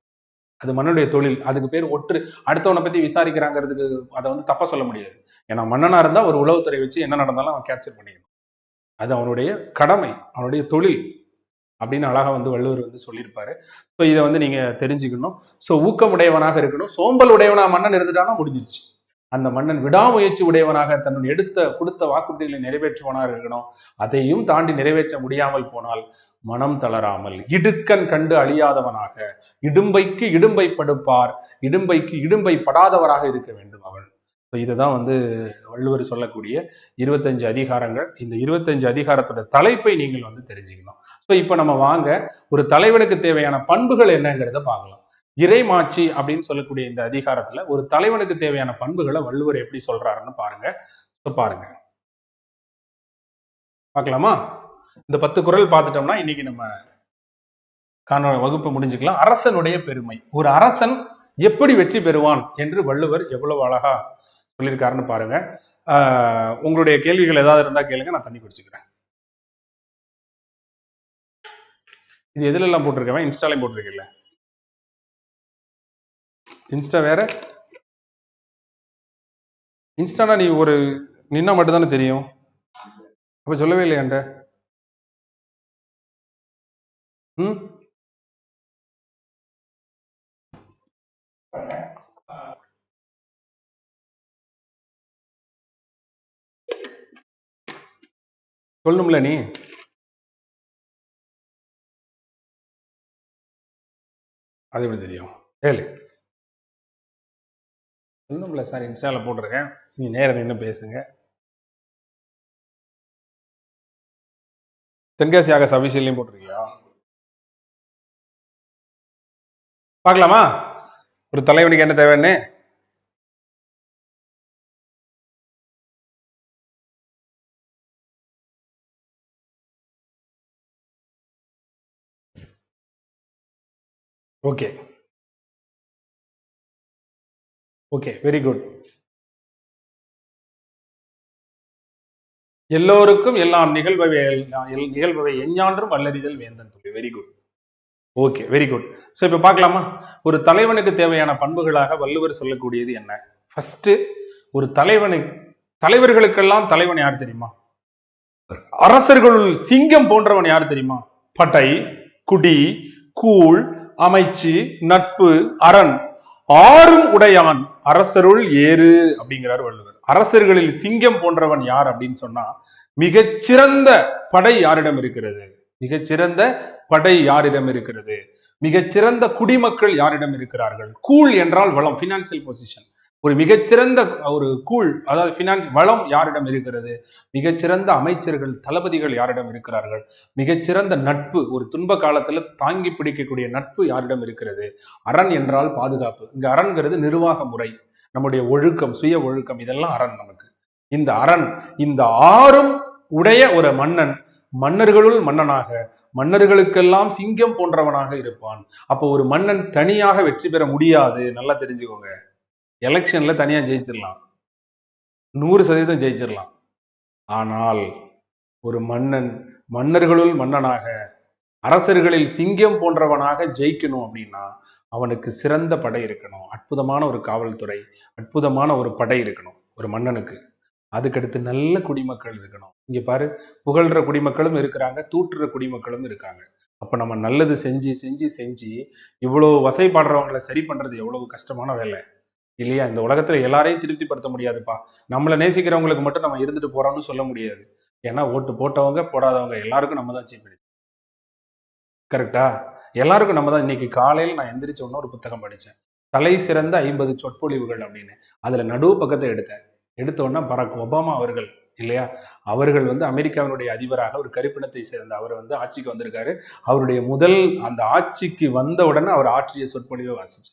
அது மன்னனுடைய தொழில். அதுக்கு பேர் ஒற்று. அடுத்தவனை பத்தி விசாரிக்கிறாங்கிறதுக்கு அதை வந்து தப்பா சொல்ல முடியாது. ஏன்னா மன்னனா இருந்தா ஒரு உளவுத்துறை வச்சு என்ன நடந்தாலும் அவன் கேப்சர் பண்ணிக்கணும். அது அவனுடைய கடமை, அவனுடைய தொழில் அப்படின்னு அழகா வந்து வள்ளுவர் வந்து சொல்லியிருப்பாரு. ஸோ இதை வந்து நீங்க தெரிஞ்சுக்கணும். ஸோ ஊக்கமுடையவனாக இருக்கணும். சோம்பல் உடையவனா மன்னன் இருந்துட்டானா முடிஞ்சிருச்சு. அந்த மன்னன் விடாமுயற்சி உடையவனாக தன்னுடைய கொடுத்த வாக்குறுதிகளை நிறைவேற்றுவனாக இருக்கணும். அதையும் தாண்டி நிறைவேற்ற முடியாமல் போனால் மனம் தளராமல் இடுக்கண் கண்டு அழியாதவனாக, இடும்பைக்கு இடும்பை படுப்பார், இடும்பைக்கு இடும்பை படாதவராக இருக்க வேண்டும் அவன். இதுதான் வந்து வள்ளுவர் சொல்லக்கூடிய 25 அதிகாரங்கள். இந்த 25 அதிகாரத்தோட தலைப்பை நீங்கள் வந்து தெரிஞ்சுக்கணும். ஸோ இப்போ நம்ம வாங்க ஒரு தலைவனுக்கு தேவையான பண்புகள் என்னங்கிறத பார்க்கலாம். இறைமாட்சி அப்படின்னு சொல்லக்கூடிய இந்த அதிகாரத்துல ஒரு தலைவனுக்கு தேவையான பண்புகளை வள்ளுவர் எப்படி சொல்றாருன்னு பாருங்க. பாருங்க, பார்க்கலாமா? இந்த 10 குறள் பார்த்துட்டோம்னா இன்னைக்கு நம்ம வகுப்பு முடிஞ்சுக்கலாம். அரசனுடைய பெருமை. ஒரு அரசன் எப்படி வெற்றி பெறுவான் என்று வள்ளுவர் எவ்வளவு அழகா சொல்லியிருக்காருன்னு பாருங்க. உங்களுடைய கேள்விகள் ஏதாவது இருந்தா கேளுங்க, நான் தண்ணி குடிச்சுக்கிறேன். இது எதுல எல்லாம் போட்டிருக்கேன்? இன்ஸ்டாலையும் போட்டிருக்கேன்ல. இன்ஸ்டா வேற, இன்ஸ்டானா நீ ஒரு நின்னா மட்டும் தானே தெரியும். அப்ப சொல்லவே இல்லையாண்ட. சொல்லணும்ல நீ. அது எப்படி தெரியும்? ஏழு சொல்லணும்ல சார். இன்ஸ்டால போட்டிருக்கேன், நீ நேரம் நின்று பேசுங்க. தென்காசி ஆகாஷ் அபிஷேலையும் போட்டிருக்கியா? பார்க்கலாமா ஒரு தலைவனுக்கு என்ன தேவைன்னு? Okay okay, very good. எல்லோருக்கும் எல்லாம் நிகழ்வை எஞ்ஞான்றும் வல்லறிதல் வேந்தன் சொல்லி. Very good. Okay, very good. So இப்போ பார்க்கலாமா ஒரு தலைவனுக்கு தேவையான பண்புகளாக வள்ளுவர் சொல்லக்கூடியது என்ன? ஃபர்ஸ்ட், ஒரு தலைவர்களுக்கெல்லாம் தலைவன் யார் தெரியுமா? அரசர்களுள் சிங்கம் போன்றவன் யார் தெரியுமா? படை, குடி, கூழ், அமைச்சு, நட்பு, அரண் ஆறும் உடையான் அரசருள் ஏறு அப்படிங்கிறார் வள்ளுவர். அரசர்களில் சிங்கம் போன்றவன் யார் அப்படின்னு சொன்னா, மிகச்சிறந்த படை யாரிடம் இருக்கிறது? மிகச்சிறந்த படை யாரிடம் இருக்கிறது? மிகச்சிறந்த குடிமக்கள் யாரிடம் இருக்கிறார்கள்? கூழ் என்றால் வளம், பினான்சியல் பொசிஷன். ஒரு மிகச்சிறந்த ஒரு கூழ், அதாவது பினான்ஸ் வளம் யாரிடம் இருக்கிறது? மிகச்சிறந்த அமைச்சர்கள், தளபதிகள் யாரிடம் இருக்கிறார்கள்? மிகச்சிறந்த நட்பு, ஒரு துன்ப காலத்துல தாங்கி பிடிக்கக்கூடிய நட்பு யாரிடம் இருக்கிறது? அரண் என்றால் பாதுகாப்பு. இங்க அரண்கிறது நிர்வாக முறை, நம்முடைய ஒழுக்கம், சுய ஒழுக்கம், இதெல்லாம் அரண் நமக்கு. இந்த அரண், இந்த ஆறும் உடைய ஒரு மன்னன் மன்னர்களுள் மன்னனாக, மன்னர்களுக்கெல்லாம் சிங்கம் போன்றவனாக இருப்பான். அப்போ ஒரு மன்னன் தனியாக வெற்றி பெற முடியாது, நல்லா தெரிஞ்சுக்கோங்க. எலெக்ஷன்ல தனியா ஜெயிச்சிடலாம், 100% ஜெயிச்சிடலாம். ஆனால் ஒரு மன்னன் மன்னர்களுள் மன்னனாக, அரசர்களில் சிங்கம் போன்றவனாக ஜெயிக்கணும் அப்படின்னா அவனுக்கு சிறந்த படை இருக்கணும், அற்புதமான ஒரு காவல்துறை, அற்புதமான ஒரு படை இருக்கணும் ஒரு மன்னனுக்கு. அதுக்கடுத்து நல்ல குடிமக்கள் இருக்கணும். இங்க பாரு, புகழ்ற குடிமக்களும் இருக்கிறாங்க, தூற்றுற குடிமக்களும் இருக்காங்க. அப்ப நம்ம நல்லது செஞ்சு செஞ்சு செஞ்சு இவ்வளவு வசைப்படுறவங்களை சரி பண்றது எவ்வளவு கஷ்டமான வேலை இல்லையா? இந்த உலகத்துல எல்லாரையும் திருப்திப்படுத்த முடியாதுப்பா. நம்மளை நேசிக்கிறவங்களுக்கு மட்டும் நம்ம இருந்துட்டு போறோம்னு சொல்ல முடியாது. ஏன்னா ஓட்டு போட்டவங்க போடாதவங்க எல்லாருக்கும் நம்ம தான் சீஃப் மினிஸ்டர். கரெக்டா? எல்லாருக்கும் நம்ம தான். இன்னைக்கு காலையில் நான் எந்திரிச்ச உடனே ஒரு புத்தகம் படித்தேன், தலை சிறந்த 50 சொற்பொழிவுகள் அப்படின்னு. அதுல நடுவு பக்கத்தை எடுத்த உடனே பராக் ஒபாமா அவர்கள் இல்லையா, அவர்கள் வந்து அமெரிக்காவினுடைய அதிபராக ஒரு கருப்பினத்தை சேர்ந்த அவர் வந்து ஆட்சிக்கு வந்திருக்காரு. அவருடைய முதல் அந்த ஆட்சிக்கு வந்த உடனே அவர் ஆற்றிய சொற்பொழிவை வாசிச்சு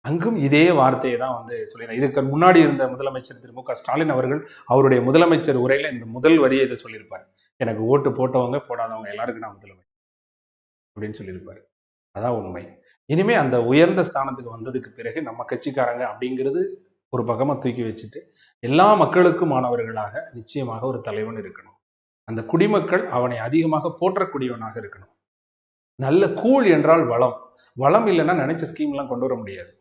அங்கும் இதே வார்த்தையை தான் வந்து சொல்லிடுறேன். இதுக்கு முன்னாடி இருந்த முதலமைச்சர் திரு மு க ஸ்டாலின் அவர்கள் அவருடைய முதலமைச்சர் உரையில இந்த முதல் வரியை இதை சொல்லியிருப்பாரு, எனக்கு ஓட்டு போட்டவங்க போடாதவங்க எல்லாருக்கும் நான் முதலமைச்சர் அப்படின்னு சொல்லியிருப்பாரு. அதான் உண்மை. இனிமே அந்த உயர்ந்த ஸ்தானத்துக்கு வந்ததுக்கு பிறகு நம்ம கட்சிக்காரங்க அப்படிங்கிறது ஒரு பக்கமா தூக்கி வச்சுட்டு எல்லா மக்களுக்கும் மாணவர்களாக நிச்சயமாக ஒரு தலைவன் இருக்கணும். அந்த குடிமக்கள் அவனை அதிகமாக போற்றக்கூடியவனாக இருக்கணும். நல்ல கூழ் என்றால் வளம். வளம் இல்லைன்னா நினைச்ச ஸ்கீம் எல்லாம் கொண்டு வர முடியாது.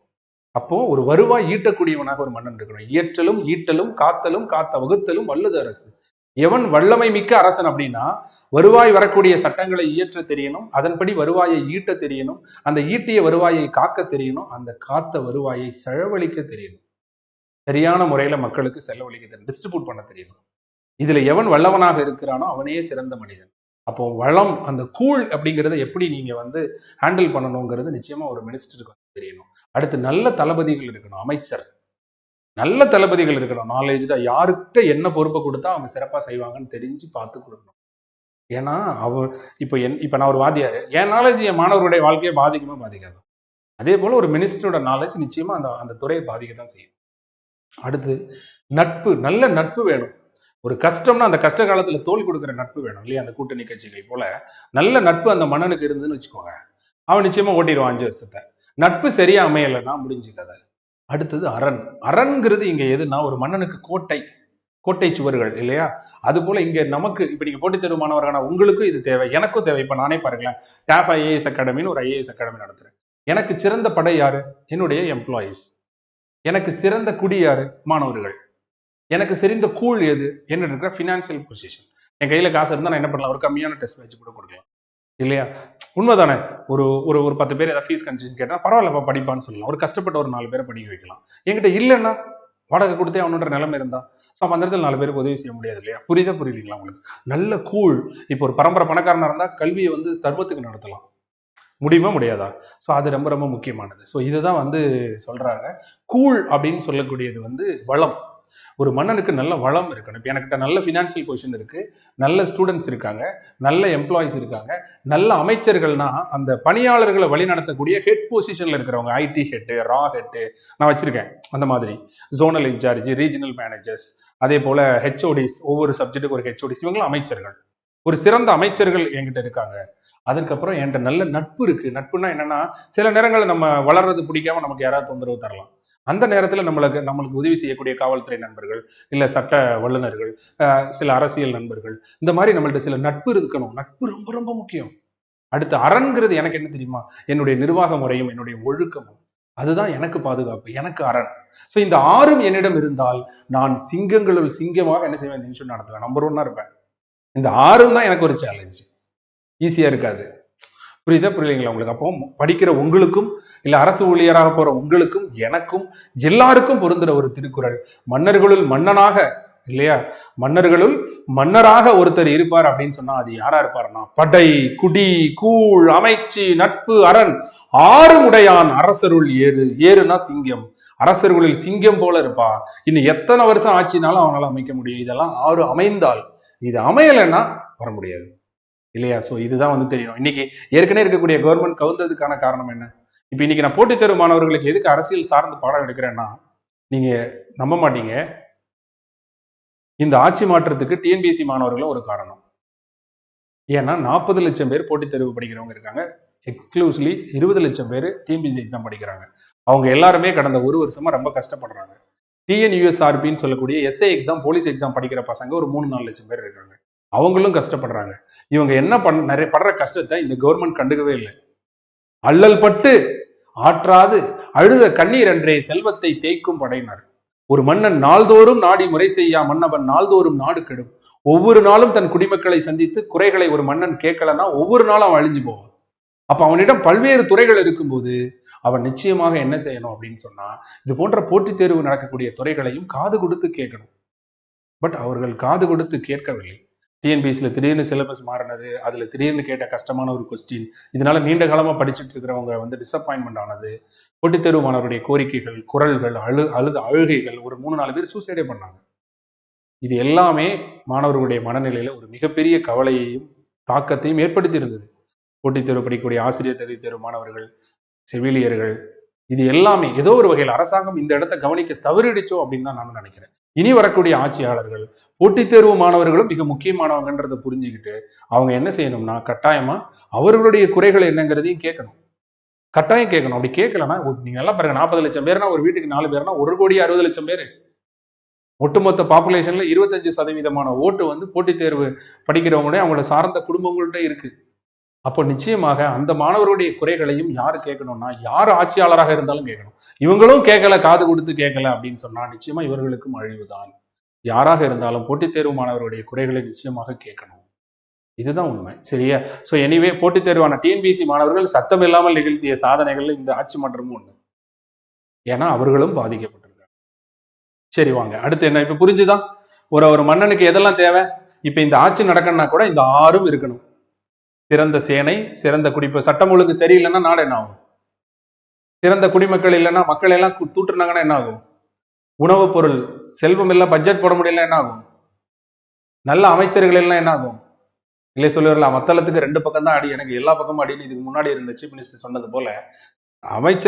அப்போ ஒரு வருவாய் ஈட்டக்கூடியவனாக ஒரு மன்னன் இருக்கணும். இயற்றலும் ஈட்டலும் காத்தலும் காத்த வகுத்தலும் வல்லது அரசு. எவன் வல்லமை மிக்க அரசன் அப்படின்னா வருவாய் வரக்கூடிய சட்டங்களை இயற்ற தெரியணும், அதன்படி வருவாயை ஈட்ட தெரியணும், அந்த ஈட்டிய வருவாயை காக்க தெரியணும், அந்த காத்த வருவாயை செலவழிக்க தெரியணும், சரியான முறையில மக்களுக்கு செலவழிக்க தெரியணும், டிஸ்ட்ரிபியூட் பண்ண தெரியணும். இதுல எவன் வல்லவனாக இருக்கிறானோ அவனே சிறந்த மனிதன். அப்போ வளம், அந்த கூழ் அப்படிங்கிறத எப்படி நீங்க ஹேண்டில் பண்ணணுங்கிறது நிச்சயமா ஒரு மினிஸ்டருக்கு தெரியணும். அடுத்து நல்ல தளபதிகள் இருக்கணும், அமைச்சர் நல்ல தளபதிகள் இருக்கணும், நாலேஜா யாருக்கு என்ன பொறுப்பை கொடுத்தா அவங்க சிறப்பா செய்வாங்கன்னு தெரிஞ்சு பார்த்து கொடுக்கணும். ஏன்னா இப்ப நான் ஒரு வாத்தியாரு, என் நாலேஜ் என் மாணவர்களுடைய வாழ்க்கையை பாதிக்குமா பாதிக்காது. அதே போல ஒரு மினிஸ்டரோட நாலேஜ் நிச்சயமா அந்த அந்த துறையை பாதிக்கத்தான் செய்யும். அடுத்து நட்பு, நல்ல நட்பு வேணும். ஒரு கஷ்டம்னா அந்த கஷ்ட காலத்துல தோல் கொடுக்குற நட்பு வேணும் இல்லையா? அந்த கூட்டணி கட்சிகள் போல நல்ல நட்பு அந்த மன்னனுக்கு இருந்துன்னு வச்சுக்கோங்க, அவன் நிச்சயமா ஓட்டிடுவான் 5 வருஷத்தை. நட்பு சரியா அமையலைன்னா முடிஞ்சு கதை. அடுத்தது அரண். அரண்ங்கிறது இங்க எதுனா ஒரு மன்னனுக்கு கோட்டை சுவர்கள் இல்லையா? அது போல இங்க நமக்கு இப்ப நீங்க போட்டித் தேர்வு மாணவரான உங்களுக்கும் இது தேவை, எனக்கும் தேவை. இப்ப நானே பாருங்களேன், டாப் ஐஏஎஸ் அகாடமின்னு ஒரு ஐஏஎஸ் அகாடமி நடத்துறேன். எனக்கு சிறந்த படை யாரு? என்னுடைய எம்ப்ளாயிஸ். எனக்கு சிறந்த குடி யாரு? மாணவர்கள். எனக்கு சிறந்த கூழ் எது? என்ன இருக்கிற ஃபினான்சியல் பொசிஷன். என் கையில காசு இருந்தா நான் என்ன பண்ணலாம்? ஒரு கம்மியான டெஸ்ட் வச்சு கூட கொடுக்கலாம் இல்லையா? உண்மைதானே? ஒரு ஒரு ஒரு 10 பேர் ஏதாவது ஃபீஸ் கன்செஷன் கேட்டா பரவாயில்லப்பா படிப்பான்னு சொல்லலாம். ஒரு கஷ்டப்பட்ட ஒரு 4 பேரை படிக்க வைக்கலாம். என்கிட்ட இல்லைன்னா வாடகை கொடுத்தே அவனுன்ற நிலைமை இருந்தா அந்த இடத்துல 4 பேருக்கு உதவி செய்ய முடியாது இல்லையா? புரியுதுங்களா உங்களுக்கு? நல்ல கூழ். இப்போ ஒரு பரம்பரை பணக்காரனா இருந்தா கல்வியை தர்மத்துக்கு நடத்தலாம், முடியுமா முடியாதா? ஸோ அது ரொம்ப ரொம்ப முக்கியமானது. ஸோ இதுதான் சொல்றாங்க. கூழ் அப்படின்னு சொல்லக்கூடியது வளம். ஒரு மன்னனுக்கு நல்ல வளம் இருக்கணும். இப்போ எனக்கிட்ட நல்ல ஃபினான்சியல் பொசிஷன் இருக்கு, நல்ல ஸ்டூடெண்ட்ஸ் இருக்காங்க, நல்ல எம்ப்ளாயிஸ் இருக்காங்க, நல்ல அமைச்சர்கள்னா அந்த பணியாளர்களை வழிநடத்தக்கூடிய ஹெட் பொசிஷன்ல இருக்கிறவங்க, ஐடி ஹெட்டு, ரா ஹெட்டு நான் வச்சிருக்கேன். அந்த மாதிரி ஜோனல் இன்சார்ஜ், ரீஜனல் மேனேஜர்ஸ், அதே போல ஹெச்ஓடிஸ், ஒவ்வொரு சப்ஜெக்ட்டுக்கு ஒரு ஹெச்ஓடிஸ், இவங்களும் அமைச்சர்கள். ஒரு சிறந்த அமைச்சர்கள் என்கிட்ட இருக்காங்க. அதுக்கப்புறம் என்கிட்ட நல்ல நட்பு இருக்கு. நட்புனா என்னன்னா, சில நேரங்களில் நம்ம வளர்றது பிடிக்காம நமக்கு யாராவது தொந்தரவு தரலாம். அந்த நேரத்தில் நம்மளுக்கு உதவி செய்யக்கூடிய காவல்துறை நண்பர்கள், இல்லை சட்ட வல்லுநர்கள், சில அரசியல் நண்பர்கள், இந்த மாதிரி நம்மள்ட்ட சில நட்பு இருக்கணும். நட்பு ரொம்ப ரொம்ப முக்கியம். அடுத்து அரண்ங்கிறது எனக்கு என்ன தெரியுமா? என்னுடைய நிர்வாக முறையும் என்னுடைய ஒழுக்கமும். அதுதான் எனக்கு பாதுகாப்பு, எனக்கு அரண். ஸோ இந்த 6ம் என்னிடம் இருந்தால் நான் சிங்கங்களுள் சிங்கமாக என்ன செய்வேன்? இன்ஸ்டியூட் நடத்துவேன், நம்பர் 1 இருப்பேன். இந்த 6ம் தான் எனக்கு ஒரு சேலஞ்ச். ஈஸியா இருக்காது. புரியலைங்களா உங்களுக்கு? அப்போ படிக்கிற உங்களுக்கும், இல்ல அரசு ஊழியராக போற உங்களுக்கும், எனக்கும், எல்லாருக்கும் பொருந்துற ஒரு திருக்குறள். மன்னர்களுள் மன்னனாக இல்லையா? மன்னர்களுள் மன்னராக ஒருத்தர் இருப்பார் அப்படின்னு சொன்னா அது யாரா இருப்பாருன்னா, படை, குடி, கூழ், அமைச்சு, நட்பு, அரண் 6ம் உடையான் அரசருள் ஏறு. ஏறுனா சிங்கம். அரசர்களில் சிங்கம் போல இருப்பா. இன்னும் எத்தனை வருஷம் ஆச்சுனாலும் அவனால அமைக்க முடியும். இதெல்லாம் 6 அமைந்தால். இது அமையலைன்னா வர முடியாது இல்லையா? ஸோ இதுதான் தெரியணும். இன்னைக்கு ஏற்கனவே இருக்கக்கூடிய கவர்மெண்ட் கவுந்ததுக்கான காரணம் என்ன? இப்போ இன்னைக்கு நான் போட்டித் தேர்வு மாணவர்களுக்கு எதுக்கு அரசியல் சார்ந்து பாடம் எடுக்கிறேன்னா, நீங்க நம்ப மாட்டீங்க, இந்த ஆட்சி மாற்றத்துக்கு டிஎன்பிஎஸ்சி மாணவர்களும் ஒரு காரணம். ஏன்னா 40 லட்சம் பேர் போட்டித் தேர்வு படிக்கிறவங்க இருக்காங்க. எக்ஸ்க்ளூசிவ்லி 20 லட்சம் பேர் டிஎன்பிஎஸ்சி எக்ஸாம் படிக்கிறாங்க. அவங்க எல்லாருமே கடந்த 1 வருஷமா ரொம்ப கஷ்டப்படுறாங்க. டிஎன்யூஎஸ்ஆர்பின்னு சொல்லக்கூடிய எஸ்ஐ எக்ஸாம், போலீஸ் எக்ஸாம் படிக்கிற பசங்க ஒரு 3-4 லட்சம் பேர் இருக்காங்க. அவங்களும் கஷ்டப்படுறாங்க. இவங்க என்ன நிறைய படுற கஷ்டத்தை இந்த கவர்மெண்ட் கண்டுக்கவே இல்லை. அல்லல் பட்டு ஆற்றாது அழுத கண்ணீர் அன்றே செல்வத்தை தேய்க்கும் படையினர். ஒரு மன்னன் நாள்தோறும் நாடி முறை செய்யா மன்னவன் நாள்தோறும் நாடு கெடும். ஒவ்வொரு நாளும் தன் குடிமக்களை சந்தித்து குறைகளை ஒரு மன்னன் கேட்கலன்னா ஒவ்வொரு நாளும் அவன் அழிஞ்சு போவான். அப்ப அவனிடம் பல்வேறு துறைகள் இருக்கும்போது அவன் நிச்சயமாக என்ன செய்யணும் அப்படின்னு சொன்னா, இது போன்ற போட்டித் தேர்வு நடக்கக்கூடிய துறைகளையும் காது கொடுத்து கேட்கணும். பட் அவர்கள் காது கொடுத்து கேட்கவில்லை. டிஎன்பிஎஸ்சியில் திடீர்னு சிலபஸ் மாறினது, அதில் திடீர்னு கேட்ட கஷ்டமான ஒரு கொஸ்டின், இதனால நீண்ட காலமாக படிச்சுட்டு இருக்கிறவங்க டிசப்பாயின்மெண்ட் ஆனது. போட்டித் தேர்வு மாணவருடைய கோரிக்கைகள், குரல்கள், அழுகைகள், ஒரு 3-4 பேர் சூசைடே பண்ணாங்க. இது எல்லாமே மாணவர்களுடைய மனநிலையில ஒரு மிகப்பெரிய கவலையையும் தாக்கத்தையும் ஏற்படுத்தி இருந்தது. போட்டித் தேர்வு படிக்கக்கூடிய ஆசிரியர் தகுதி தேர்வு மாணவர்கள், செவிலியர்கள், இது எல்லாமே ஏதோ ஒரு வகையில் அரசாங்கம் இந்த இடத்தை கவனிக்க தவறிடுச்சோ அப்படின்னு தான் நான் நினைக்கிறேன். இனி வரக்கூடிய ஆட்சியாளர்கள் போட்டித் தேர்வு மாணவர்களும் மிக முக்கியமானவங்கன்றதை புரிஞ்சுக்கிட்டு அவங்க என்ன செய்யணும்னா, கட்டாயமா அவர்களுடைய குறைகள் என்னங்கிறதையும் கேட்கணும். கட்டாயம் கேட்கணும். அப்படி கேட்கலன்னா, நீங்க நல்லா பாருங்க, 40 லட்சம் பேர்னா ஒரு வீட்டுக்கு 4 பேர்னா 1,60,00,000 பேர். ஒட்டுமொத்த பாப்புலேஷன்ல 25% ஓட்டு போட்டித் தேர்வு படிக்கிறவங்களே அவங்களோட சார்ந்த குடும்பங்கள்ட்ட இருக்கு. அப்போ நிச்சயமாக அந்த மாணவர்களுடைய குறைகளையும் யாரு கேட்கணும்னா, யார் ஆட்சியாளராக இருந்தாலும் கேட்கணும். இவங்களும் கேட்கல, காது கொடுத்து கேட்கல அப்படின்னு சொன்னா நிச்சயமா இவர்களுக்கும் அழிவுதான். யாராக இருந்தாலும் போட்டித் தேர்வு மாணவருடைய குறைகளை நிச்சயமாக கேட்கணும். இதுதான் உண்மை. சரியா? ஸோ எனிவே போட்டித் தேர்வான டிஎன்பிஎஸ்சி மாணவர்கள் சத்தம் இல்லாமல் நிகழ்த்திய சாதனைகள் இந்த ஆட்சி மாற்றமும் ஒண்ணு. ஏன்னா அவர்களும் பாதிக்கப்பட்டிருக்காங்க. சரி வாங்க அடுத்து என்ன இப்ப புரிஞ்சுதா? ஒரு மன்னனுக்கு எதெல்லாம் தேவை? இப்ப இந்த ஆட்சி நடக்கணும்னா கூட இந்த 6ம் இருக்கணும். சிறந்த சேனை, சிறந்த குடிப்பு. சட்டம் ஒழுங்கு சரியில்லைன்னா நாடு என்ன ஆகும்? சிறந்த குடிமக்கள் இல்லைன்னா மக்கள் எல்லாம் தூட்டுனாங்கன்னா என்ன ஆகும்? உணவுப் பொருள், செல்வம் எல்லாம் பட்ஜெட் போட முடியல என்ன ஆகும்? நல்ல அமைச்சர்கள் எல்லாம் என்ன ஆகும்? இல்லை சொல்லுவார்கள் மத்தளத்துக்கு 2 பக்கம் தான் அடி, எனக்கு எல்லா பக்கமும் அடின்னு இதுக்கு முன்னாடி இருந்த சீஃப் மினிஸ்டர் சொன்னது போல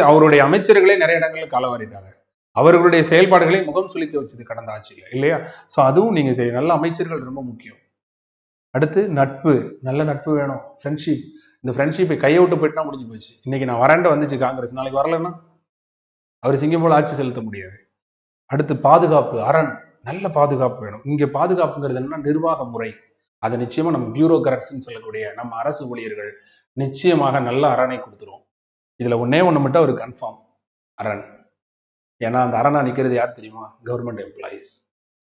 அவருடைய அமைச்சர்களே நிறைய இடங்களில் களவாரிட்டாங்க. அவர்களுடைய செயல்பாடுகளை முகம் சுளிக்க வச்சது கடந்த ஆட்சியில் இல்லையா? ஸோ அதுவும் நீங்க சரி, நல்ல அமைச்சர்கள் ரொம்ப முக்கியம். அடுத்து நட்பு, நல்ல நட்பு வேணும், ஃப்ரெண்ட்ஷிப். இந்த ஃப்ரெண்ட்ஷிப்பை கையை விட்டு போயிட்டுனா முடிஞ்சு போச்சு. இன்னைக்கு நான் வரேன்ட்டு வந்துச்சு காங்கிரஸ், நாளைக்கு வரலன்னா அவர் சிங்கம் போல ஆட்சி செலுத்த முடியாது. அடுத்து பாதுகாப்பு, அரண், நல்ல பாதுகாப்பு வேணும். இங்க பாதுகாப்புங்கிறது என்ன? நிர்வாக முறை. அதை நிச்சயமா நம்ம பியூரோகிராட்ஸ்ன்னு சொல்லக்கூடிய நம்ம அரசு ஊழியர்கள் நிச்சயமாக நல்ல அரணை கொடுத்துருவோம். இதுல ஒன்னே ஒண்ணு மட்டும் ஒரு கன்ஃபார்ம், அரண். ஏன்னா அந்த அரணா நிக்கிறது யார் தெரியுமா? Government employees,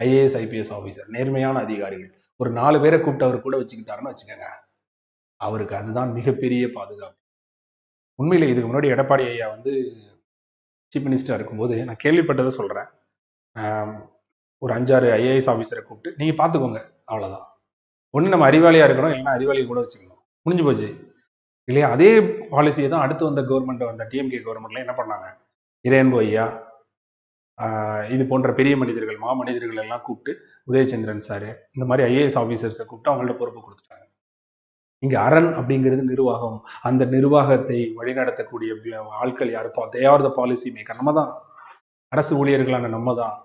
IAS IPS officer, நேர்மையான அதிகாரிகள். ஒரு 4 பேரை கூப்பிட்டு அவர் கூட வச்சுக்கிட்டாருன்னு வச்சுக்கோங்க, அவருக்கு அதுதான் மிகப்பெரிய பாதுகாப்பு. உண்மையிலே இதுக்கு முன்னாடி எடப்பாடி ஐயா வந்து சீஃப் மினிஸ்டர் இருக்கும்போது நான் கேள்விப்பட்டதை சொல்றேன். ஒரு 5-6 ஐஏஎஸ் ஆஃபீஸரை கூப்பிட்டு நீங்க பாத்துக்கோங்க, அவ்வளவுதான். ஒண்ணு நம்ம அறிவாளியா இருக்கணும், இல்லைன்னா அறிவாளியை கூட வச்சுக்கணும், முடிஞ்சு போச்சு இல்லையா? அதே பாலிசியை தான் அடுத்து வந்த கவர்மெண்ட், வந்த டிஎம்கே கவர்மெண்ட்ல என்ன பண்ணாங்க? இறையன்பு ஐயா, இது போன்ற பெரிய மனிதர்கள், மாமனிதர்கள் எல்லாம் கூப்பிட்டு, உதயச்சந்திரன் சாரு, இந்த மாதிரி ஐஏஎஸ் ஆஃபீஸர்ஸை கூப்பிட்டு அவங்கள்ட்ட பொறுப்பு கொடுத்துட்டாங்க. இங்க அரண் அப்படிங்கிறது நிர்வாகம். அந்த நிர்வாகத்தை வழிநடத்தக்கூடிய ஆட்கள் யாருப்பா? They are the policy maker. நம்ம தான், அரசு ஊழியர்களான நம்ம தான்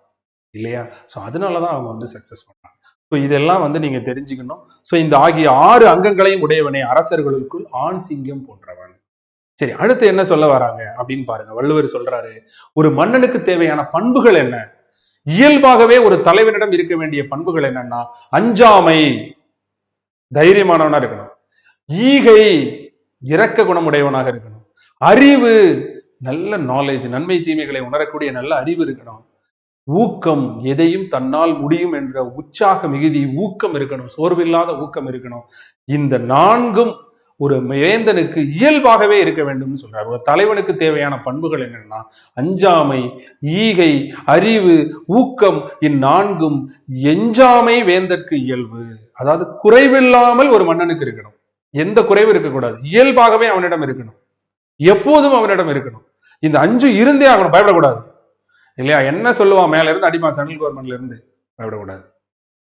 இல்லையா? ஸோ அதனாலதான் அவங்க வந்து சக்சஸ் பண்ணாங்க. ஸோ இதெல்லாம் வந்து நீங்க தெரிஞ்சுக்கணும். ஸோ இந்த ஆகிய 6 அங்கங்களையும் உடையவனே அரசர்களுக்குள் ஆண் சிங்கம் போன்றவன். சரி, அடுத்து என்ன சொல்ல வராங்க அப்படின்னு பாருங்க. வள்ளுவர் சொல்றாரு, ஒரு மன்னனுக்கு தேவையான பண்புகள் என்ன? இயல்பாகவே ஒரு தலைவனிடம் இருக்க வேண்டிய பண்புகள் என்னன்னா, அஞ்சாமை, தைரியமானவனா இருக்கணும். ஈகை, இரக்க குணமுடையவனாக இருக்கணும். அறிவு, நல்ல நாலேஜ், நன்மை தீமைகளை உணரக்கூடிய நல்ல அறிவு இருக்கணும். ஊக்கம், எதையும் தன்னால் முடியும் என்ற உற்சாக மிகுதி, ஊக்கம் இருக்கணும், சோர்வில்லாத ஊக்கம் இருக்கணும். இந்த 4ம் ஒரு வேந்தனுக்கு இயல்பாகவே இருக்க வேண்டும் சொல்றார். ஒரு தலைவனுக்கு தேவையான பண்புகள் என்னன்னா, அஞ்சாமை, ஈகை, அறிவு, ஊக்கம். இந்நான்கும் எஞ்சாமை வேந்தற்கு இயல்பு. அதாவது குறைவில்லாமல் ஒரு மன்னனுக்கு இருக்கணும், எந்த குறைவு இருக்கக்கூடாது, இயல்பாகவே அவனிடம் இருக்கணும், எப்போதும் அவனிடம் இருக்கணும். இந்த 5 இருந்தே ஆகணும், பயப்படக்கூடாது இல்லையா? என்ன சொல்லுவான் மேல இருந்து அடிமா, சென்ட்ரல் கவர்மெண்ட்ல இருந்து, பயப்படக்கூடாது.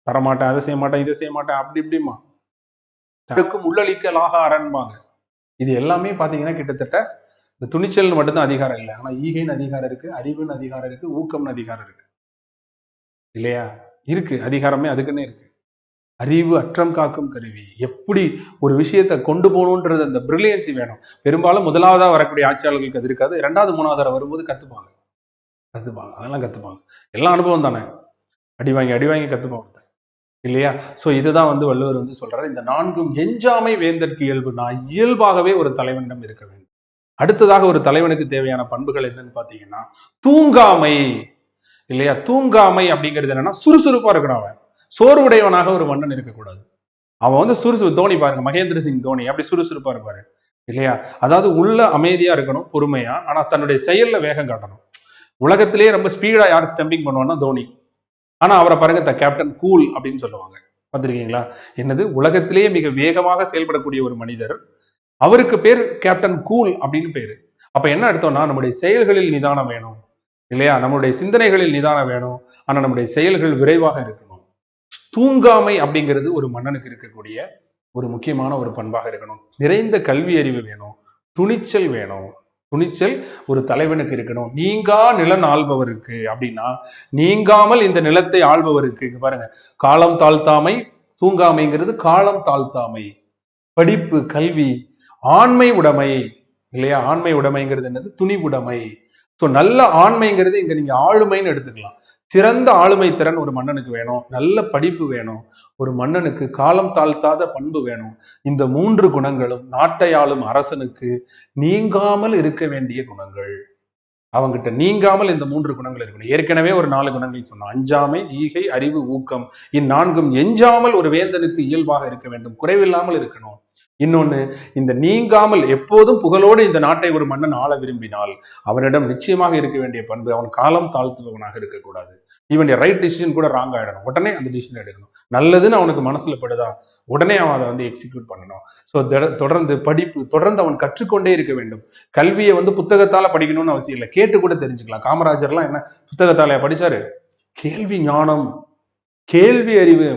தரமாட்டேன், அதை செய்ய மாட்டேன், இதை செய்ய மாட்டேன், அப்படி இப்படிமா உள்ளளிக்கலாக அரண்பாங்க. இது எல்லாமே பாத்தீங்கன்னா கிட்டத்தட்ட இந்த துணிச்சல் மட்டும்தான் அதிகாரம் இல்லை. ஆனா ஈகைன்னு அதிகாரம் இருக்கு, அறிவுன்னு அதிகாரம் இருக்கு, ஊக்கம்னு அதிகாரம் இருக்கு இல்லையா? இருக்கு, அதிகாரமே அதுக்குன்னே இருக்கு. அறிவு அற்றம் காக்கும் கருவி. எப்படி ஒரு விஷயத்தை கொண்டு போகணுன்றது அந்த பிரில்லியன்சி வேணும். பெரும்பாலும் முதலாவதா வரக்கூடிய ஆட்சியாளர்களுக்கு அது இருக்காது. 2வது 3வது வரும்போது கத்துப்பாங்க, அதெல்லாம் கத்துப்பாங்க. எல்லாம் அனுபவம் தானே, அடி வாங்கி கத்துப்பாங்க இல்லையா? சோ இதுதான் வந்து வள்ளுவர் வந்து சொல்றாரு, இந்த 4ம் எஞ்சாமை வேந்தற்கு இயல்புனா இயல்பாகவே ஒரு தலைவனிடம் இருக்க வேண்டும். அடுத்ததாக ஒரு தலைவனுக்கு தேவையான பண்புகள் என்னன்னு பாத்தீங்கன்னா, தூங்காமை இல்லையா? தூங்காமை அப்படிங்கிறது என்னன்னா, சுறுசுறுப்பா இருக்கணும். அவன் சோர்வுடையவனாக ஒரு மன்னன் இருக்கக்கூடாது. அவன் வந்து சுறுசுறுப்பு, தோனி பாருங்க, மகேந்திர சிங் தோனி அப்படி சுறுசுறுப்பா இருப்பாரு இல்லையா? அதாவது உள்ள அமைதியா இருக்கணும், பொறுமையா, ஆனா தன்னுடைய செயல்ல வேகம் காட்டணும். உலகத்திலேயே ரொம்ப ஸ்பீடா யார் ஸ்டம்பிங் பண்ணுவான்னா தோனி. ஆனா அவரை பாருங்க, கேப்டன் கூல் அப்படின்னு சொல்லுவாங்க, பார்த்திருக்கீங்களா? என்னது, உலகத்திலேயே மிக வேகமாக செயல்படக்கூடிய ஒரு மனிதர், அவருக்கு பேர் கேப்டன் கூல் அப்படின்னு பேரு. அப்ப என்ன அர்த்தம்னா, நம்முடைய செயல்களில் நிதானம் வேணும் இல்லையா? நம்முடைய சிந்தனைகளில் நிதானம் வேணும், ஆனா நம்முடைய செயல்கள் விரைவாக இருக்கணும். தூங்காமை அப்படிங்கிறது ஒரு மன்னனுக்கு இருக்கக்கூடிய ஒரு முக்கியமான ஒரு பண்பாக இருக்கணும். நிறைந்த கல்வி அறிவு வேணும், துணிச்சல் வேணும். துணிச்சல் ஒரு தலைவனுக்கு இருக்கணும். நீங்கா நிலம் ஆள்பவருக்கு அப்படின்னா, நீங்காமல் இந்த நிலத்தை ஆள்பவருக்கு, இங்க பாருங்க, காலம் தாழ்த்தாமை, தூங்காமைங்கிறது காலம் தாழ்த்தாமை, படிப்பு, கல்வி, ஆண்மை உடைமை இல்லையா? ஆண்மை உடைமைங்கிறது என்னது? துணிவுடைமை. ஸோ நல்ல ஆண்மைங்கிறது இங்க நீங்க ஆளுமைன்னு எடுத்துக்கலாம். சிறந்த ஆளுமை திறன் ஒரு மன்னனுக்கு வேணும், நல்ல படிப்பு வேணும், ஒரு மன்னனுக்கு காலம் தாழ்த்தாத பண்பு வேணும். இந்த 3 குணங்களும் நாட்டை ஆளும் அரசனுக்கு நீங்காமல் இருக்க வேண்டிய குணங்கள். அவங்கிட்ட நீங்காமல் இந்த 3 குணங்கள் இருக்கணும். ஏற்கனவே ஒரு 4 குணங்கள் சொன்னோம். அஞ்சாமை, ஈகை, அறிவு, ஊக்கம். இந்நான்கும் எஞ்சாமல் ஒரு வேந்தனுக்கு இயல்பாக இருக்க வேண்டும், குறைவில்லாமல் இருக்கணும். இன்னொன்னு, இந்த நீங்காமல் எப்போதும் புகழோடு இந்த நாட்டை ஒரு மன்னன் ஆள விரும்பினால் அவனிடம் நிச்சயமாக இருக்க வேண்டிய பண்பு, அவன் காலம் தாழ்த்துபவனாக இருக்கக்கூடாது. இவன் ரைட் டிசிஷன் கூட ராங் ஆயிடணும், உடனே அந்த டிசிஷன் எடுக்கணும். நல்லதுன்னு அவனுக்கு மனசுல படுதா, உடனே அவன் அதை வந்து எக்ஸிக்யூட் பண்ணணும். ஸோ தொடர்ந்து படிப்பு, தொடர்ந்து அவன் கற்றுக்கொண்டே இருக்க வேண்டும். கல்வியை வந்து புத்தகத்தால படிக்கணும்னு அவசியம் இல்லை, கேட்டு கூட தெரிஞ்சுக்கலாம். காமராஜர்லாம் என்ன புத்தகத்தால படிச்சாரு? கேள்வி ஞானம், கேள்வி அறிவு.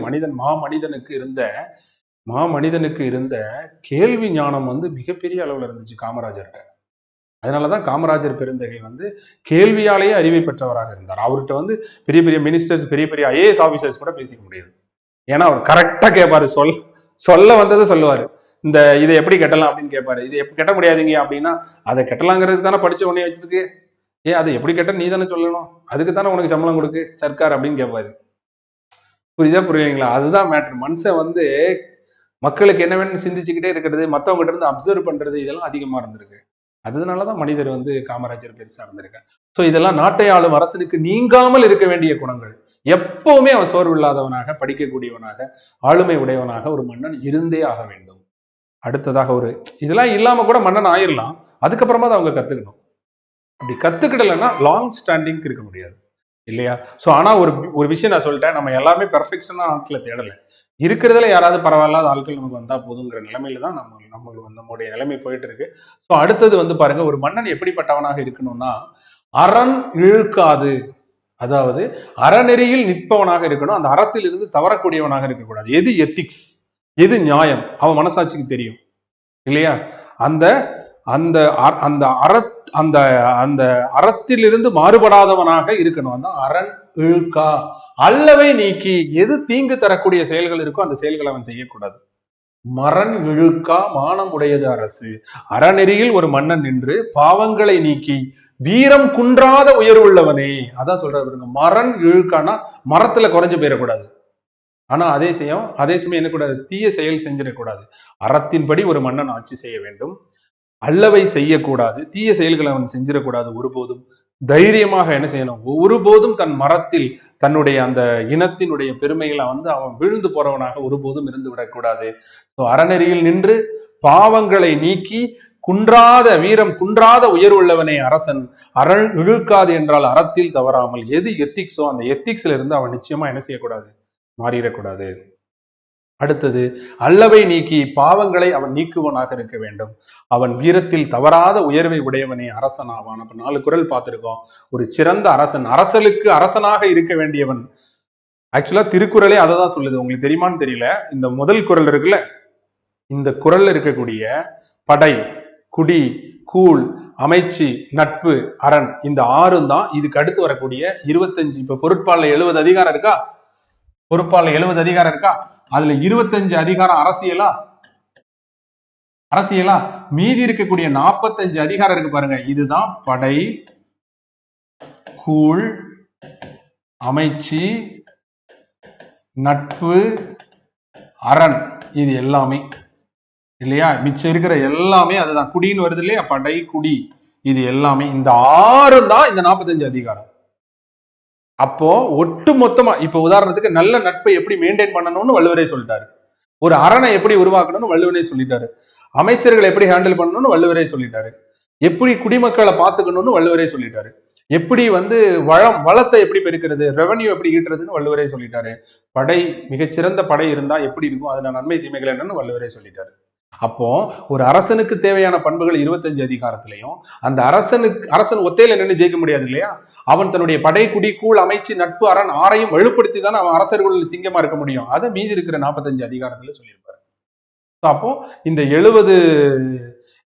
மாமனிதனுக்கு இருந்த கேள்வி ஞானம் வந்து மிகப்பெரிய அளவுல இருந்துச்சு காமராஜர்கிட்ட. அதனாலதான் காமராஜர் பெருந்தகை வந்து கேள்வியாலேயே அறிவை பெற்றவராக இருந்தார். அவர்கிட்ட வந்து பெரிய பெரிய மினிஸ்டர்ஸ், பெரிய பெரிய ஐஏஎஸ் ஆபீசர்ஸ் கூட பேசிக்க முடியாது. ஏன்னா அவர் கரெக்டா கேட்பாரு, சொல்ல வந்ததை சொல்லுவாரு. இதை எப்படி கட்டலாம் அப்படின்னு கேட்பாரு. இது எப்படி கட்ட முடியாதீங்க அப்படின்னா, அதை கட்டலாங்கிறதுக்கு தானே படிச்ச உடனே வச்சிருக்கு. அதை எப்படி கட்ட நீ தானே சொல்லணும், அதுக்கு தானே உனக்கு சம்பளம் கொடுக்கு சர்க்கார் அப்படின்னு கேட்பாரு. புரியுங்களா? அதுதான் மேட்ரு. மனுஷன் வந்து மக்களுக்கு என்ன வேணும்னு சிந்திச்சுக்கிட்டே இருக்கிறது, மற்றவங்க கிட்ட இருந்து அப்சர்வ் பண்றது, இதெல்லாம் அதிகமா இருந்திருக்கு. அதனாலதான் மனிதர் வந்து காமராஜர் பெருசா இருந்திருக்காரு. ஸோ இதெல்லாம் நாட்டை ஆளும் அரசனுக்கு நீங்காமல் இருக்க வேண்டிய குணங்கள். எப்பவுமே அவன் சோர்வு இல்லாதவனாக, படிக்கக்கூடியவனாக, ஆளுமை உடையவனாக ஒரு மன்னன் இருந்தே ஆக வேண்டும். அடுத்ததாக இதெல்லாம் இல்லாம கூட மன்னன் ஆயிரலாம், அதுக்கப்புறமா தான் அவங்க கத்துக்கணும். அப்படி கத்துக்கிடலைன்னா லாங் ஸ்டாண்டிங் இருக்க முடியாது இல்லையா? ஸோ ஆனா ஒரு விஷயம் நான் சொல்லிட்டேன், நம்ம எல்லாருமே பெர்ஃபெக்ஷனா ஆட்களை தேடலை. இருக்கிறதுல யாராவது பரவாயில்லாத ஆட்கள் நமக்கு வந்தா போதுங்கிற நிலைமையில தான் நம்மளுடைய நிலைமை போயிட்டு இருக்கு. ஸோ அடுத்தது வந்து பாருங்க, ஒரு மன்னன் எப்படிப்பட்டவனாக இருக்கணும்னா, அரண் இழுக்காது, அதாவது அறநெறியில் நிற்பவனாக இருக்கணும். அந்த அறத்தில் இருந்து தவறக்கூடியவனாக இருக்கக்கூடாது. எது எத்திக்ஸ், எது நியாயம், அவன் மனசாட்சிக்கு தெரியும் இல்லையா? அந்த அந்த அந்த அந்த அந்த அறத்திலிருந்து மாறுபடாதவனாக இருக்கணும். அந்த அரண் இழுக்கா, அல்லவை நீக்கி, எது தீங்கு தரக்கூடிய செயல்கள் இருக்கோ அந்த செயல்களை அவன் செய்யக்கூடாது. மரண் இழுக்கா மானம் உடையது அரசு. அறநெறியில் ஒரு மன்னன் நின்று பாவங்களை நீக்கி வீரம் குன்றாத உயர்வுள்ளவனே. அதான் சொல்றாரு, மரண் இழுக்கானா மரத்துல குறைஞ்சு போயிடக்கூடாது. ஆனா அதே சமயம் என்ன கூடாது, தீய செயல் செஞ்சிடக்கூடாது. அறத்தின்படி ஒரு மன்னன் ஆட்சி செய்ய வேண்டும். அல்லவை செய்யக்கூடாது, தீய செயல்களை அவன் செஞ்சிடக்கூடாது ஒருபோதும். தைரியமாக என்ன செய்யணும், ஒருபோதும் தன் மரத்தில் தன்னுடைய அந்த இனத்தினுடைய பெருமைகளை வந்து அவன் விழுந்து போறவனாக ஒருபோதும் இருந்து விடக்கூடாது. ஸோ அறநெறியில் நின்று பாவங்களை நீக்கி குன்றாத வீரம் குன்றாத உயர்வுள்ளவனே அரசன். அரண் இழுக்காது என்றால் அறத்தில் தவறாமல். எது எத்திக்ஸோ அந்த எத்திக்ஸ்ல இருந்து அவன் நிச்சயமா என்ன செய்யக்கூடாது, மாறிடக்கூடாது. அடுத்தது, அல்லவை நீக்கி பாவங்களை அவன் நீக்குவனாக இருக்க வேண்டும். அவன் வீரத்தில் தவறாத உயர்வை உடையவனே அரசன் ஆவான். அப்ப 4 குறள் பார்த்திருக்கோம். ஒரு சிறந்த அரசன், அரசலுக்கு அரசனாக இருக்க வேண்டியவன். ஆக்சுவலா திருக்குறளே அதை தான் சொல்லுது. உங்களுக்கு தெரியுமான்னு தெரியல, இந்த முதல் குறள் இருக்குல்ல, இந்த குறள்ல இருக்கக்கூடிய படை, குடி, கூழ், அமைச்சு, நட்பு, அரண், இந்த 6 தான் இதுக்கு அடுத்து வரக்கூடிய 25. இப்ப பொருட்பால்ல 70 அதிகாரம் இருக்கா, பொறுப்பாளர் 70 அதிகாரம் இருக்கா, அதுல 25 அதிகாரம் அரசியலா, மீதி இருக்கக்கூடிய 45 அதிகாரம் இருக்கு பாருங்க. இதுதான் படை, கூழ், அமைச்சு, நட்பு, அரண், இது எல்லாமே இல்லையா? மிச்சம் இருக்கிற எல்லாமே அதுதான். குடின்னு வருது இல்லையா, படை, குடி, இது எல்லாமே இந்த 6 தான் இந்த 45 அதிகாரம். அப்போ ஒட்டு மொத்தமா, இப்ப உதாரணத்துக்கு நல்ல நட்பை எப்படி மெயின்டைன் பண்ணணும்னு வள்ளுவரே சொல்லிட்டாரு. ஒரு அரணை எப்படி உருவாக்கணும்னு வள்ளுவரே சொல்லிட்டாரு. அமைச்சர்களை எப்படி ஹேண்டில் பண்ணணும்னு வள்ளுவரே சொல்லிட்டாரு. எப்படி குடிமக்களை பார்த்துக்கணும்னு வள்ளுவரே சொல்லிட்டாரு. எப்படி வந்து வளத்தை எப்படி பெருக்கிறது, ரெவன்யூ எப்படி ஈட்டுறதுன்னு வள்ளுவரே சொல்லிட்டாரு. படை, மிகச்சிறந்த படை இருந்தா எப்படி இருக்கும், அதுல நன்மை தீமைகள் என்னன்னு வள்ளுவரே சொல்லிட்டாரு. அப்போ ஒரு அரசனுக்கு தேவையான பண்புகள் 25 அதிகாரத்திலையும், அந்த அரசன் ஒத்தையில நின்று ஜெயிக்க முடியாது இல்லையா? அவன் தன்னுடைய படை, குடி, கூழ், அமைச்சு, நட்பு, அரண் 6ஐயும் வலுப்படுத்தி தான் அவன் அரசர்கள் சிங்கமா இருக்க முடியும். அதை மீதி இருக்கிற 45 அதிகாரத்துல சொல்லியிருப்பாரு. அப்போ இந்த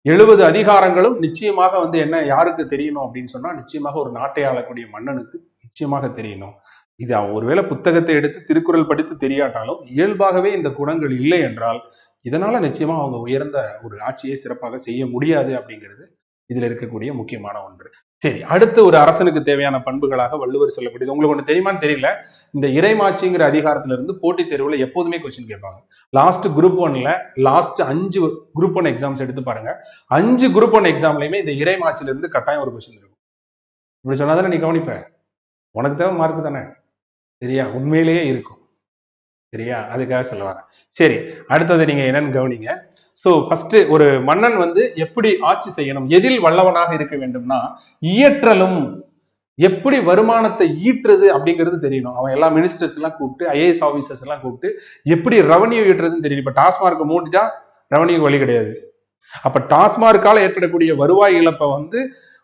70 அதிகாரங்களும் நிச்சயமாக வந்து என்ன யாருக்கு தெரியணும் அப்படின்னு சொன்னா, நிச்சயமாக ஒரு நாட்டை ஆளக்கூடிய மன்னனுக்கு நிச்சயமாக தெரியணும். இது ஒருவேளை புத்தகத்தை எடுத்து திருக்குறள் படித்து தெரியாட்டாலும் இயல்பாகவே இந்த குணங்கள் இல்லை என்றால், இதனால நிச்சயமா அவங்க உயர்ந்த ஒரு ஆட்சியை சிறப்பாக செய்ய முடியாது அப்படிங்கிறது இதுல இருக்கக்கூடிய முக்கியமான ஒன்று. சரி, அடுத்து ஒரு அரசனுக்கு தேவையான பண்புகளாக வள்ளுவர் சொல்லக்கூடியது. உங்களுக்கு ஒண்ணு தெரியுமான்னு தெரியல, இந்த இறைமாட்சிங்கிற அதிகாரத்துல இருந்து போட்டித் தேர்வுல எப்போதுமே கொஸ்டின் கேட்பாங்க. லாஸ்ட் குரூப் 1ல லாஸ்ட் 5 குரூப் 1 எக்ஸாம்ஸ் எடுத்து பாருங்க. 5 குரூப் 1 எக்ஸாம்லயுமே இந்த இறைமாட்சியில இருந்து கட்டாயம் ஒரு கொஸ்டின் இருக்கும். இப்படி சொன்னாதானே நீ கவனிப்ப. உனக்கு தேவை மார்க் தானே. சரியா? உண்மையிலேயே இருக்கும். சரியா? அதுக்காக சொல்ல வரேன். சரி, அடுத்தது நீங்க என்னன்னு கவனிங்க. சோ ஃபர்ஸ்ட் ஒரு மன்னன் வந்து எப்படி ஆட்சி செய்யணும், எதில் வல்லவனாக இருக்க வேண்டும்னா இயற்றலும், எப்படி வருமானத்தை ஈட்டுறது அப்படிங்கிறது தெரியணும். அவன் எல்லா மினிஸ்டர்ஸ் எல்லாம் கூப்பிட்டு, ஐஏஎஸ் ஆபீசர்ஸ் எல்லாம் கூப்பிட்டு எப்படி ரெவன்யூ ஈட்டுறதுன்னு தெரியும். இப்ப டாஸ்மார்க் மூடிட்டா ரெவன்யூ வழி கிடையாது. அப்ப டாஸ்மார்க்கால ஏற்படக்கூடிய வருவாய் இழப்பை வந்து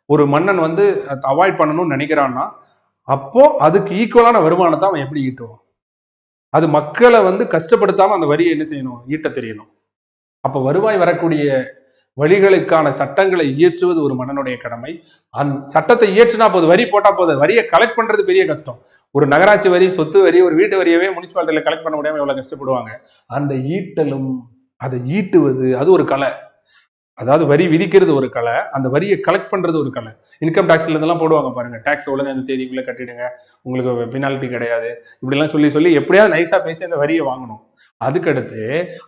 ஒரு மன்னன் வந்து அவாய்ட் பண்ணணும்னு நினைக்கிறான்னா அப்போ அதுக்கு ஈக்குவலான வருமானத்தை அவன் எப்படி ஈட்டுவான். அது மக்களை வந்து கஷ்டப்படுத்தாம அந்த வரியை என்ன செய்யணும், ஈட்ட தெரியணும். அப்ப வருவாய் வரக்கூடிய வழிகளுக்கான சட்டங்களை இயற்றுவது ஒரு மன்னனுடைய கடமை. அந்த சட்டத்தை இயற்றினா போது, வரி போட்டா போது, வரியை கலெக்ட் பண்றது பெரிய கஷ்டம். ஒரு நகராட்சி வரி, சொத்து வரி, ஒரு வீட்டு வரியவே முனிசிபாலிட்டியில கலெக்ட் பண்ண முடியாம எவ்வளவு கஷ்டப்படுவாங்க. அந்த ஈட்டலும், அதை ஈட்டுவது அது ஒரு கலை. அதாவது வரி விதிக்கிறது ஒரு கலை, அந்த வரியை கலெக்ட் பண்றது ஒரு கலை. இன்கம் டாக்ஸ்ல இருந்தெல்லாம் போடுவாங்க பாருங்க, டாக்ஸ் ஒழுங்கு அந்த தேதிக்குள்ள கட்டிடுங்க, உங்களுக்கு பெனால்ட்டி கிடையாது, இப்படி எல்லாம் சொல்லி சொல்லி எப்படியாவது நைஸா பேசி அந்த வரியை வாங்கணும். அதுக்கடுத்து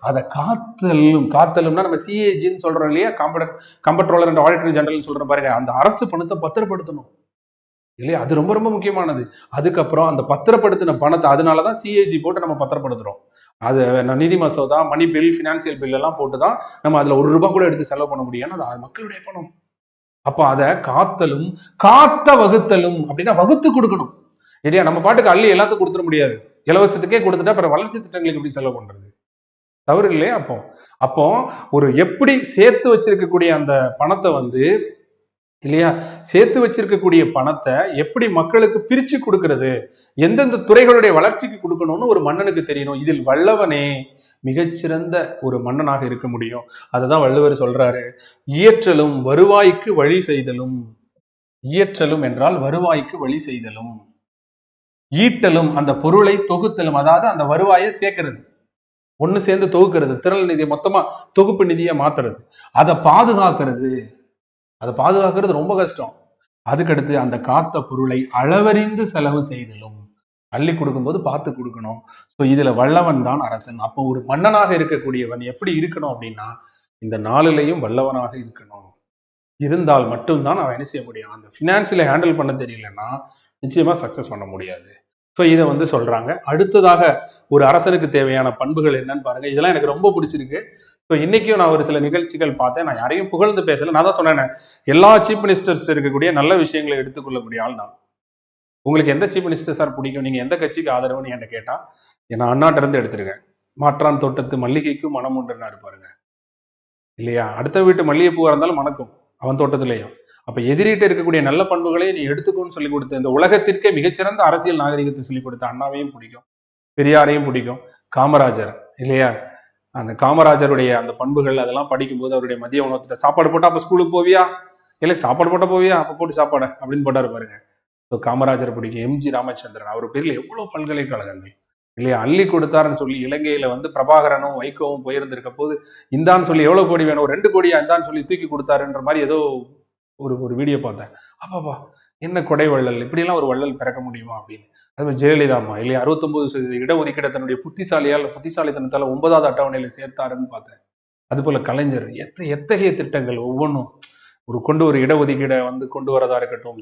அதை காத்தலும்னா நம்ம சிஏஜின்னு சொல்றோம் இல்லையா, கம்பட்ரோலர் அண்ட் ஆடிட்டர் ஜெனரல் சொல்றோம் பாருங்க, அந்த அரசு பணத்தை பத்திரப்படுத்தணும் இல்லையா, அது ரொம்ப ரொம்ப முக்கியமானது. அதுக்கப்புறம் அந்த பத்திரப்படுத்தின பணத்தை, அதனாலதான் சிஏஜி போட்டு நம்ம பத்திரப்படுத்துறோம். அது நிதி மசோதா, மணி பில், பினான்சியல் பில் எல்லாம் போட்டுதான் நம்ம அதுல ₹1 கூட எடுத்து செலவு பண்ண முடியும். அது மக்களுடைய பணம். அப்ப அதை காத்தலும் காத்த வகுத்தலும் அப்படின்னா வகுத்து கொடுக்கணும் இல்லையா. நம்ம பாட்டுக்கு அள்ளி எல்லாத்துக்கும் கொடுத்துட முடியாது. இலவசத்துக்கே கொடுத்துட்டா அப்புறம் வளர்ச்சி திட்டங்களுக்கு எப்படி செலவு பண்றது, தவறு இல்லையா. அப்போ ஒரு எப்படி சேர்த்து வச்சிருக்கக்கூடிய அந்த பணத்தை வந்து இல்லையா, சேர்த்து வச்சிருக்கக்கூடிய பணத்தை எப்படி மக்களுக்கு பிரிச்சு கொடுக்கறது, எந்தெந்த துறைகளுடைய வளர்ச்சிக்கு கொடுக்கணும்னு ஒரு மன்னனுக்கு தெரியணும். இதில் வல்லவனே மிகச்சிறந்த ஒரு மன்னனாக இருக்க முடியும். அதுதான் வள்ளுவர் சொல்றாரு, இயற்றலும் வருவாய்க்கு வழி செய்தலும். இயற்றலும் என்றால் வருவாய்க்கு வழி செய்தலும், ஈட்டலும் அந்த பொருளை தொகுத்தலும், அதாவது அந்த வருவாயை சேர்க்கிறது, ஒண்ணு சேர்ந்து தொகுக்கிறது, திரள் நிதியை மொத்தமா தொகுப்பு நிதியை மாத்துறது, அதை பாதுகாக்கிறது. அதை பாதுகாக்கிறது ரொம்ப கஷ்டம். அதுக்கடுத்து அந்த காத்த பொருளை அளவறிந்து செலவு செய்தலும், அள்ளி கொடுக்கும்போது பார்த்து கொடுக்கணும். ஸோ இதுல வல்லவன் தான் அரசன். அப்போ ஒரு மன்னனாக இருக்கக்கூடியவன் எப்படி இருக்கணும் அப்படின்னா இந்த நாளிலையும் வல்லவனாக இருக்கணும். இருந்தால் மட்டும்தான் அவன் என்ன செய்ய முடியும், அந்த பினான்சியலை ஹேண்டில் பண்ண தெரியலன்னா நிச்சயமா சக்சஸ் பண்ண முடியாது. ஸோ இதை வந்து சொல்றாங்க. அடுத்ததாக ஒரு அரசனுக்கு தேவையான பண்புகள் என்னன்னு பாருங்க. இதெல்லாம் எனக்கு ரொம்ப பிடிச்சிருக்கு. ஸோ இன்னைக்கும் நான் ஒரு சில நிகழ்ச்சிகள் பார்த்தேன். நான் யாரையும் புகழ்ந்து பேசல, நான் தான் சொன்னேன், எல்லா சீஃப் மினிஸ்டர்ஸ் இருக்கக்கூடிய நல்ல விஷயங்களை எடுத்துக்கொள்ளக்கூடிய ஆள் நான். உங்களுக்கு எந்த சீஃப் மினிஸ்டர் சார் பிடிக்கும், நீங்க எந்த கட்சிக்கு ஆதரவுன்னு என்ன கேட்டா நான் அண்ணாட்ட இருந்து எடுத்துருக்கேன். மாற்றான் தோட்டத்து மல்லிகைக்கும் மனம் உண்டுன்னா இருப்பாருங்க இல்லையா. அடுத்த வீட்டு மல்லிகைப்பூவா இருந்தாலும் மணக்கும் அவன் தோட்டத்திலேயும். அப்ப எதிரிட்ட இருக்கக்கூடிய நல்ல பண்புகளை நீ எடுத்துக்கோன்னு சொல்லி கொடுத்த, இந்த உலகத்திற்கே மிகச்சிறந்த அரசியல் நாகரிகத்தை சொல்லி கொடுத்த அண்ணாவையும் பிடிக்கும், பெரியாரையும் பிடிக்கும், காமராஜர் இல்லையா. அந்த காமராஜருடைய அந்த பண்புகள் அதெல்லாம் படிக்கும்போது அவருடைய மதிய உணவத்திட்ட சாப்பாடு போட்டா அப்ப ஸ்கூலுக்கு போவியா, இல்லை சாப்பாடு போட்டா போவியா, அப்ப போட்டு சாப்பாடு அப்படின்னு போட்டாரு பாருங்க. ஸோ காமராஜர் பிடிக்கும். எம்ஜி ராமச்சந்திரன், அவர் பேர்ல எவ்வளவு பல்கலைக்கழகங்கள் இல்லையா. அள்ளி கொடுத்தாருன்னு சொல்லி இலங்கையில வந்து பிரபாகரனும் வைகோவும் போயிருந்திருக்க போது இந்தான்னு சொல்லி எவ்வளவு கோடி வேணும், 2 கோடியா இந்தான்னு சொல்லி தூக்கி கொடுத்தாருன்ற மாதிரி ஏதோ ஒரு வீடியோ பார்த்தேன். அப்பாப்பா என்ன கொடை வள்ளல், இப்படியெல்லாம் ஒரு வள்ளல் பிறக்க முடியுமா அப்படின்னு. அது மாதிரி ஜெயலலிதா அம்மா இல்லையா, 69% இடஒதுக்கீடு தன்னுடைய புத்திசாலித்தனத்தால 9வது அட்டவணையில சேர்த்தாருன்னு பார்த்தேன். அது போல கலைஞர் எத்தகைய திட்டங்கள் ஒவ்வொன்றும் ஒரு இடஒதுக்கீடை வந்து கொண்டு வரதா இருக்கட்டும்,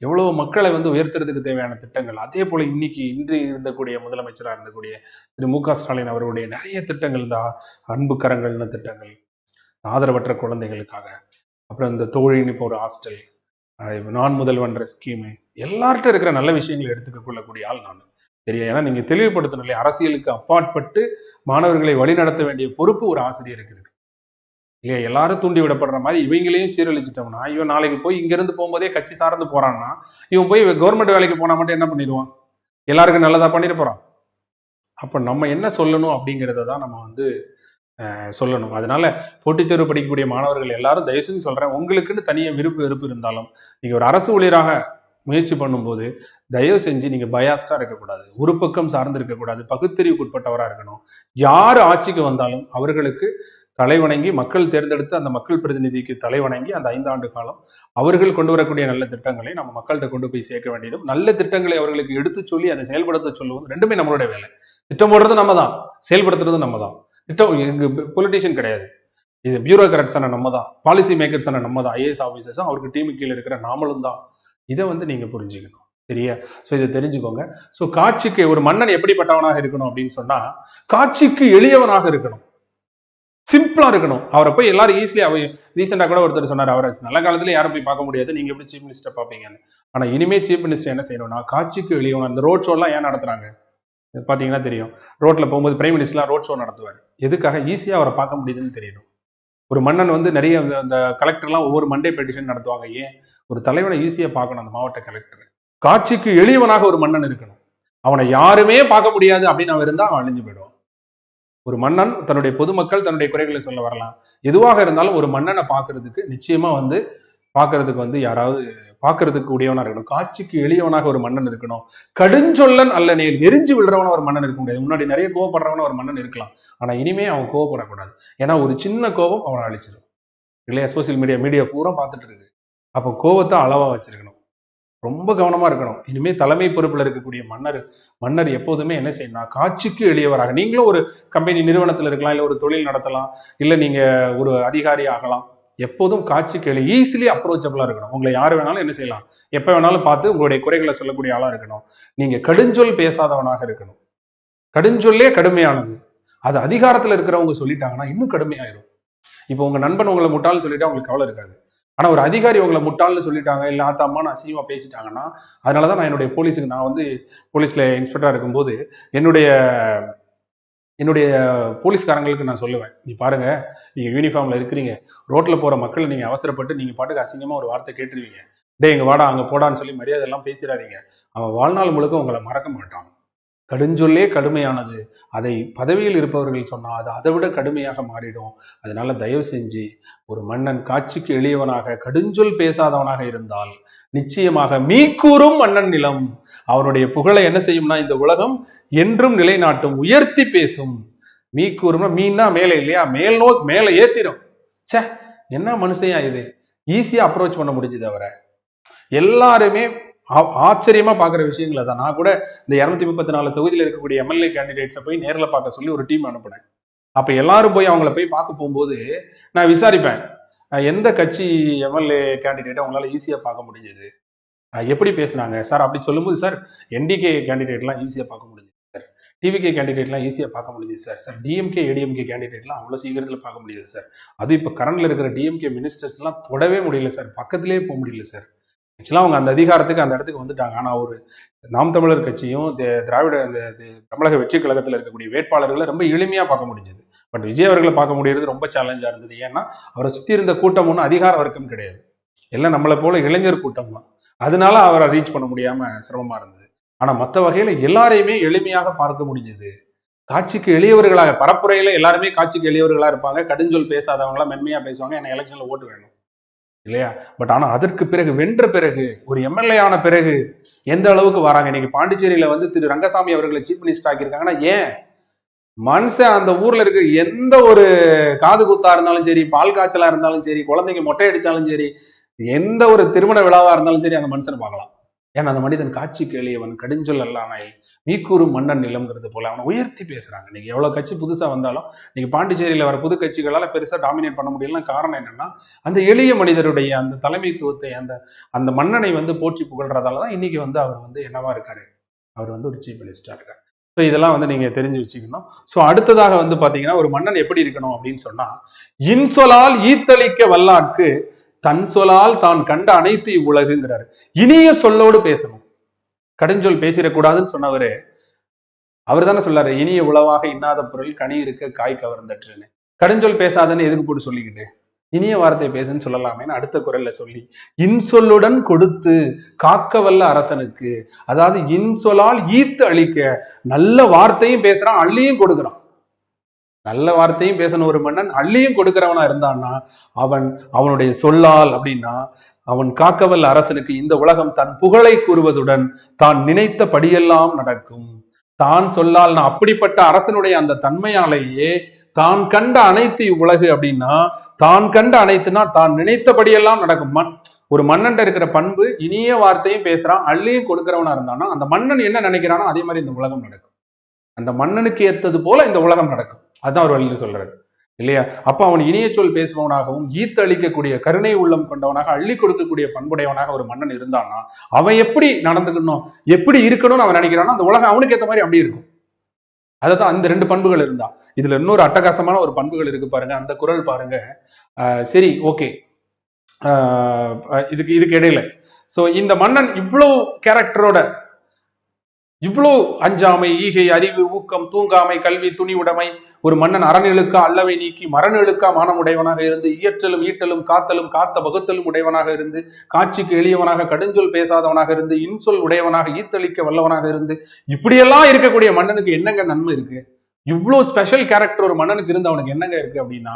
எவ்வளவு மக்களை வந்து உயர்த்துறதுக்கு தேவையான திட்டங்கள். அதே போல இன்று இருந்தக்கூடிய முதலமைச்சராக இருந்தக்கூடிய திரு மு.க. ஸ்டாலின் அவருடைய நிறைய திட்டங்கள், இந்த அன்பு கரங்கள்னு திட்டங்கள், ஆதரவற்ற குழந்தைகளுக்காக, அப்புறம் இந்த தோழின்னு இப்போ ஒரு ஹாஸ்டல், நான் முதல்வன்ற ஸ்கீமு, எல்லார்ட்ட இருக்கிற நல்ல விஷயங்களை எடுத்துக்க கொள்ளக்கூடிய ஆள் நான். சரியா, ஏன்னா நீங்க தெளிவுபடுத்தணும் இல்லையா, அரசியலுக்கு அப்பாற்பட்டு மாணவர்களை வழிநடத்த வேண்டிய பொறுப்பு ஒரு ஆசிரியருக்கு இருக்கு இல்லையா. எல்லாரும் தூண்டி விடப்படுற மாதிரி இவங்களையும் சீரழிச்சிட்டோம்னா, இவன் நாளைக்கு போய் இங்க இருந்து போகும்போதே கட்சி சார்ந்து போறான்னா, இவன் போய் கவர்மெண்ட் வேலைக்கு போனா மட்டும் என்ன பண்ணிடுவான், எல்லாருக்கும் நல்லதா பண்ணிட்டு போறான். அப்ப நம்ம என்ன சொல்லணும் அப்படிங்கிறத தான் நம்ம வந்து சொல்லணும். அதனால போட்டித் தேர்வு படிக்கக்கூடிய மாணவர்கள் எல்லாரும் தயவு செஞ்சு சொல்றேன், உங்களுக்குன்னு தனியாக வெறுப்பு இருந்தாலும் நீங்க ஒரு அரசு ஊழியராக முயற்சி பண்ணும்போது தயவு செஞ்சு நீங்க பயாஸ்டா இருக்கக்கூடாது, ஒரு பக்கம் சார்ந்து இருக்கக்கூடாது, பகுத்தறிவுக்குட்பட்டவராக இருக்கணும். யார் ஆட்சிக்கு வந்தாலும் அவர்களுக்கு தலைவணங்கி, மக்கள் தேர்ந்தெடுத்து அந்த மக்கள் பிரதிநிதிக்கு தலைவணங்கி அந்த 5 ஆண்டு காலம் அவர்கள் கொண்டு வரக்கூடிய நல்ல திட்டங்களை நம்ம மக்கள்கிட்ட கொண்டு போய் சேர்க்க வேண்டியதும், நல்ல திட்டங்களை அவர்களுக்கு எடுத்து சொல்லி அதை செயல்படுத்த சொல்லுவது ரெண்டுமே நம்மளுடைய வேலை. திட்டம் போடுறது நம்ம தான், செயல்படுத்துறது நம்ம தான். திட்டம் எங்க பொலிட்டீஷியன் கிடையாது, இது பியூரோகிராட்ஸான நம்ம தான், பாலிசி மேக்கர்ஸான நம்ம தான், ஐஏஎஸ் ஆஃபீஸர்ஸும் அவருக்கு டீமுக்கு கீழே இருக்கிற நாமளும் தான். இதை வந்து நீங்க புரிஞ்சுக்கணும். சரியா? சோ இதை தெரிஞ்சுக்கோங்க. சோ காட்சிக்கு ஒரு மன்னன் எப்படிப்பட்டவனாக இருக்கணும் அப்படின்னு சொன்னா, காட்சிக்கு எளியவனாக இருக்கணும், சிம்பிளா இருக்கணும். அவரை போய் எல்லாரும் ஈஸியா, ரீசெண்டா கூட ஒருத்தர் சொன்னார், அவரை நல்ல காலத்துல யாரும் போய் பார்க்க முடியாது, நீங்க எப்படி சீஃப் மினிஸ்டர் பாப்பீங்கன்னு. ஆனா இனிமே சீஃப் மினிஸ்டர் என்ன செய்யணும்னா, காட்சிக்கு எளியவன். அந்த ரோட் ஷோ எல்லாம் ஏன் நடத்துறாங்க பாத்தீங்கன்னா தெரியும். ரோட்ல போகும்போது பிரைம் மினிஸ்டர்லாம் ரோட் ஷோ நடத்துவார். எதுக்காக? ஈஸியா அவரை பார்க்க முடியுதுன்னு தெரியணும். ஒரு மன்னன் வந்து நிறைய அந்த கலெக்டர்லாம் ஒவ்வொரு மண்டே பெட்டிஷன் நடத்துவாங்க. ஏன்? ஒரு தலைவனை ஈஸியா பார்க்கணும் அந்த மாவட்ட கலெக்டர். காட்சிக்கு எளியவனாக ஒரு மன்னன் இருக்கணும். அவனை யாருமே பார்க்க முடியாது அப்படின்னு அவன் இருந்தா அவன் அழிஞ்சு போயிடுவான். ஒரு மன்னன் தன்னுடைய பொதுமக்கள் தன்னுடைய குறைகளை சொல்ல வரலாம். எதுவாக இருந்தாலும் ஒரு மன்னனை பார்க்கறதுக்கு நிச்சயமா வந்து பார்க்கறதுக்கு வந்து யாராவது பார்க்கறதுக்கு உடையவனா இருக்கணும். காட்சிக்கு எளியவனாக ஒரு மன்னன் இருக்கணும். கடுஞ்சொல்லன் அல்ல நேர், எரிஞ்சு விழுறவன ஒரு மன்னன் இருக்க முடியாது. முன்னாடி நிறைய கோவப்படுறவன ஒரு மன்னன் இருக்கலாம். ஆனா இனிமே அவன் கோவப்படக்கூடாது. ஏன்னா ஒரு சின்ன கோபம் அவனை அழிச்சிடும் இல்லையா? சோசியல் மீடியா பூரா பார்த்துட்டு இருக்கு. அப்போ கோவத்தை அளவா வச்சிருக்கணும், ரொம்ப கவனமா இருக்கணும். இனிமே தலைமை பொறுப்புல இருக்கக்கூடிய மன்னர் எப்போதுமே என்ன செய்யணும்? காட்சிக்கு எளியவராக. நீங்களும் ஒரு கம்பெனி நிறுவனத்தில் இருக்கலாம், இல்ல ஒரு தொழில் நடத்தலாம், இல்ல நீங்க ஒரு அதிகாரி ஆகலாம். எப்போதும் காட்சிக்கு ஈஸிலி அப்ரோச்சபிளா இருக்கணும். உங்களை யாரு வேணாலும் என்ன செய்யலாம், எப்ப வேணாலும் பார்த்து உங்களுடைய குறைகளை சொல்லக்கூடிய ஆளா இருக்கணும். நீங்க கடுஞ்சொல் பேசாதவனாக இருக்கணும். கடுஞ்சொல்லே கடுமையானது. அது அதிகாரத்துல இருக்கிறவங்க சொல்லிட்டாங்கன்னா இன்னும் கடுமையாயிரும். இப்போ உங்க நண்பன் உங்களை முட்டாள்னு சொல்லிட்டா உங்களுக்கு கவலை இருக்காது. ஆனா ஒரு அதிகாரி உங்களை முட்டாள்னு சொல்லிட்டாங்க, இல்ல ஆத்தாம்மான்னு அசிங்கமா பேசிட்டாங்கன்னா, அதனாலதான் நான் என்னுடைய போலீஸுக்கு, நான் வந்து போலீஸ்ல இன்ஸ்பெக்டரா இருக்கும்போது என்னுடைய போலீஸ்காரங்களுக்கு நான் சொல்லுவேன், நீ பாருங்க, நீங்க யூனிஃபார்ம்ல இருக்கிறீங்க, ரோட்ல போற மக்களை நீங்க அவசரப்பட்டு நீங்க பாட்டுக்கு அசிங்கமா ஒரு வார்த்தை கேட்டுருவீங்க, டே இங்க வாடா அங்க போடான்னு சொல்லி மரியாதை எல்லாம் பேசிடாதீங்க. அவன் வாழ்நாள் முழுக்க உங்களை மறக்க மாட்டான். கடுஞ்சொல்லே கடுமையானது. அதை பதவியில் இருப்பவர்கள் சொன்னா அது அதை விட கடுமையாக மாறிடும். அதனால தயவு செஞ்சு ஒரு மன்னன் காட்சிக்கு எளியவனாக கடுஞ்சொல் பேசாதவனாக இருந்தால் நிச்சயமாக மீக்கூறும் மன்னன் நிலம். அவனுடைய புகழை என்ன செய்யும்னா இந்த உலகம் என்றும் நிலைநாட்டும், உயர்த்தி பேசும். மீக்கூறும்னா மீன்னா மேலே இல்லையா? மேல ஏத்திரும். சே, என்ன மனுஷையா இது, ஈஸியா அப்ரோச் பண்ண முடிஞ்சது அவரை. எல்லாருமே ஆச்சரியமா பாக்குற விஷயங்களை தான். நான் கூட இந்த 234 தொகுதியில் இருக்கக்கூடிய எம்எல்ஏ கேண்டிடேட்ஸை போய் நேரில் பார்க்க சொல்லி ஒரு டீம் அனுப்புனேன். அப்ப எல்லாரும் போய் அவங்கள போய் பார்க்க போகும்போது நான் விசாரிப்பேன், எந்த கட்சி எம்எல்ஏ கேண்டிடேட்டை அவங்களால ஈஸியா பார்க்க முடிஞ்சது, எப்படி பேசுனாங்க சார் அப்படி சொல்லும்போது, சார் என்டிகே கேண்டிடேட்லாம் ஈஸியா பார்க்க முடிஞ்சது சார், டிவிகே கேண்டிடேட்லாம் ஈஸியா பார்க்க முடிஞ்சது சார், சார் டிஎம்கே ஏடிஎம்கே கேண்டிடேட்லாம் அவ்வளோ சீக்கிரத்தில் பார்க்க முடியாது சார், அது இப்போ கரண்ட்ல இருக்கிற டிஎம்கே மினிஸ்டர்ஸ்லாம் தொடவே முடியல சார், பக்கத்திலே போக முடியல சார். ஆக்சுவலாக அவங்க அந்த அதிகாரத்துக்கு அந்த இடத்துக்கு வந்துட்டாங்க. ஆனால் ஒரு நாம் தமிழர் கட்சியும் திராவிட தமிழக வெற்றி கழகத்தில் இருக்கக்கூடிய வேட்பாளர்களை ரொம்ப எளிமையாக பார்க்க முடிஞ்சது. பட் விஜய் அவர்களை பார்க்க முடியறது ரொம்ப சேலஞ்சாக இருந்தது. ஏன்னா அவரை சுற்றி இருந்த கூட்டம் ஒன்றும் அதிகார வர்க்கம் கிடையாது, எல்லாம் நம்மளை போல இளைஞர் கூட்டம் தான். அதனால அவரை ரீச் பண்ண முடியாம சிரமமா இருந்தது. ஆனா மற்ற வகையில எல்லாரையுமே எளிமையாக பார்க்க முடிஞ்சது. காட்சிக்கு எளியவர்களாக, பரப்புரையில எல்லாருமே காட்சிக்கு எளியவர்களா இருப்பாங்க, கடுஞ்சொல் பேசாதவங்களா மென்மையா பேசுவாங்க, என்ன எலெக்ஷன்ல ஓட்டு வேணும் இல்லையா? பட் ஆனா அதற்கு பிறகு, வென்ற பிறகு, ஒரு எம்எல்ஏ ஆன பிறகு எந்த அளவுக்கு வராங்க. இன்னைக்கு பாண்டிச்சேரியில வந்து திரு ரங்கசாமி அவர்களை சீஃப் மினிஸ்டர் ஆக்கியிருக்காங்கன்னா ஏன்? மனுஷன் அந்த ஊர்ல இருக்க எந்த ஒரு காது குத்தா இருந்தாலும் சரி, பால் காய்ச்சலா இருந்தாலும் சரி, குழந்தைங்க மொட்டை அடிச்சாலும் சரி, எந்த ஒரு திருமண விழாவா இருந்தாலும் சரி, அந்த மனுஷனை பார்க்கலாம். ஏன்னா அந்த மனிதன் காட்சிக்கு எளியவன், கடுஞ்சொல் அல்லாமல் மீக்கூறும் மன்னன் நிலம்ங்கிறது போல அவனை உயர்த்தி பேசுறாங்க. நீங்க எவ்வளவு கட்சி புதுசா வந்தாலும், நீங்க பாண்டிச்சேரியில வர புது கட்சிகளால பெருசா டாமினேட் பண்ண முடியலன்னா காரணம் என்னன்னா, அந்த எளிய மனிதருடைய அந்த தலைமைத்துவத்தை, அந்த மன்னனை வந்து போற்றி புகழ்றதாலதான் இன்னைக்கு வந்து அவர் வந்து என்னவா இருக்காரு, அவர் வந்து ஒரு சீஃப் மினிஸ்டரா இருக்காரு. ஸோ இதெல்லாம் வந்து நீங்க தெரிஞ்சு வச்சுக்கணும். ஸோ அடுத்ததாக வந்து பாத்தீங்கன்னா, ஒரு மன்னன் எப்படி இருக்கணும் அப்படின்னு சொன்னா, இன்சொலால் ஈத்தளிக்க வல்லாட்கு தன் சொலால் தான் கண்ட அனைத்து இவ்வுலகுங்கிறாரு. இனிய சொல்லோடு பேசணும், கடுஞ்சொல் பேசிடக்கூடாதுன்னு சொன்னவரு அவர் தானே சொல்லாரு, இனிய உளவாக இன்னாத பொருள் கனி இருக்க காய் கவர்ந்தற்றுன்னு. கடுஞ்சொல் பேசாதன்னு எதுக்கு போட்டு சொல்லிக்கிட்டு, இனிய வார்த்தை பேசுன்னு சொல்லலாமேன்னு அடுத்த குரல்ல சொல்லி, இன்சொல்லுடன் கொடுத்து காக்க வல்ல அரசனுக்கு, அதாவது இன்சொலால் ஈத்து அழிக்க, நல்ல வார்த்தையும் பேசுறான், அள்ளியும் கொடுக்குறான். நல்ல வார்த்தையும் பேசணும் ஒரு மன்னன், அள்ளியும் கொடுக்கிறவனா இருந்தான்னா அவனுடைய சொல்லால் அப்படின்னா, அவன் காக்கவல்ல அரசனுக்கு இந்த உலகம் தன் புகழை கூறுவதுடன் தான் நினைத்த படியெல்லாம் நடக்கும். தான் சொல்லால், அப்படிப்பட்ட அரசனுடைய அந்த தன்மையாலேயே தான் கண்ட அனைத்து உலகு அப்படின்னா, தான் கண்ட அனைத்துனா தான் நினைத்தபடியெல்லாம் நடக்கும். ஒரு மன்னன் இருக்கிற பண்பு, இனிய வார்த்தையும் பேசுறான், அள்ளியும் கொடுக்கிறவனா இருந்தானா, அந்த மன்னன் என்ன நினைக்கிறானோ அதே மாதிரி இந்த உலகம் நடக்கும். அந்த மன்னனுக்கு ஏத்தது போல இந்த உலகம் நடக்கும். அதுதான் அவர் வழியில் சொல்றாரு இல்லையா? அப்ப அவன் இனிய சொல் பேசுபவனாகவும் ஈர்த்து அளிக்கக்கூடிய கருணை உள்ளம் கொண்டவனாக அள்ளி கொடுக்கக்கூடிய பண்புடையவனாக ஒரு மன்னன் இருந்தான்னா அவன் எப்படி நடந்துக்கணும், எப்படி இருக்கணும்னு அவன் நினைக்கிறானோ அந்த உலகம் அவனுக்கு ஏற்ற மாதிரி அப்படி இருக்கும். அதான் அந்த 2 பண்புகள் இருந்தா. இதுல இன்னொரு அட்டகாசமான ஒரு பண்புகள் இருக்கு பாருங்க. அந்த குறள் பாருங்க. சரி, ஓகே, இதுக்கு இடையில சோ இந்த மன்னன் இவ்வளவு கேரக்டரோட, இவ்வளவு அஞ்சாமை, ஈகை, அறிவு, ஊக்கம், தூங்காமை, கல்வி, துணி உடைமை, ஒரு மன்னன் அறநிழுக்கா அல்லவை நீக்கி மரநிழுக்கா மானமுடையவனாக இருந்து இயற்றலும் ஈட்டலும் காத்தலும் காத்த பகுத்தலும் உடையவனாக இருந்து காட்சிக்கு எளியவனாக கடுஞ்சொல் பேசாதவனாக இருந்து இன்சொல் உடையவனாக ஈத்தளிக்க வல்லவனாக இருந்து இப்படியெல்லாம் இருக்கக்கூடிய மன்னனுக்கு என்னங்க நன்மை இருக்கு? இவ்வளவு ஸ்பெஷல் கேரக்டர் ஒரு மன்னனுக்கு இருந்து அவனுக்கு என்னங்க இருக்கு அப்படின்னா,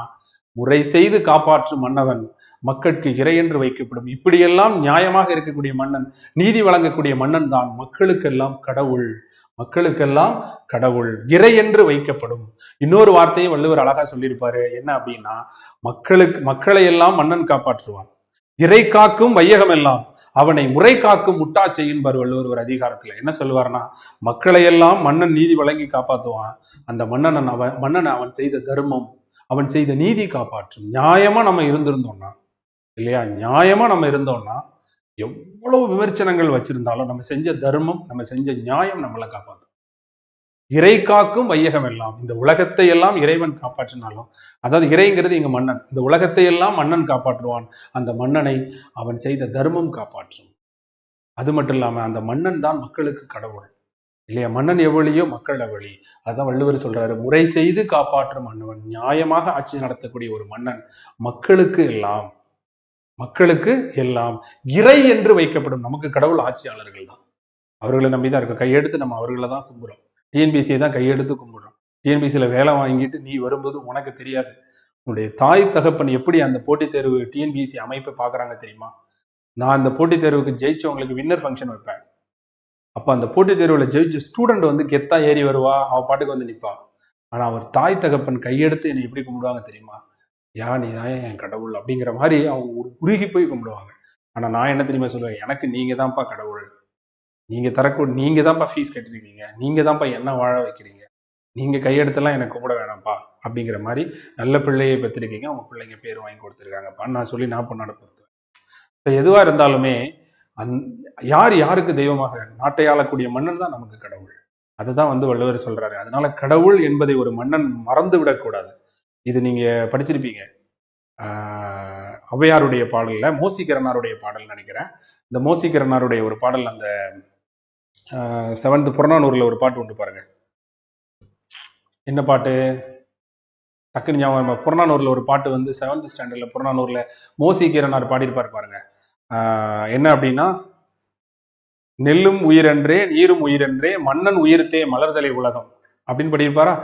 முறை செய்து காப்பாற்றும் மன்னவன் மக்களுக்கு இறை என்று வைக்கப்படும். இப்படியெல்லாம் நியாயமாக இருக்கக்கூடிய மன்னன், நீதி வழங்கக்கூடிய மன்னன் தான் மக்களுக்கெல்லாம் கடவுள். மக்களுக்கெல்லாம் கடவுள் இறை என்று வைக்கப்படும். இன்னொரு வார்த்தையை வள்ளுவர் அழகா சொல்லியிருப்பாரு. என்ன அப்படின்னா, மக்களை எல்லாம் மன்னன் காப்பாற்றுவான், இறை காக்கும் வையகம் எல்லாம் அவனை முறை காக்கும் முட்டா செய்யும்பார் வள்ளுவர் ஒரு அதிகாரத்துல. என்ன சொல்லுவார்னா, மக்களை எல்லாம் மன்னன் நீதி வழங்கி காப்பாற்றுவான், அந்த மன்னன் அவன் செய்த தர்மம், அவன் செய்த நீதி காப்பாற்றும். நியாயமா நம்ம இருந்திருந்தோம்னா, இல்லையா, நியாயமா நம்ம இருந்தோம்னா எவ்வளவு விமர்சனங்கள் வச்சிருந்தாலும் நம்ம செஞ்ச தர்மம், நம்ம செஞ்ச நியாயம் நம்மளை காப்பாற்றும். இறை காக்கும் வையகம் எல்லாம், இந்த உலகத்தை எல்லாம் இறைவன் காப்பாற்றினாலும், அதாவது இறைங்கிறது இங்க மன்னன், இந்த உலகத்தை எல்லாம் மன்னன் காப்பாற்றுவான், அந்த மன்னனை அவன் செய்த தர்மம் காப்பாற்றும். அது மட்டும் இல்லாம அந்த மன்னன் தான் மக்களுக்கு கடவுள், இல்லையா? மன்னன் எவ்வளியோ மக்கள் எவ்வளி. அதான் வள்ளுவர் சொல்றாரு, முறை செய்து காப்பாற்றும் மன்னவன், நியாயமாக ஆட்சி நடத்தக்கூடிய ஒரு மன்னன் மக்களுக்கு எல்லாம், மக்களுக்கு எல்லாம் இறை என்று வைக்கப்படும். நமக்கு கடவுள் ஆட்சியாளர்கள் தான், அவர்களை நம்பிதான் இருக்கும். கையெடுத்து நம்ம அவர்களை தான் கும்பிடுறோம், டிஎன்பிசியை தான் கையெடுத்து கும்பிடுறோம். டிஎன்பிசியில வேலை வாங்கிட்டு நீ வரும்போது உனக்கு தெரியாது உன்னுடைய தாய் தகப்பன் எப்படி அந்த போட்டித் தேர்வு டிஎன்பிசி அமைப்பை பாக்குறாங்க தெரியுமா? நான் அந்த போட்டித் தேர்வுக்கு ஜெயிச்சவங்களுக்கு வின்னர் ஃபங்க்ஷன் வைப்பேன். அப்ப அந்த போட்டித் தேர்வுல ஜெயிச்ச ஸ்டூடெண்ட் வந்து கெத்தா ஏறி வருவா, அவ பாட்டுக்கு வந்து நிற்பா. ஆனா அவர் தாய் தகப்பன் கையெடுத்து என்னை எப்படி கும்பிடுவாங்க தெரியுமா? நீ தான் என் கடவுள் அப்படிங்கிற மாதிரி அவங்க உருகி போய் கும்பிடுவாங்க. ஆனா நான் என்ன தெரியுமா சொல்லுவேன், எனக்கு நீங்க தான்ப்பா கடவுள், நீங்க தான்ப்பா ஃபீஸ் கட்டிருக்கீங்க, நீங்க தான்ப்பா என்ன வாழ வைக்கிறீங்க, நீங்க கையெடுத்தெல்லாம் எனக்கு கும்பிட வேணாம்ப்பா அப்படிங்கிற மாதிரி நல்ல பிள்ளையை பெற்றிருக்கீங்க, அவங்க பிள்ளைங்க பேர் வாங்கி கொடுத்துருக்காங்கப்பா நான் சொல்லி நான் பொண்ணு நடத்துவேன். எதுவா இருந்தாலுமே யாருக்கு தெய்வமாக, நாட்டை ஆளக்கூடிய மன்னன் தான் நமக்கு கடவுள். அதுதான் வந்து வள்ளுவர் சொல்றாரு. அதனால கடவுள் என்பதை ஒரு மன்னன் மறந்து விடக்கூடாது. இது நீங்க படிச்சிருப்பீங்க, ஔவையாருடைய பாடல்ல மோசிகரனாருடைய பாடல் நினைக்கிறேன். இந்த மோசிகரனாருடைய ஒரு பாடல், அந்த 7th புறநானூறுல ஒரு பாட்டு உண்டு பாருங்க. என்ன பாட்டு டக்குன்னு ஞாபகம்? புறநானூறுல ஒரு பாட்டு வந்து 7th ஸ்டாண்டர்ட்ல புறநானூறுல மோசிகரனார் பாடியிருப்பார் பாருங்க. என்ன அப்படின்னா, நெல்லும் உயிரன்றே நீரும் உயிரன்றே மன்னன் உயிர்த்தே மலர்தலை உலகம் அப்படின்னு படியிருப்பாரா?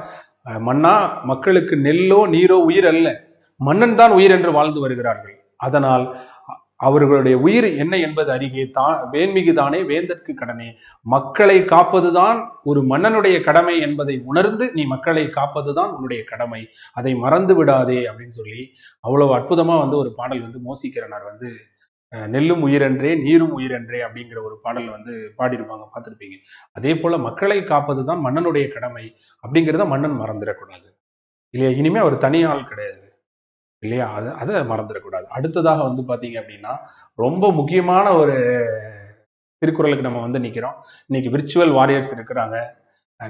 மன்னா, மக்களுக்கு நெல்லோ நீரோ உயிர் அல்ல, மன்னன் தான் உயிர் என்று வாழ்ந்து வருகிறார்கள். அதனால் அவர்களுடைய உயிர் என்ன என்பது அருகே வேண்மிகு தானே வேந்தற்கு கடனே, மக்களை காப்பதுதான் ஒரு மன்னனுடைய கடமை என்பதை உணர்ந்து நீ மக்களை காப்பதுதான் உன்னுடைய கடமை, அதை மறந்து விடாதே அப்படின்னு சொல்லி அவ்வளவு அற்புதமா வந்து ஒரு பாடல் வந்து மோசிகரனார் வந்து நெல்லும் உயிரன்றே நீரும் உயிரன்றே அப்படிங்கிற ஒரு பாடல் வந்து பாடியிருப்பாங்க, பார்த்துருப்பீங்க. அதே போல மக்களை காப்பதுதான் மன்னனுடைய கடமை அப்படிங்கிறத மன்னன் மறந்துடக்கூடாது, இல்லையா? இனிமே அவர் தனியாள் கிடையாது, இல்லையா? அதை மறந்துடக்கூடாது. அடுத்ததாக வந்து பாத்தீங்க அப்படின்னா, ரொம்ப முக்கியமான ஒரு திருக்குறளுக்கு நம்ம வந்து நிக்கிறோம். இன்னைக்கு விர்ச்சுவல் வாரியர்ஸ் இருக்கிறாங்க,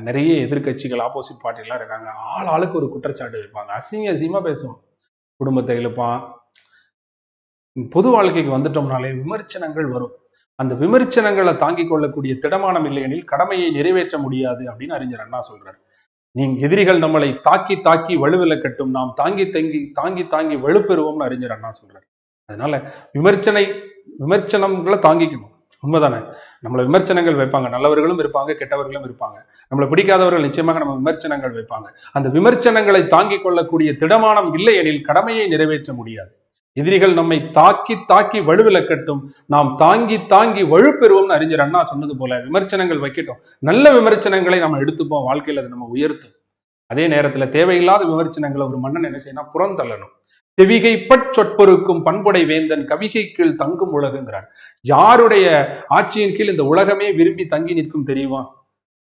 நிறைய எதிர்கட்சிகள் ஆப்போசிட் பார்ட்டிலாம் இருக்காங்க. ஆளுக்கு ஒரு குற்றச்சாட்டு வைப்பாங்க, அசிங்கமா பேசுவான், குடும்பத்தை இழுப்பான். பொது வாழ்க்கைக்கு வந்துட்டோம்னாலே விமர்சனங்கள் வரும். அந்த விமர்சனங்களை தாங்கிக் கொள்ளக்கூடிய திடமானம் இல்லையெனில் கடமையை நிறைவேற்ற முடியாது அப்படின்னு அறிஞர் அண்ணா சொல்றாரு. நீங்க எதிரிகள் நம்மளை தாக்கி தாக்கி வலுவில கட்டும், நாம் தாங்கி தாங்கி தாங்கி வலுப்பெறுவோம்னு அறிஞர் அண்ணா சொல்றாரு. அதனால விமர்சனங்களை தாங்கிக்கணும். உண்மைதானே? நம்மளை விமர்சனங்கள் வைப்பாங்க, நல்லவர்களும் இருப்பாங்க, கெட்டவர்களும் இருப்பாங்க. நம்மளை பிடிக்காதவர்கள் நிச்சயமாக நம்ம விமர்சனங்கள் வைப்பாங்க. அந்த விமர்சனங்களை தாங்கிக் கொள்ளக்கூடிய திடமானம் இல்லை எனில் கடமையை நிறைவேற்ற முடியாது. எதிரிகள் நம்மை தாக்கி தாக்கி வலுவில கட்டும், நாம் தாங்கி தாங்கி வலுப்பெறுவோம்னு அறிஞர் அண்ணா சொன்னது போல விமர்சனங்கள் வைக்கட்டும், நல்ல விமர்சனங்களை நம்ம எடுத்துப்போம், வாழ்க்கையில அதை நம்ம உயர்த்தும். அதே நேரத்துல தேவையில்லாத விமர்சனங்களை ஒரு மன்னன் என்ன செய்யணும், புறந்தள்ளணும். செவிகை சொற்பொருக்கும் பண்புடை வேந்தன் கவிகை கீழ் தங்கும் உலகுங்கிறார். யாருடைய ஆட்சியின் கீழ் இந்த உலகமே விரும்பி தங்கி நிற்கும் தெரியுமா?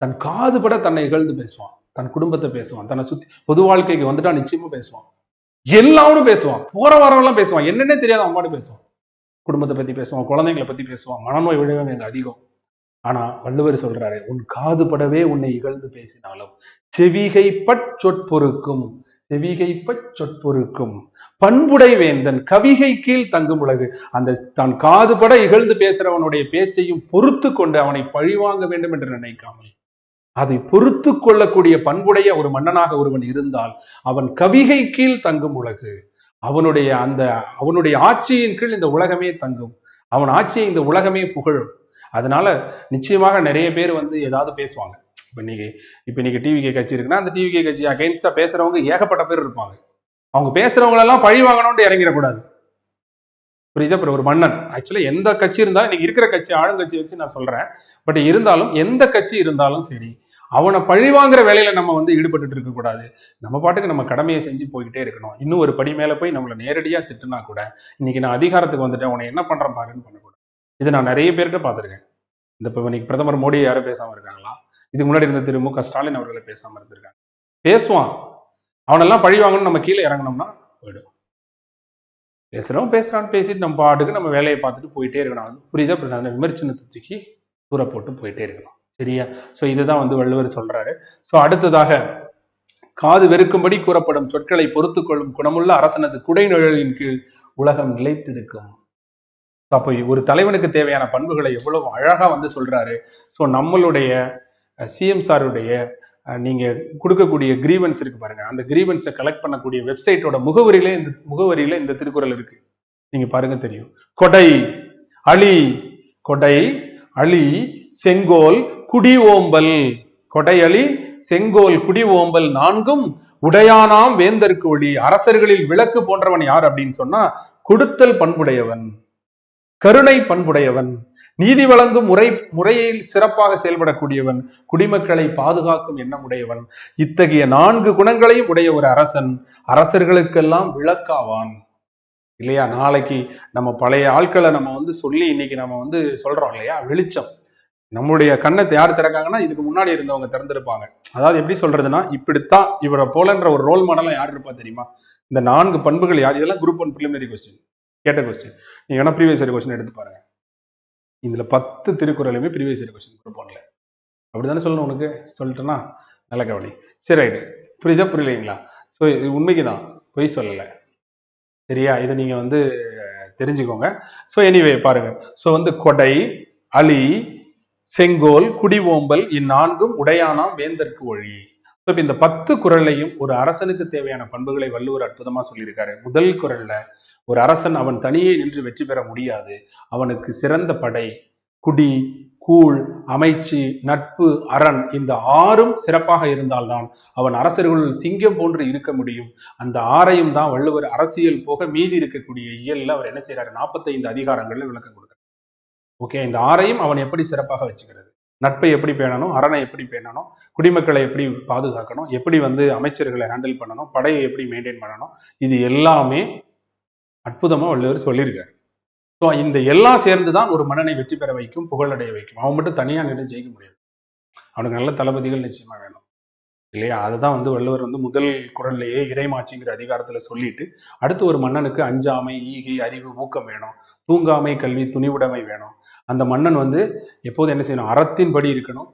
தன் காதுபட தன்னை இகழ்ந்து பேசுவான், தன் குடும்பத்தை பேசுவான், தன்னை சுத்தி பொது வாழ்க்கைக்கு வந்துட்டா நிச்சயமா பேசுவான். எல்லாரும் பேசுவான், போற வரவெல்லாம் பேசுவான், என்னன்னே தெரியாத அம்மாட்டு பேசுவான், குடும்பத்தை பத்தி பேசுவான், குழந்தைங்களை பத்தி பேசுவான், மனநோய் விளைவு எங்க அதிகம். ஆனா வள்ளுவர் சொல்றாரு, உன் காது படவே உன்னை இகழ்ந்து பேசினாலும் செவிகைப்பட் சொற்பொருக்கும், செவிகைப்பட் சொற்பொருக்கும் பண்புடை வேந்தன் கவிகை கீழ் தங்கும் உலகு. அந்த தான் காதுபட இகழ்ந்து பேசுறவனுடைய பேச்சையும் பொறுத்து கொண்டு அவனை பழிவாங்க வேண்டும் என்று நினைக்காமல் அதை பொறுத்து கொள்ளக்கூடிய பண்புடைய ஒரு மன்னனாக ஒருவன் இருந்தால் அவன் கவிகை கீழ் தங்கும் உலகு. அவனுடைய ஆட்சியின் கீழ் இந்த உலகமே தங்கும், அவன் ஆட்சியை இந்த உலகமே புகழும். அதனால நிச்சயமாக நிறைய பேர் ஏதாவது பேசுவாங்க. இப்ப இன்னைக்கு டிவிகே கட்சி இருக்குன்னா அந்த டிவிகே கட்சி அகைன்ஸ்டா பேசுறவங்க ஏகப்பட்ட பேர் இருப்பாங்க. அவங்க பேசுறவங்களெல்லாம் பழி வாங்கணும்னு இறங்கிடக்கூடாது, புரியுதா? ஒரு மன்னன் ஆக்சுவலி எந்த கட்சி இருந்தாலும், இன்னைக்கு இருக்கிற கட்சி ஆளுங்கட்சி வச்சு நான் சொல்றேன், பட் இருந்தாலும் எந்த கட்சி இருந்தாலும் சரி, அவனை பழி வாங்குற வேலையில நம்ம ஈடுபட்டு இருக்க கூடாது. நம்ம பாட்டுக்கு நம்ம கடமையை செஞ்சு போய்கிட்டே இருக்கணும். இன்னும் ஒரு படி மேல போய் நம்மளை நேரடியா திட்டுனா கூட, இன்னைக்கு நான் அதிகாரத்துக்கு வந்துட்டேன், உன்னை என்ன பண்றேன் பாருன்னு பண்ணக்கூடாது. இது நான் நிறைய பேர்கிட்ட பார்த்துருக்கேன். இன்னைக்கு பிரதமர் மோடி யாரும் பேசாம இருக்காங்களா? இதுக்கு முன்னாடி இருந்த திரு மு.க. ஸ்டாலின் அவர்களை பேசாம இருந்திருக்காங்க. பேசுவான், அவனெல்லாம் பழி வாங்கணும் நம்ம கீழே இறங்கணும்னா போயிடும். பேசுறான்னு பேசிட்டு நம்ம பாட்டுக்கு நம்ம வேலையை பார்த்துட்டு போயிட்டே இருக்கணும். அது புரியுதா? அந்த விமர்சனத்தை தூக்கி தூர போட்டு போயிட்டே இருக்கணும், சரியா? ஸோ இதுதான் வள்ளுவர் சொல்றாரு. ஸோ அடுத்ததாக, காது வெறுக்கும்படி கூறப்படும் சொற்களை பொறுத்து கொள்ளும் குணமுள்ள அரசனது குடை நிழலின் கீழ் உலகம் நிலைத்திருக்கும். அப்போ ஒரு தலைவனுக்கு தேவையான பண்புகளை எவ்வளவு அழகா சொல்றாரு. ஸோ நம்மளுடைய சிஎம் சாருடைய நீங்க கொடுக்கக்கூடிய கிரீவன்ஸ் இருக்கு பாருங்க, அந்த கிரீவன்ஸை கலெக்ட் பண்ணக்கூடிய வெப்சைட்டோட முகவரியில இந்த திருக்குறள் இருக்கு, நீங்க பாருங்க தெரியும். கொடை அழி, கொடை அழி செங்கோல் குடி ஓம்பல், கொடை அழி செங்கோல் குடி ஓம்பல் நான்கும் உடையானாம் வேந்தற்கு ஒளி. அரசர்களில் விளக்கு போன்றவன் யார் அப்படின்னு சொன்னா, கொடுத்தல் பண்புடையவன், கருணை பண்புடையவன், நீதி வழங்கும் முறையில் சிறப்பாக செயல்படக்கூடியவன், குடிமக்களை பாதுகாக்கும் எண்ணம் உடையவன். இத்தகைய 4 குணங்களையும் உடைய ஒரு அரசன் அரசர்களுக்கெல்லாம் விளக்காவான், இல்லையா? நாளைக்கு நம்ம பழைய ஆட்களை நம்ம சொல்லி இன்னைக்கு நம்ம சொல்றோம் இல்லையா, வெளிச்சம். நம்முடைய கண்ணை யார் திறக்காங்கன்னா இதுக்கு முன்னாடி இருந்தவங்க திறந்திருப்பாங்க. அதாவது எப்படி சொல்றதுன்னா, இப்படித்தான் இவரை போலன்ற ஒரு ரோல் மாடலாம் யார் இருப்பா தெரியுமா? இந்த 4 பண்புகள் யார்? இதெல்லாம் குரூப் 1 பிரிலிமினரி கொஸ்டின் கேட்ட கொஸ்டின். நீங்க வேணா ப்ரீவியஸ் இயர் கொஸ்டின் எடுத்து பாருங்க. இதுல 10 திருக்குறளுமே ப்ரீவியஸ் இயர் கொஸ்டின் குரூப் 1ல. அப்படிதானே சொல்லணும், உனக்கு சொல்லிட்டேன்னா நல்ல கவனி. சரி, ரைட்டு. புரியுதா புரியலைங்களா? ஸோ இது உண்மைக்குதான், பொய் சொல்லலை, சரியா? இதை நீங்க தெரிஞ்சுக்கோங்க. ஸோ எனிவே பாருங்க. ஸோ கொடை அழி செங்கோல் குடி ஓம்பல் இந்நான்கும் உடையானாம் வேந்தற்கு ஒளி. இப்போ இந்த 10 குறளையும் ஒரு அரசனுக்கு தேவையான பண்புகளை வள்ளுவர் அற்புதமா சொல்லியிருக்காரு. முதல் குறள்ல, ஒரு அரசன் அவன் தனியே நின்று வெற்றி பெற முடியாது, அவனுக்கு சிறந்த படை, குடி, கூழ், அமைச்சு, நட்பு, அரண், இந்த 6ம் சிறப்பாக இருந்தால்தான் அவன் அரசர்களுள் சிங்கம் போன்று இருக்க முடியும். அந்த 6ஐயும் தான் வள்ளுவர் அரசியல் போக மீதி இருக்கக்கூடிய இயல்ல அவர் என்ன செய்யறாரு, 45 அதிகாரங்கள்ல விளக்கம் கொடுக்கிறார். ஓகே, இந்த 6ஐயும் அவன் எப்படி சிறப்பாக வச்சுக்கிறது, நட்பை எப்படி பேணணும், அரணை எப்படி பேணணும், குடிமக்களை எப்படி பாதுகாக்கணும், எப்படி அமைச்சர்களை ஹேண்டில் பண்ணணும், படையை எப்படி மெயின்டைன் பண்ணணும், இது எல்லாமே அற்புதமா வள்ளுவர் சொல்லியிருக்காரு. ஸோ இந்த எல்லாம் சேர்ந்துதான் ஒரு மன்னனை வெற்றி பெற வைக்கும், புகழடைய வைக்கும். அவன் மட்டும் தனியா நின்று ஜெயிக்க முடியாது, அவனுக்கு நல்ல தளபதிகள் நிச்சயமா வேணும், இல்லையா? அதுதான் வள்ளுவர் முதல் குறள்லேயே இறைமாட்சிங்கிற அதிகாரத்துல சொல்லிட்டு, அடுத்து ஒரு மன்னனுக்கு அஞ்சாமை, ஈகை, அறிவு, ஊக்கம் வேணும், தூங்காமை, கல்வி, துணிவுடைமை வேணும். அந்த மன்னன் எப்போது என்ன செய்யணும், அறத்தின்படி இருக்கணும்,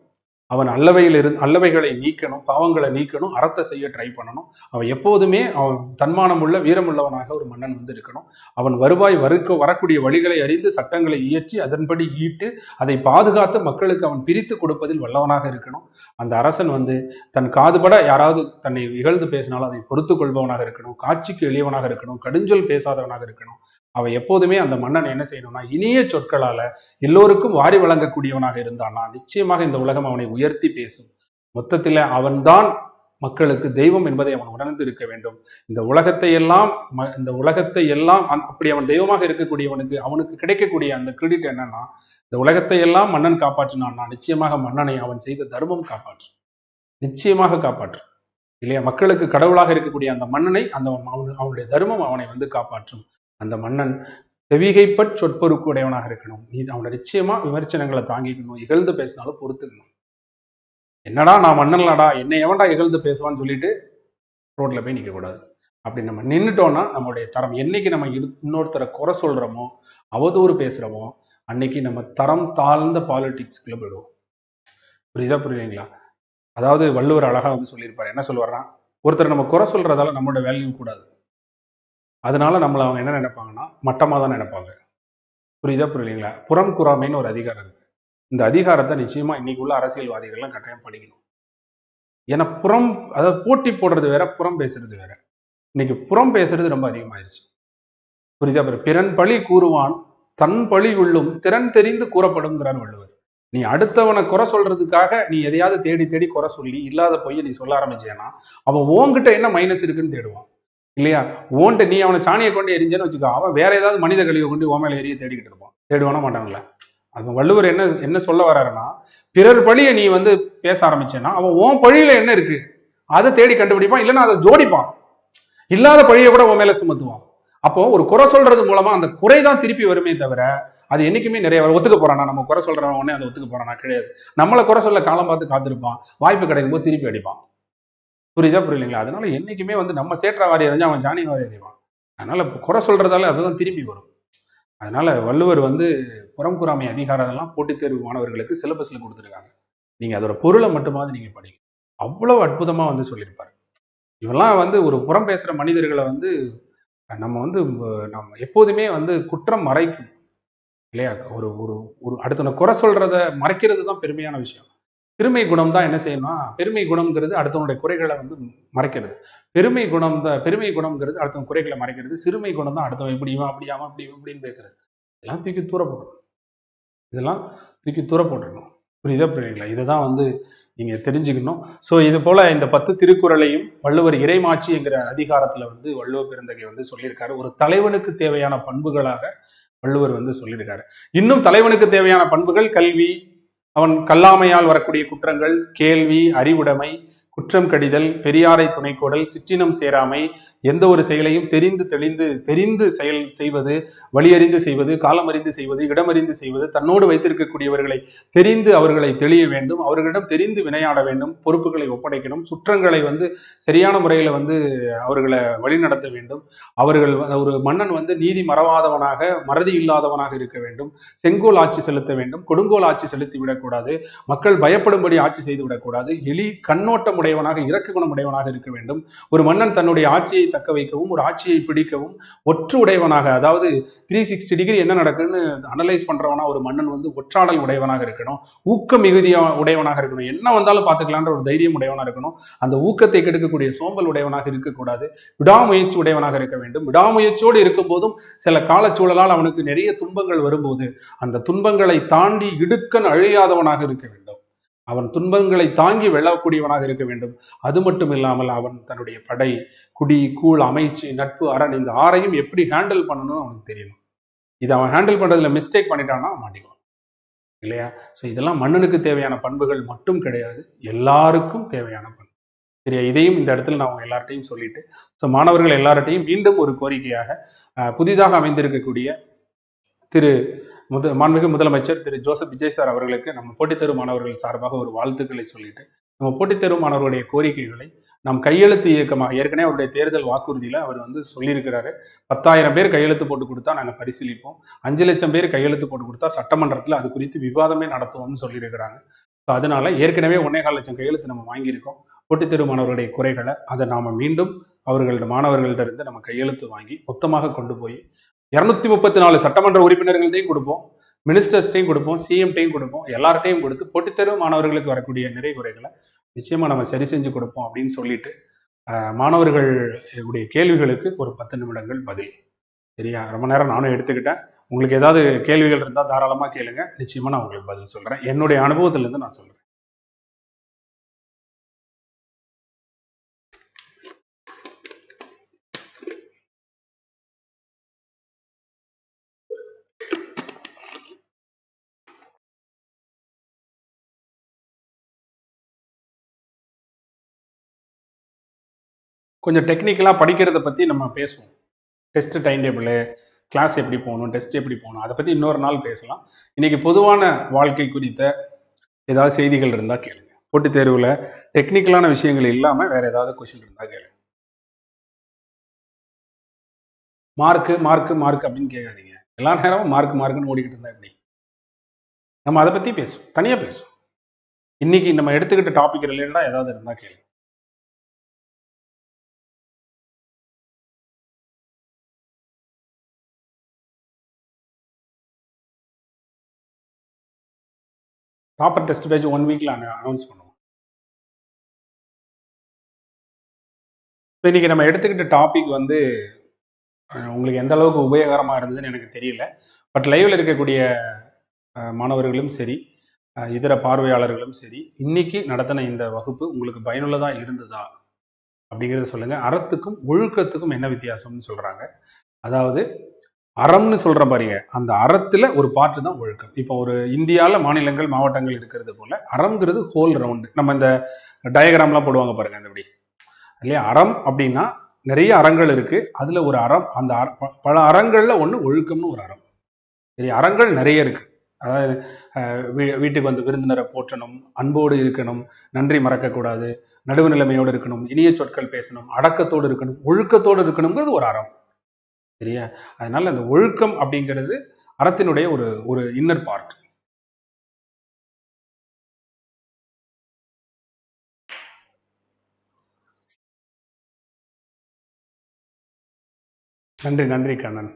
அவன் அல்லவைகளை நீக்கணும், பாவங்களை நீக்கணும், அறத்தை செய்ய ட்ரை பண்ணணும். அவன் எப்போதுமே அவன் தன்மானம் உள்ள வீரமுள்ளவனாக ஒரு மன்னன் இருக்கணும். அவன் வருவாய் வரக்கூடிய வழிகளை அறிந்து சட்டங்களை இயற்றி அதன்படி ஈட்டு அதை பாதுகாத்து மக்களுக்கு அவன் பிரித்து கொடுப்பதில் வல்லவனாக இருக்கணும். அந்த அரசன் தன் காதுபட யாராவது தன்னை இகழ்ந்து பேசினாலும் அதை பொறுத்து கொள்பவனாக இருக்கணும், காட்சிக்கு எளியவனாக இருக்கணும், கடுஞ்சொல் பேசாதவனாக இருக்கணும். அவன் எப்போதுமே அந்த மன்னன் என்ன செய்யணும்னா, இனிய சொற்களால எல்லோருக்கும் வாரி வழங்கக்கூடியவனாக இருந்தானா நிச்சயமாக இந்த உலகம் அவனை உயர்த்தி பேசும். மொத்தத்தில் அவன்தான் மக்களுக்கு தெய்வம் என்பதை அவன் உணர்ந்து இருக்க வேண்டும். இந்த உலகத்தை எல்லாம் அப்படி அவன் தெய்வமாக இருக்கக்கூடியவனுக்கு அவனுக்கு கிடைக்கக்கூடிய அந்த கிரெடிட் என்னன்னா, இந்த உலகத்தை எல்லாம் மன்னன் காப்பாற்றினான்னா நிச்சயமாக மன்னனை அவன் செய்த தர்மம் காப்பாற்றும், நிச்சயமாக காப்பாற்றும், இல்லையா? மக்களுக்கு கடவுளாக இருக்கக்கூடிய அந்த மன்னனை அவனுடைய தர்மம் அவனை காப்பாற்றும். அந்த மன்னன் செவிகைப்பட் சொற்பொருக்கு உடையவனாக இருக்கணும். நீ அவனை நிச்சயமா விமர்சனங்களை தாங்கிக்கணும், இகழ்ந்து பேசினாலும் பொறுத்துக்கணும். என்னடா நான் மன்னன்லடா, என்னை எவன்டா இகழ்ந்து பேசுவான்னு சொல்லிட்டு ரோட்ல போய் நிற்க கூடாது. அப்படி நம்ம நின்றுட்டோம்னா நம்மளுடைய தரம், என்னைக்கு நம்ம இன்னொருத்தரை குறை சொல்றோமோ, அவதூறு பேசுறோமோ, அன்னைக்கு நம்ம தரம் தாழ்ந்த பாலிடிக்ஸ்குள்ள போயிடுவோம். புரியுதுங்களா? அதாவது வள்ளுவர் அழகா வந்து சொல்லியிருப்பாரு. என்ன சொல்லுவாருன்னா, ஒருத்தர் நம்ம குறை சொல்றதால நம்மளோட வேல்யூ கூடாது. அதனால நம்மளை அவங்க என்ன நினைப்பாங்கன்னா, மட்டமா தான் நினைப்பாங்க. புரியுதுங்களா? புறம் கூறாமைன்னு ஒரு அதிகாரம் இருக்கு. இந்த அதிகாரத்தை நிச்சயமா இன்னைக்கு உள்ள அரசியல்வாதிகள்லாம் கட்டாயம் படிக்கணும். ஏன்னா புறம், அதாவது போட்டி போடுறது வேற, புறம் பேசுறது வேற. இன்னைக்கு புறம் பேசுறது ரொம்ப அதிகமாயிருச்சு. புரியுதா? பிறன் பழி கூறுவான் தன் பழி உள்ளும் திறன் தெரிந்து கூறப்படுங்கிறார் வள்ளுவர். நீ அடுத்தவனை குறை சொல்றதுக்காக நீ எதையாவது தேடி தேடி குறை சொல்லி இல்லாத பொய்யை நீ சொல்ல ஆரம்பிச்சேன்னா அவன் உன்கிட்ட என்ன மைனஸ் இருக்குன்னு தேடுவான் இல்லையா? ஓன்ட்டு நீ அவனை சாணியை கொண்டு எரிஞ்சேன்னு வச்சுக்கோ, அவன் வேற ஏதாவது மனித கழிவை கொண்டு ஓ மேல எரிய தேடிக்கிட்டு இருப்பான். தேடுவானா மாட்டான்ல? அது வள்ளுவர் என்ன என்ன சொல்ல வர்றாருன்னா, பிறர் பழியை நீ வந்து பேச ஆரம்பிச்சேன்னா அவன் உன் பழியில என்ன இருக்கு அதை தேடி கண்டுபிடிப்பான், இல்லைன்னா அதை ஜோடிப்பான். இல்லாத பழியை கூட உன் மேல சுமத்துவான். அப்போ ஒரு குறை சொல்றது மூலமா அந்த குறைதான் திருப்பி வருமே தவிர அது என்னைக்குமே நிறைய ஒத்துக்க போறானா, நம்ம குறை சொல்றவன் உடனே அதை ஒத்துக்க போறானா? கிடையாது. நம்மளை குறை சொல்ல காலம் பார்த்து காத்திருப்பான், வாய்ப்பு கிடைக்கும் போது திருப்பி அடிப்பான். புரியுதுங்களா? அதனால என்னைக்குமே வந்து நம்ம சேற்ற வாரி அறிஞ்சு அவன் ஜானி வாரி அறிவான். அதனால குறை சொல்றதால அதுதான் திரும்பி வரும். அதனால வள்ளுவர் வந்து புறம் கூறாமை அதிகாரம் எல்லாம் போட்டித் தேர்வு மாணவர்களுக்கு சிலபஸ்ல கொடுத்துருக்காங்க. நீங்க அதோட பொருளை மட்டுமாவது நீங்க படிங்க. அவ்வளவு அற்புதமா வந்து சொல்லியிருப்பாரு. இவெல்லாம் வந்து ஒரு புறம் பேசுற மனிதர்களை வந்து நம்ம வந்து நம்ம எப்போதுமே வந்து குற்றம் மறைக்கும் இல்லையா? ஒரு ஒரு ஒரு அடுத்தவனை குறை சொல்றத மறைக்கிறது தான் பெருமையான விஷயம். பெருமை குணம் தான் என்ன செய்யணும்னா, பெருமை குணம்ங்கிறது அடுத்தவனுடைய குறைகளை வந்து மறைக்கிறது. பெருமை குணம்ங்கிறது அடுத்தவன் குறைகளை மறைக்கிறது. சிறுமை குணம் தான் அடுத்தவன் இப்படி இவன் அப்படி அவன் அப்படி இப்படின்னு பேசுறது. இதெல்லாம் தூக்கி தூர போடணும். இதெல்லாம் தூக்கி தூர போட்டுடணும். புரியுங்களா? இதை தான் வந்து நீங்க தெரிஞ்சுக்கணும். ஸோ இது போல இந்த 10 திருக்குறளையும் வள்ளுவர் இறைமாட்சி என்கிற அதிகாரத்துல வந்து வள்ளுவ பெருந்தகை வந்து சொல்லியிருக்காரு. ஒரு தலைவனுக்கு தேவையான பண்புகளாக வள்ளுவர் வந்து சொல்லியிருக்காரு. இன்னும் தலைவனுக்கு தேவையான பண்புகள் கல்வி, அவன் கல்லாமையால் வரக்கூடிய குற்றங்கள், கேள்வி, அறிவுடைமை, குற்றம் கடிதல், பெரியாரை துணைக்கோடல், சிற்றினம் சேராமை, எந்த ஒரு செயலையும் தெரிந்து செயல் செய்வது, வழியறிந்து செய்வது, காலமறிந்து செய்வது, இடமறிந்து செய்வது, தன்னோடு வைத்திருக்கக்கூடியவர்களை தெரிந்து அவர்களை தெளிய வேண்டும், அவர்களிடம் தெரிந்து வினையாட வேண்டும், பொறுப்புகளை ஒப்படைக்கணும், சுற்றங்களை வந்து சரியான முறையில் வந்து அவர்களை வழிநடத்த வேண்டும், அவர்கள் ஒரு மன்னன் வந்து நீதி மறவாதவனாக, மறதி இல்லாதவனாக இருக்க வேண்டும், செங்கோல் ஆட்சி செலுத்த வேண்டும், கொடுங்கோல் ஆட்சி செலுத்தி விடக்கூடாது, மக்கள் பயப்படும்படி ஆட்சி செய்து விடக்கூடாது, கண்ணோட்டம் உடையவனாக, இரக்க குணம் உடையவனாக இருக்க வேண்டும். ஒரு மன்னன் தன்னுடைய ஆட்சியை தக்க வைக்கவும், ஒரு ஆட்சியை பிடிக்கவும் ஒற்று உடையவனாக, அதாவது 360 டிகிரி என்ன நடக்குன்னு அனலைஸ் பண்றவனா ஒரு மன்னன் வந்து ஒற்றாடல் உடையவனாக இருக்கணும், ஊக்க மிகுதியா உடையவனாக இருக்கணும், என்ன வந்தாலும் பார்த்துக்கலான்ற ஒரு தைரியம் உடையவனாக இருக்கணும், அந்த ஊக்கத்தை கெடுக்கக்கூடிய சோம்பல் உடையவனாக இருக்கக்கூடாது, விடாமுயற்சி உடையவனாக இருக்க வேண்டும். விடாமுயற்சியோடு இருக்கும் போதும் சில காலச்சூழலால் அவனுக்கு நிறைய துன்பங்கள் வரும்போது அந்த துன்பங்களை தாண்டி இடுக்கன் அழியாதவனாக இருக்க வேண்டும். அவன் துன்பங்களை தாங்கி வெல்லக்கூடியவனாக இருக்க வேண்டும். அது மட்டும் இல்லாமல் அவன் தன்னுடைய படை, குடி, கூழ், அமைச்சு, நட்பு, அரண், இந்த 6ஐயும் எப்படி ஹேண்டில் பண்ணணும்னு அவனுக்கு தெரியணும். இதை அவன் ஹேண்டில் பண்றதுல மிஸ்டேக் பண்ணிட்டான்னா மாட்டிக்குவான் இல்லையா? ஸோ இதெல்லாம் மன்னனுக்கு தேவையான பண்புகள் மட்டும் கிடையாது, எல்லாருக்கும் தேவையான பண்பு. சரியா? இதையும் இந்த இடத்துல நான் அவங்க எல்லார்ட்டையும் சொல்லிட்டு, ஸோ மாணவர்கள் எல்லார்ட்டையும் மீண்டும் ஒரு கோரிக்கையாக, புதிதாக அமைந்திருக்கக்கூடிய மாண்புமிகு முதலமைச்சர் திரு ஜோசப் விஜய் சார் அவர்களுக்கு நம்ம போட்டித் தேர்வு மாணவர்கள் சார்பாக ஒரு வாழ்த்துக்களை சொல்லிட்டு, நம்ம போட்டித் தேர்வு மாணவர்களுடைய கோரிக்கைகளை நாம் கையெழுத்து இயக்கமாக, ஏற்கனவே அவருடைய தேர்தல் வாக்குறுதியில அவர் வந்து சொல்லியிருக்கிறாரு, 10,000 பேர் கையெழுத்து போட்டு கொடுத்தா நாங்கள் பரிசீலிப்போம், 5 லட்சம் பேர் கையெழுத்து போட்டு கொடுத்தா சட்டமன்றத்தில் அது குறித்து விவாதமே நடத்துவோம்னு சொல்லியிருக்கிறாங்க. ஸோ அதனால ஏற்கனவே 1.25 லட்சம் கையெழுத்து நம்ம வாங்கியிருக்கோம். போட்டித் தேர்வு மாணவர்களுடைய குறைகளை அதை நாம மீண்டும் மாணவர்கள்ட்ட இருந்து நம்ம கையெழுத்து வாங்கி மொத்தமாக கொண்டு போய் 234 சட்டமன்ற உறுப்பினர்கள்ட்டையும் கொடுப்போம், மினிஸ்டர்ஸ்டையும் கொடுப்போம், சிஎம்டையும் கொடுப்போம், எல்லார்ட்டையும் கொடுத்து போட்டித் தேர்வு மாணவர்களுக்கு வரக்கூடிய நிறை குறைகளை நிச்சயமா நம்ம சரி செஞ்சு கொடுப்போம் அப்படின்னு சொல்லிட்டு, மாணவர்களுடைய கேள்விகளுக்கு ஒரு 10 நிமிடங்கள் பதில். சரியா? ரொம்ப நேரம் நானும் எடுத்துக்கிட்டேன். உங்களுக்கு ஏதாவது கேள்விகள் இருந்தால் தாராளமா கேளுங்க, நிச்சயமா நான் உங்களுக்கு பதில் சொல்றேன். என்னுடைய அனுபவத்துல இருந்து நான் சொல்றேன். கொஞ்சம் டெக்னிக்கலாக படிக்கிறத பற்றி நம்ம பேசுவோம். டெஸ்ட் டைம் டேபிள், கிளாஸ் எப்படி போகணும், டெஸ்ட் எப்படி போகணும், அதை பற்றி இன்னொரு நாள் பேசலாம். இன்னைக்கு பொதுவான வாழ்க்கை குறித்த ஏதாவது செய்திகள் இருந்தால் கேளுங்க. போட்டித் தேர்வில் டெக்னிக்கலான விஷயங்கள் இல்லாமல் வேற ஏதாவது கொஸ்டின் இருந்தால் கேளுங்க. மார்க்கு மார்க்கு மார்க் அப்படின்னு கேட்காதீங்க. எல்லா நேரமும் மார்க் மார்க்குன்னு ஓடிக்கிட்டு இருந்தா எப்படி? நம்ம அதை பத்தி பேசுவோம், தனியா பேசுவோம். இன்னைக்கு நம்ம எடுத்துக்கிட்ட டாபிக் ரிலேட்டடா ஏதாவது இருந்தா கேளு. டாப்பர் டெஸ்ட் பேட்ச் 1 வீக்ல அனௌன்ஸ் பண்ணுவோம். இன்னைக்கு நம்ம எடுத்துக்கிட்ட டாபிக் வந்து உங்களுக்கு எந்த அளவுக்கு உபயோகரமா இருந்ததுன்னு எனக்கு தெரியல. பட் லைவ்ல இருக்கக்கூடிய மாணவர்களும் சரி, இதர பார்வையாளர்களும் சரி, இன்னைக்கு நடத்தின இந்த வகுப்பு உங்களுக்கு பயனுள்ளதா இருந்ததா அப்படிங்கிறத சொல்லுங்க. அறத்துக்கும் ஒழுக்கத்துக்கும் என்ன வித்தியாசம்னு சொல்றாங்க. அதாவது அறம்னு சொல்ற பாருங்க, அந்த அறத்துல ஒரு பார்ட் தான் ஒழுக்கம். இப்போ ஒரு இந்தியால மாநிலங்கள் மாவட்டங்கள் இருக்கிறது போல அறம்ங்கிறது ஹோல் ரவுண்டு. நம்ம இந்த டயக்ராம்லாம் போடுவாங்க பாருங்க, அந்த இப்படி இல்லையா? அறம் அப்படின்னா நிறைய அறங்கள் இருக்கு. அதுல ஒரு அறம், அந்த பல அறங்கள்ல ஒண்ணு ஒழுக்கம்னு ஒரு அறம். சரி, அறங்கள் நிறைய இருக்கு. அதாவது வீட்டுக்கு வந்து விருந்தினரை போற்றணும், அன்போடு இருக்கணும், நன்றி மறக்கக்கூடாது, நடுவு நிலைமையோடு இருக்கணும், இனிய சொற்கள் பேசணும், அடக்கத்தோடு இருக்கணும், ஒழுக்கத்தோடு இருக்கணுங்கிறது ஒரு அறம். சரியா? அதனால அந்த ஒழுக்கம் அப்படிங்கிறது அறத்தினுடைய ஒரு ஒரு இன்னர் பார்ட். நன்றி நன்றி கண்ணன்.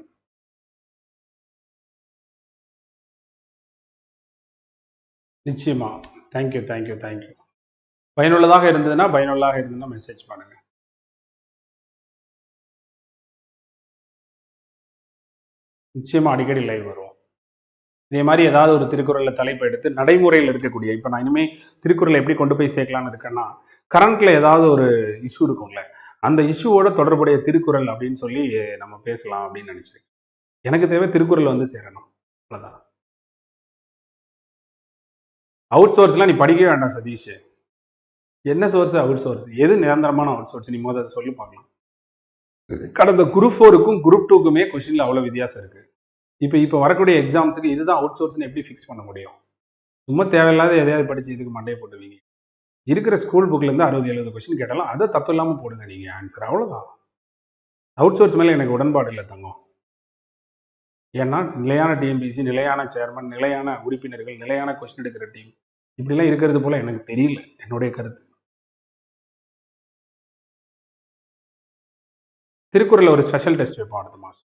நிச்சயமா. Thank you thank you thank you. பயனுள்ளதாக இருந்ததுன்னா மெசேஜ் பண்ணுங்க. நிச்சயமா அடிக்கடி லைவ் வருவோம். இதே மாதிரி ஏதாவது ஒரு திருக்குறள்ல தலைப்பு எடுத்து நடைமுறையில் இருக்கக்கூடிய, இப்போ நான் இனிமே திருக்குறளை எப்படி கொண்டு போய் சேர்க்கலாம்னு இருக்கேன்னா, கரண்ட்ல ஏதாவது ஒரு இஷ்யூ இருக்கும்ல, அந்த இஷ்யூவோட தொடர்புடைய திருக்குறள் அப்படின்னு சொல்லி நம்ம பேசலாம் அப்படின்னு நினைச்சேன். எனக்கு தேவை திருக்குறள் வந்து சேரணும், அவ்வளவுதான். அவுட் சோர்ஸ்லாம் நீ படிக்கவே வேண்டாம் சதீஷ். என்ன சோர்ஸ் அவுட் சோர்ஸ்? எது நிரந்தரமான அவுட் சோர்ஸ்? நீ முதல்ல சொல்லி பார்க்கலாம். கடந்த குரூப் 4க்கும் குரூப் 2க்குமே கொஸ்டின்ல அவ்வளவு வித்தியாசம் இருக்கு. இப்போ வரக்கூடிய எக்ஸாம்ஸுக்கு இதுதான் அவுட் சோர்ஸ்னு எப்படி ஃபிக்ஸ் பண்ண முடியும்? சும்மா தேவையில்லாத எதையாவது படிச்சு இதுக்கு மண்டையை போட்டுவீங்க. இருக்கிற ஸ்கூல் புக்ல இருந்து 60-70 கொஸ்டின் கேட்டாலும் அதை தப்பு இல்லாம போடுங்க நீங்க ஆன்சர், அவ்வளவுதான். அவுட் சோர்ஸ் மேல எனக்கு உடன்பாடு இல்லை தங்கம். ஏன்னா நிலையான டிஎம்பிசி, நிலையான சேர்மன், நிலையான உறுப்பினர்கள், நிலையான கொஸ்டின் எடுக்கிற டீம் இப்படிலாம் இருக்கிறது போல எனக்கு தெரியல, என்னுடைய கருத்து. திருக்குறள்ல ஒரு ஸ்பெஷல் டெஸ்ட் வைப்போம் அடுத்த மாசம்.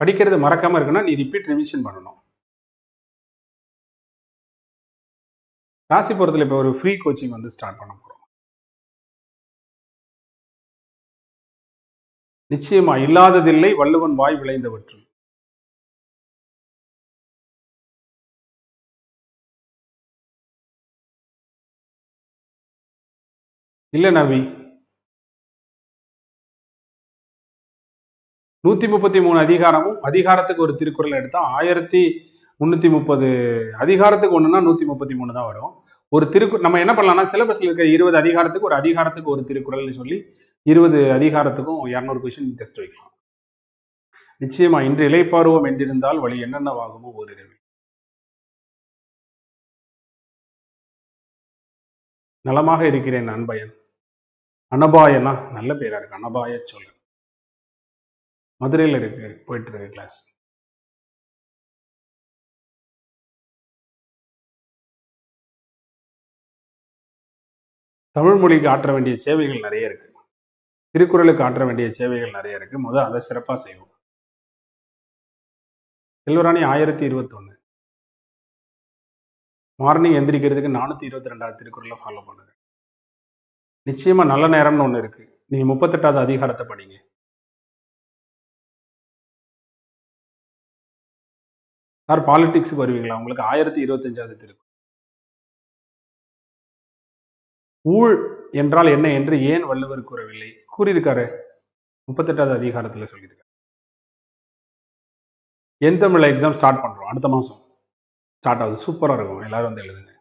படிக்கிறது மறக்காம இருக்குன்னா நீ ரிப்பீட் ரிவிஷன் பண்ணணும். ராசிபுரத்தில் இப்போ ஒரு ஃப்ரீ கோச்சிங் வந்து ஸ்டார்ட் பண்ண போறோம். நிச்சயமா இல்லாததில்லை வள்ளுவன் வாய் விளைந்தவற்று. இல்ல நவி, 133 அதிகாரமும் அதிகாரத்துக்கு ஒரு திருக்குறள் எடுத்தா 1330 அதிகாரத்துக்கு ஒண்ணுன்னா 133 தான் வரும். ஒரு நம்ம என்ன பண்ணலாம்னா, சிலபஸ்ல இருக்க 20 அதிகாரத்துக்கு ஒரு அதிகாரத்துக்கு ஒரு திருக்குறள்னு சொல்லி 20 அதிகாரத்துக்கும் 200 கொஸ்டின் டெஸ்ட் வைக்கலாம். நிச்சயமா இன்று இளைப்பாறுவோம் என்றிருந்தால் வழி என்னென்னவாகுமோ ஓரிரவில். நலமாக இருக்கிறேன் அன்பயன். அனபாயனா நல்ல பேரா இருக்கு, அனபாய சோழன். மதுரையில் இருக்கு, போயிட்டு இருக்கு கிளாஸ். தமிழ் மொழிக்கு ஆற்ற வேண்டிய சேவைகள் நிறைய இருக்கு, திருக்குறளுக்கு ஆற்ற வேண்டிய சேவைகள் நிறைய இருக்கு. முதல் அதை சிறப்பா செய்வோம். செல்வராணி 1021 மார்னிங் எந்திரிக்கிறதுக்கு 422வது திருக்குறளை ஃபாலோ பண்ணுங்க. நிச்சயமா நல்ல நேரம்னு ஒண்ணு இருக்கு, நீங்க 38வது அதிகாரத்தை படிங்க. சார் பாலிடிக்ஸுக்கு வருவீங்களா? உங்களுக்கு 1025வது திருக்குறள். ஊழ் என்றால் என்ன என்று ஏன் வள்ளுவர் கூறவில்லை? கூறியிருக்காரு, 38வது அதிகாரத்துல சொல்லியிருக்காரு. என் தமிழ்ல எக்ஸாம் ஸ்டார்ட் பண்றோம், அடுத்த மாசம் ஸ்டார்ட் ஆகுது. சூப்பரா இருக்கும், எல்லாரும் வந்து எழுதுங்க.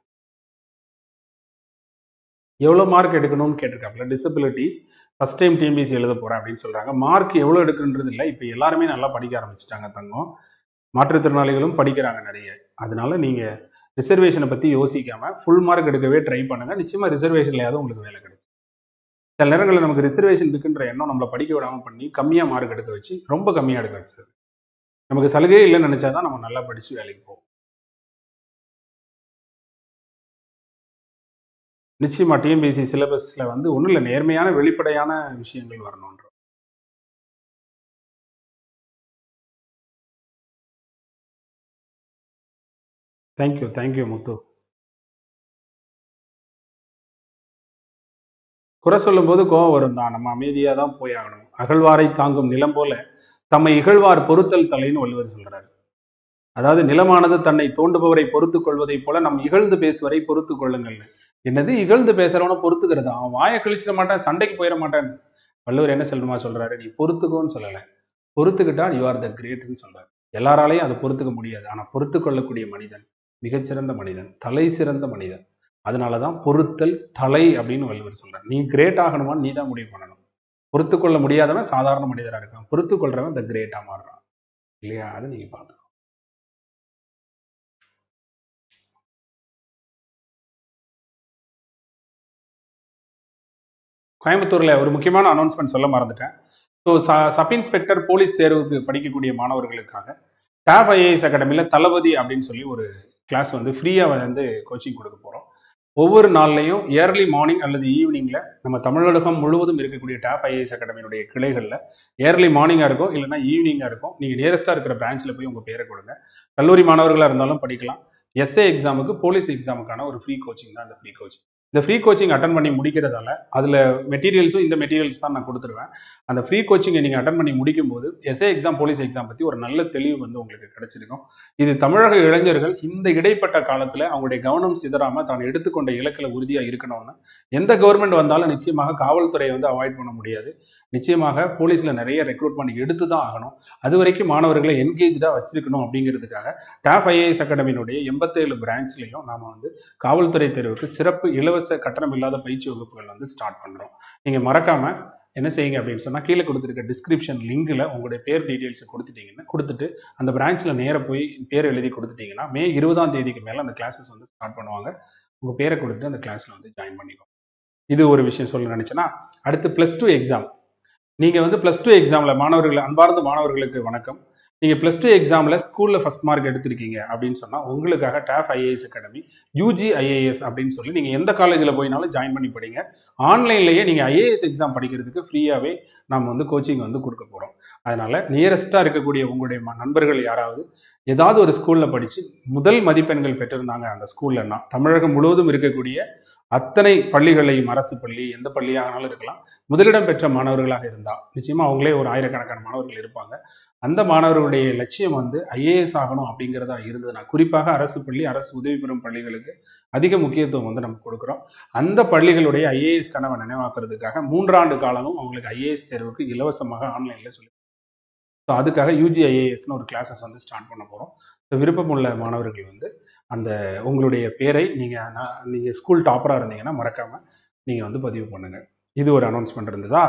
எவ்வளவு மார்க் எடுக்கணும்னு கேட்டிருக்காப்புல. டிசபிலிட்டி ஃபர்ஸ்ட் டைம் டிஎம்பிசி எழுத போறேன் அப்படின்னு சொல்றாங்க. மார்க் எவ்வளவு எடுக்குன்றது இல்லை, இப்போ எல்லாருமே நல்லா படிக்க ஆரம்பிச்சிட்டாங்க தங்கம். மாற்றுத்திறனாளிகளும் படிக்கிறாங்க நிறைய. அதனால நீங்க ரிசர்வேஷனை பற்றி யோசிக்காமல் ஃபுல் மார்க் எடுக்கவே ட்ரை பண்ணுங்கள். நிச்சயமாக ரிசர்வேஷன்லையாவது உங்களுக்கு வேலை கிடைக்கும். சில நேரங்களில் நமக்கு ரிசர்வேஷன் இருக்குன்ற எண்ணம் நம்மளை படிக்க விடாமல் பண்ணி கம்மியாக மார்க் எடுக்க வச்சு ரொம்ப கம்மியாக எடுக்க வச்சது. நமக்கு சலுகையே இல்லைன்னு நினச்சாதான் நம்ம நல்லா படித்து வேலைக்கு போவோம். நிச்சயமா டிஎன்பிஎஸ்சி சிலபஸில் வந்து ஒன்றும் இல்லை, நேர்மையான வெளிப்படையான விஷயங்கள் வரணுன்ற. தேங்க்யூ முத்து. குறை சொல்லும் போது கோபம் வரும் தான், நம்ம அமைதியாக தான் போய் ஆகணும். அகழ்வாரை தாங்கும் நிலம் போல தம்மை இகழ்வார் பொறுத்தல் தலைன்னு வள்ளுவர் சொல்றாரு. அதாவது நிலமானது தன்னை தோண்டுபவரை பொறுத்துக் கொள்வதை போல நம் இகழ்ந்து பேசுவரை பொறுத்து கொள்ளுங்கள். என்னது இகழ்ந்து பேசுறவனை பொறுத்துக்கிறது? அவன் வாயை கழிச்சிட மாட்டான், சண்டைக்கு போயிட மாட்டான். வள்ளுவர் என்ன சொல்லுமா சொல்றாரு, நீ பொறுத்துக்கோன்னு சொல்லலை, பொறுத்துக்கிட்டா யூ ஆர் த கிரேட்னு சொல்றாரு. எல்லாராலையும் அதை பொறுத்துக்க முடியாது, ஆனால் பொறுத்து கொள்ளக்கூடிய மனிதன் மிகச்சிறந்த மனிதன், தலை சிறந்த மனிதன். அதனாலதான் பொறுத்தல் தலை அப்படின்னு வள்ளுவர் சொல்றாரு. நீ கிரேட் ஆகணுமான்னு நீ தான் முடிவு பண்ணணும். பொறுத்து கொள்ள முடியாதவன் சாதாரண மனிதராக இருக்கான், பொறுத்து கொள்றவன் த கிரேட்டா மாறுறான் இல்லையா? அதை நீங்க பார்த்து. கோயம்புத்தூர்ல ஒரு முக்கியமான அனௌன்ஸ்மெண்ட் சொல்ல மறந்துட்டேன். ஸோ சப் இன்ஸ்பெக்டர் போலீஸ் தேர்வுக்கு படிக்கக்கூடிய மாணவர்களுக்காக டாப் ஐஏஎஸ் அகாடமியில் தளபதி அப்படின்னு சொல்லி ஒரு கிளாஸ் வந்து ஃப்ரீயாக வந்து கோச்சிங் கொடுக்க போகிறோம். ஒவ்வொரு நாள்லையும் ஏர்லி மார்னிங் அல்லது ஈவினிங்கில் நம்ம தமிழகம் முழுவதும் இருக்கக்கூடிய டாப் ஐஏஎஸ் அகாடமியினுடைய கிளைகளில் ஏர்லி மார்னிங்காக இருக்கும், இல்லைனா ஈவினிங்காக இருக்கும். நீங்கள் நியரஸ்ட்டாக இருக்கிற பிரான்ச்சில் போய் உங்கள் பேரை கொடுங்க. கல்லூரி மாணவர்களாக இருந்தாலும் படிக்கலாம். எஸ்ஏ எக்ஸாமுக்கு போலீஸ் எக்ஸாமுக்கான ஒரு ஃப்ரீ கோச்சிங் தான் அந்த ஃப்ரீ கோச்சிங். இந்த ஃப்ரீ கோச்சிங் அட்டன் பண்ணி முடிக்கிறதால அதில் மெட்டீரியல்ஸும் இந்த மெட்டீரியல்ஸ் தான் நான் கொடுத்துருவேன். அந்த ஃப்ரீ கோச்சிங்கை நீங்கள் அட்டன் பண்ணி முடிக்கும் போது எஸ்ஏ எக்ஸாம் போலீஸ் எக்ஸாம் பற்றி ஒரு நல்ல தெளிவு வந்து உங்களுக்கு கிடைச்சிருக்கும். இது தமிழக இளைஞர்கள் இந்த இடைப்பட்ட காலத்தில் அவங்களுடைய கவனம் சிதறாமல் தான் எடுத்துக்கொண்ட இலக்கில் உறுதியாக இருக்கணும்னு, எந்த கவர்மெண்ட் வந்தாலும் நிச்சயமாக காவல்துறையை வந்து அவாய்ட் பண்ண முடியாது. நிச்சயமாக போலீஸில் நிறைய ரெக்ரூட்மெண்ட் எடுத்து தான் ஆகணும். அது வரைக்கும் மாணவர்களை என்கேஜாக வச்சிருக்கணும். அப்படிங்கிறதுக்காக டாப் ஐஏஎஸ் அகாடமியினுடைய 87 பிரான்ச்லையும் நாம் வந்து காவல்துறை தேர்வுக்கு சிறப்பு இலவச கட்டணம் இல்லாத பயிற்சி வகுப்புகள் வந்து ஸ்டார்ட் பண்ணுறோம். நீங்கள் மறக்காமல் என்ன செய்யுங்க அப்படின்னு சொன்னால், கீழே கொடுத்துருக்க டிஸ்கிரிப்ஷன் லிங்கில் உங்களுடைய பேர் டீட்டெயில்ஸை கொடுத்துட்டு அந்த பிரான்ச்சில் நேராக போய் பேர் எழுதி கொடுத்துட்டிங்கன்னா மே 20ஆம் தேதிக்கு மேலே அந்த கிளாஸஸ் வந்து ஸ்டார்ட் பண்ணுவாங்க. உங்கள் பேரை கொடுத்துட்டு அந்த கிளாஸில் வந்து ஜாயின் பண்ணிக்கோங்க. இது ஒரு விஷயம் சொல்ல நினச்சேன்னா, அடுத்து +2 எக்ஸாம். நீங்கள் வந்து +2 எக்ஸாமில் மாணவர்கள், அன்பார்ந்த மாணவர்களுக்கு வணக்கம். நீங்கள் +2 எக்ஸாமில் ஸ்கூலில் ஃபஸ்ட் மார்க் எடுத்திருக்கீங்க அப்படின்னு சொன்னால் உங்களுக்காக top IAS academy UG IAS அப்படின்னு சொல்லி நீங்கள் எந்த காலேஜில் போயினாலும் ஜாயின் பண்ணி படிங்க. ஆன்லைன்லேயே நீங்கள் ஐஏஎஸ் எக்ஸாம் படிக்கிறதுக்கு ஃப்ரீயாகவே நம்ம வந்து கோச்சிங் வந்து கொடுக்க போகிறோம். அதனால் நியரஸ்ட்டாக இருக்கக்கூடிய உங்களுடைய நண்பர்கள் யாராவது ஏதாவது ஒரு ஸ்கூலில் படித்து முதல் மதிப்பெண்கள் பெற்றிருந்தாங்க அந்த ஸ்கூல்லன்னா, தமிழகம் முழுவதும் இருக்கக்கூடிய அத்தனை பள்ளிகளையும், அரசு பள்ளி எந்த பள்ளியாகனாலும் இருக்கலாம், முதலிடம் பெற்ற மாணவர்களாக இருந்தால் நிச்சயமாக அவங்களே ஒரு ஆயிரக்கணக்கான மாணவர்கள் இருப்பாங்க. அந்த மாணவர்களுடைய லட்சியம் வந்து ஐஏஎஸ் ஆகணும் அப்படிங்கிறதா இருந்ததுன்னா, குறிப்பாக அரசு பள்ளி, அரசு உதவி பெறும் பள்ளிகளுக்கு அதிக முக்கியத்துவம் வந்து நம்ம கொடுக்குறோம். அந்த பள்ளிகளுடைய ஐஏஎஸ் கனவை நினைவாக்குறதுக்காக 3 ஆண்டு காலமும் அவங்களுக்கு ஐஏஎஸ் தேர்வுக்கு இலவசமாக ஆன்லைனில் சொல்லி, ஸோ அதுக்காக யூஜி ஐஏஎஸ்னு ஒரு கிளாஸஸ் வந்து ஸ்டார்ட் பண்ண போகிறோம். ஸோ விருப்பமுள்ள மாணவர்கள் வந்து அந்த உங்களுடைய பேரை நீங்கள் ஸ்கூல் டாப்பராக இருந்தீங்கன்னா மறக்காமல் நீங்கள் வந்து பதிவு பண்ணுங்கள். இது ஒரு அனௌன்ஸ்மெண்ட் இருந்ததா.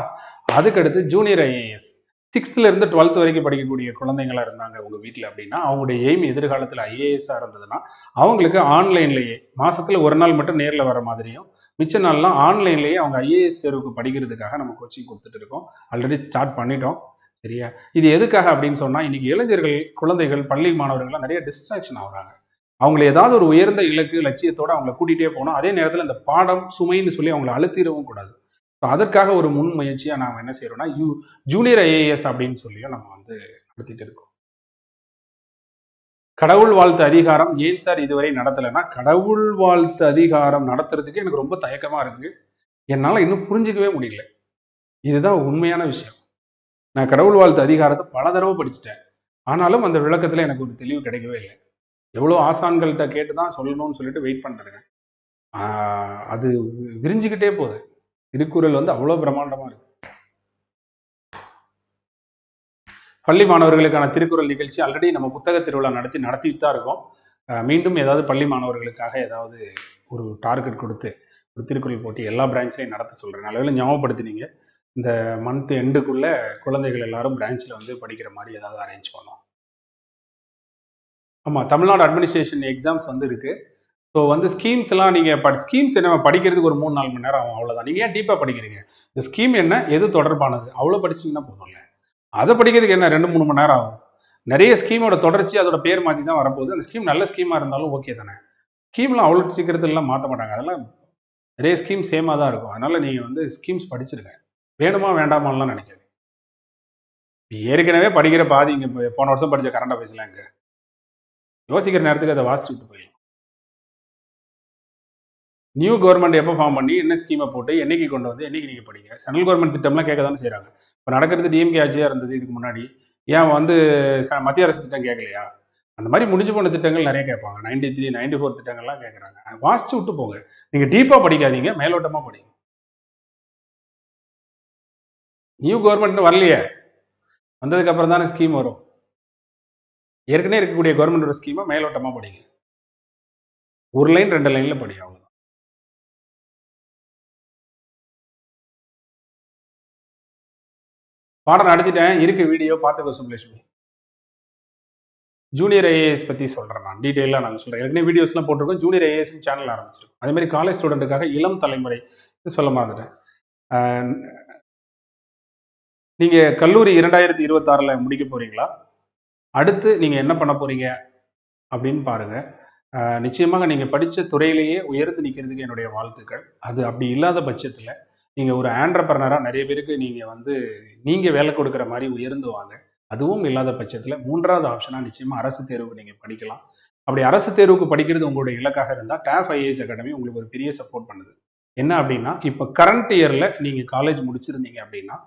அதுக்கடுத்து ஜூனியர் ஐஏஎஸ் 6th-லேருந்து 12th வரைக்கும் படிக்கக்கூடிய குழந்தைங்களா இருந்தாங்க உங்கள் வீட்டில் அப்படின்னா, அவங்களுடைய எய்ம் எதிர்காலத்தில் ஐஏஎஸ்ஸாக இருந்ததுன்னா அவங்களுக்கு ஆன்லைன்லேயே மாதத்தில் ஒரு நாள் மட்டும் நேரில் வர மாதிரியும், மிச்ச நாள்லாம் ஆன்லைன்லேயே அவங்க ஐஏஎஸ் தேர்வுக்கு படிக்கிறதுக்காக நம்ம கோச்சிங் கொடுத்துட்டு இருக்கோம். ஆல்ரெடி ஸ்டார்ட் பண்ணிட்டோம். சரியா? இது எதுக்காக அப்படின்னு சொன்னால், இன்னைக்கு இளைஞர்கள், குழந்தைகள், பள்ளி மாணவர்கள்லாம் நிறைய டிஸ்ட்ராக்ஷன் ஆகுறாங்க. அவங்களை ஏதாவது ஒரு உயர்ந்த இலக்கு லட்சியத்தோடு அவங்கள கூட்டிகிட்டே போகணும். அதே நேரத்தில் இந்த பாடம் சுமைன்னு சொல்லி அவங்களை அழுத்திடவும் கூடாது. ஸோ அதற்காக ஒரு முன் முயற்சியாக நாம் என்ன செய்கிறோம்னா, ஜூனியர் ஐஏஎஸ் அப்படின்னு சொல்லியும் நம்ம வந்து நடத்திட்டு இருக்கோம். கடவுள் வாழ்த்து அதிகாரம் ஏன் சார் இதுவரை நடத்தலைன்னா, கடவுள் வாழ்த்து அதிகாரம் நடத்துறதுக்கு எனக்கு ரொம்ப தயக்கமாக இருக்குது. என்னால் இன்னும் புரிஞ்சிக்கவே முடியல. இதுதான் உண்மையான விஷயம். நான் கடவுள் வாழ்த்து அதிகாரத்தை பல தடவை படிச்சுட்டேன். ஆனாலும் அந்த விளக்கத்தில் எனக்கு ஒரு தெளிவு கிடைக்கவே இல்லை. எவ்வளோ ஆசான்கள்கிட்ட கேட்டு தான் சொல்லணும்னு சொல்லிட்டு வெயிட் பண்ணுறேங்க. அது விரிஞ்சிக்கிட்டே போகுது. திருக்குறள் வந்து அவ்வளோ பிரம்மாண்டமாக இருக்கு. பள்ளி மாணவர்களுக்கான திருக்குறள் நிகழ்ச்சி ஆல்ரெடி நம்ம புத்தக திருவிழா நடத்திட்டு தான் இருக்கோம். மீண்டும் ஏதாவது பள்ளி மாணவர்களுக்காக ஏதாவது ஒரு டார்கெட் கொடுத்து ஒரு திருக்குறள் போட்டி எல்லா பிரான்ச்லையும் நடத்த சொல்கிறேன். நல்லவேளை ஞாபகப்படுத்தினீங்க. இந்த மந்த் எண்டுக்குள்ளே குழந்தைகள் எல்லாரும் பிரான்ச்சில் வந்து படிக்கிற மாதிரி ஏதாவது அரேஞ்ச் பண்ணோம். ஆமாம், தமிழ்நாடு அட்மினிஸ்ட்ரேஷன் எக்ஸாம்ஸ் வந்து இருக்குது. ஸோ வந்து ஸ்கீம்ஸ் எல்லாம் நீங்கள் ஸ்கீம்ஸ் என்ன படிக்கிறதுக்கு ஒரு 3-4 மணி நேரம் ஆகும், அவ்வளோதான். நீங்கள் ஏன் டீப்பாக படிக்கிறீங்க? இந்த ஸ்கீம் என்ன, எது தொடர்பானது, அவ்வளோ படிச்சிங்கன்னா போதும்ல. அதை படிக்கிறதுக்கு என்ன 2-3 மணி நேரம் ஆகும்? நிறைய ஸ்கீமோட தொடர்ச்சி அதோட பேர் மாற்றி தான் வரப்போகுது. அந்த ஸ்கீம் நல்ல ஸ்கீமாக இருந்தாலும் ஓகே தானே. ஸ்கீம்லாம் அவ்வளோ சீக்கிரத்துலலாம் மாற்ற மாட்டாங்க. அதெல்லாம் நிறைய ஸ்கீம் சேமாக தான் இருக்கும். அதனால் நீங்கள் வந்து ஸ்கீம்ஸ் படிச்சிருங்க. வேணுமா வேண்டாமான்லாம் நினைக்காது. ஏற்கனவே படிக்கிற பாதி இங்கே போன வருஷம் படித்த கரண்ட் அஃபேர்ஸ்லாம் இங்கே யோசிக்கிற நேரத்துக்கு அதை வாசிச்சு விட்டு போயிடலாம். நியூ கவர்மெண்ட் எப்போ ஃபார்ம் பண்ணி என்ன ஸ்கீமை போட்டு என்னைக்கு கொண்டு வந்து என்னைக்கு நீங்கள் படிங்க. சென்ட்ரல் கவர்மெண்ட் திட்டம்லாம் கேட்க தானே செய்கிறாங்க. இப்போ நடக்கிறது டிஎம்கே ஆட்சியாக இருந்தது இதுக்கு முன்னாடி. ஏன் வந்து மத்திய அரசு திட்டம் கேட்கலையா? அந்த மாதிரி முடிஞ்சு போன திட்டங்கள் நிறைய கேட்பாங்க. 93, 94 திட்டங்கள்லாம் கேட்குறாங்க. வாசிச்சு விட்டு போங்க. நீங்கள் டீப்பாக படிக்காதீங்க, மேலோட்டமாக படிங்க. நியூ கவர்மெண்ட் வரலையே, வந்ததுக்கு அப்புறம் தானே ஸ்கீம் வரும். ஏற்கனவே இருக்கக்கூடிய கவர்மெண்டோட ஸ்கீமை மேலோட்டமாக படிங்க. 1 லைன் 2 லைனில் படி, அவ்வளோதான். பாடம் நடத்திட்டேன், இருக்கு வீடியோ பார்த்துக்கோ சுப்லட்சுமி. ஜூனியர் ஐஏஎஸ் பற்றி சொல்கிறேன், நான் டீட்டெயிலாக நான் சொல்கிறேன். ஏற்கனவே வீடியோஸ்லாம் போட்டிருக்கோம். ஜூனியர் ஐஏஎஸ் சேனல் ஆரம்பிச்சிருக்கோம். அதே மாதிரி காலேஜ் ஸ்டூடெண்ட்டுக்காக இளம் தலைமுறை சொல்ல மறந்துட்டேன். நீங்கள் கல்லூரி 2026 முடிக்க போகிறீங்களா? அடுத்து நீங்கள் என்ன பண்ண போகிறீங்க அப்படின்னு பாருங்கள். நிச்சயமாக நீங்கள் படித்த துறையிலேயே உயர்ந்து நிற்கிறதுக்கு என்னுடைய வாழ்த்துக்கள். அது அப்படி இல்லாத பட்சத்தில் நீங்கள் ஒரு ஆண்டர்பிரனராக நிறைய பேருக்கு நீங்கள் வேலை கொடுக்குற மாதிரி உயர்ந்து வாங்க. அதுவும் இல்லாத பட்சத்தில் 3வது ஆப்ஷனாக நிச்சயமாக அரசு தேர்வுக்கு நீங்கள் படிக்கலாம். அப்படி அரசு தேர்வுக்கு படிக்கிறது உங்களுடைய இலக்காக இருந்தால் டாப் ஐஏஎஸ் அகாடமி உங்களுக்கு ஒரு பெரிய சப்போர்ட் பண்ணுது. என்ன அப்படின்னா, இப்போ கரண்ட் இயரில் நீங்கள் காலேஜ் முடிச்சிருந்தீங்க அப்படின்னா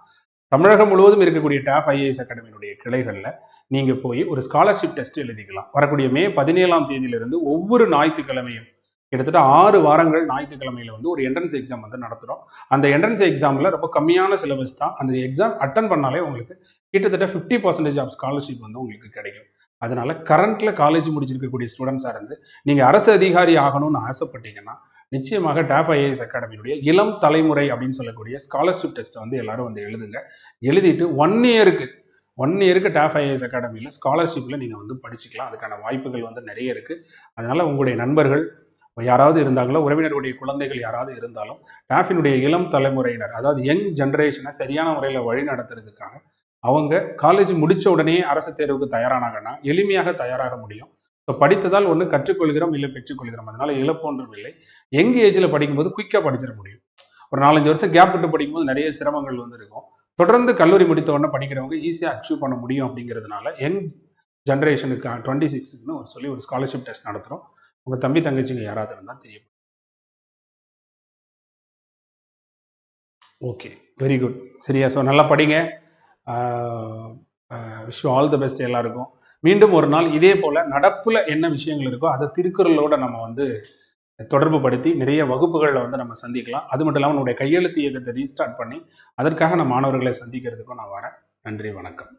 தமிழகம் முழுவதும் இருக்கக்கூடிய டாப் ஐஏஎஸ் அகாடமியினுடைய கிளைகளில் நீங்கள் போய் ஒரு ஸ்காலர்ஷிப் டெஸ்ட் எழுதிக்கலாம். வரக்கூடிய மே 17ஆம் தேதியிலிருந்து ஒவ்வொரு ஞாயிற்றுக்கிழமையும் கிட்டத்தட்ட 6 வாரங்கள் ஞாயிற்றுக்கிழமையில வந்து ஒரு என்ட்ரன்ஸ் எக்ஸாம் வந்து நடத்துகிறோம். அந்த என்ட்ரன்ஸ் எக்ஸாமில் ரொம்ப கம்மியான சிலபஸ் தான். அந்த எக்ஸாம் அட்டன் பண்ணாலே உங்களுக்கு கிட்டத்தட்ட 50% ஆஃப் ஸ்காலர்ஷிப் வந்து உங்களுக்கு கிடைக்கும். அதனால கரண்ட்ல காலேஜ் முடிச்சிருக்கக்கூடிய ஸ்டூடெண்ட்ஸாக இருந்து நீங்கள் அரசு அதிகாரி ஆகணும்னு ஆசைப்பட்டீங்கன்னா நிச்சயமாக டாப் ஐஏஎஸ் அகாடமியுடைய இளம் தலைமுறை அப்படின்னு சொல்லக்கூடிய ஸ்காலர்ஷிப் டெஸ்ட்டை வந்து எல்லாரும் வந்து எழுதுங்க. எழுதிட்டு 1 இயருக்கு டாப் ஐஏஎஸ் அகாடமியில் ஸ்காலர்ஷிப்பில் நீங்கள் வந்து படிச்சுக்கலாம். அதுக்கான வாய்ப்புகள் வந்து நிறைய இருக்குது. அதனால் உங்களுடைய நண்பர்கள் யாராவது இருந்தாங்களோ, உறவினருடைய குழந்தைகள் யாராவது இருந்தாலும் டாஃபினுடைய இளம் தலைமுறையினர், அதாவது யங் ஜென்ரேஷனை சரியான முறையில் வழி நடத்துறதுக்காக அவங்க காலேஜ் முடித்த உடனே அரசு தேர்வுக்கு தயாரானாங்கன்னா எளிமையாக தயாராக முடியும். ஸோ படித்ததால் ஒன்று கற்றுக்கொள்கிறோம், இல்லை பெற்றுக்கொள்கிறோம். அதனால இழப்பொன்றும் இல்லை. யங் ஏஜில் படிக்கும்போது குயிக்காக படிச்சிட முடியும். ஒரு 4-5 வருஷம் கேப் விட்டு படிக்கும்போது நிறைய சிரமங்கள் வந்து இருக்கும். தொடர்ந்து கல்லூரி முடித்த உடனே படிக்கிறவங்க ஈஸியாக அச்சீவ் பண்ண முடியும். அப்படிங்கிறதுனால யங் ஜென்ரேஷனுக்கு 26ன்னு ஒரு ஸ்காலர்ஷிப் டெஸ்ட் நடத்துகிறோம். உங்கள் தம்பி தங்கச்சிங்க யாராவது இருந்தால் தெரியும். Okay, very good. சரியா? ஸோ நல்லா படிங்க. Wish you all the best எல்லாருக்கும். மீண்டும் ஒரு நாள் இதே போல் நடப்பில் என்ன விஷயங்கள் இருக்கோ அதை திருக்குறளோட நம்ம வந்து தொடர்பு படுத்தி நிறைய வகுப்புகளில் வந்து நம்ம சந்திக்கலாம். அது மட்டும் இல்லாமல் நம்முடைய கையெழுத்து இயக்கத்தை ரீஸ்டார்ட் பண்ணி அதற்காக நம்ம மாணவர்களை சந்திக்கிறதுக்கும் நான் வரேன். நன்றி, வணக்கம்.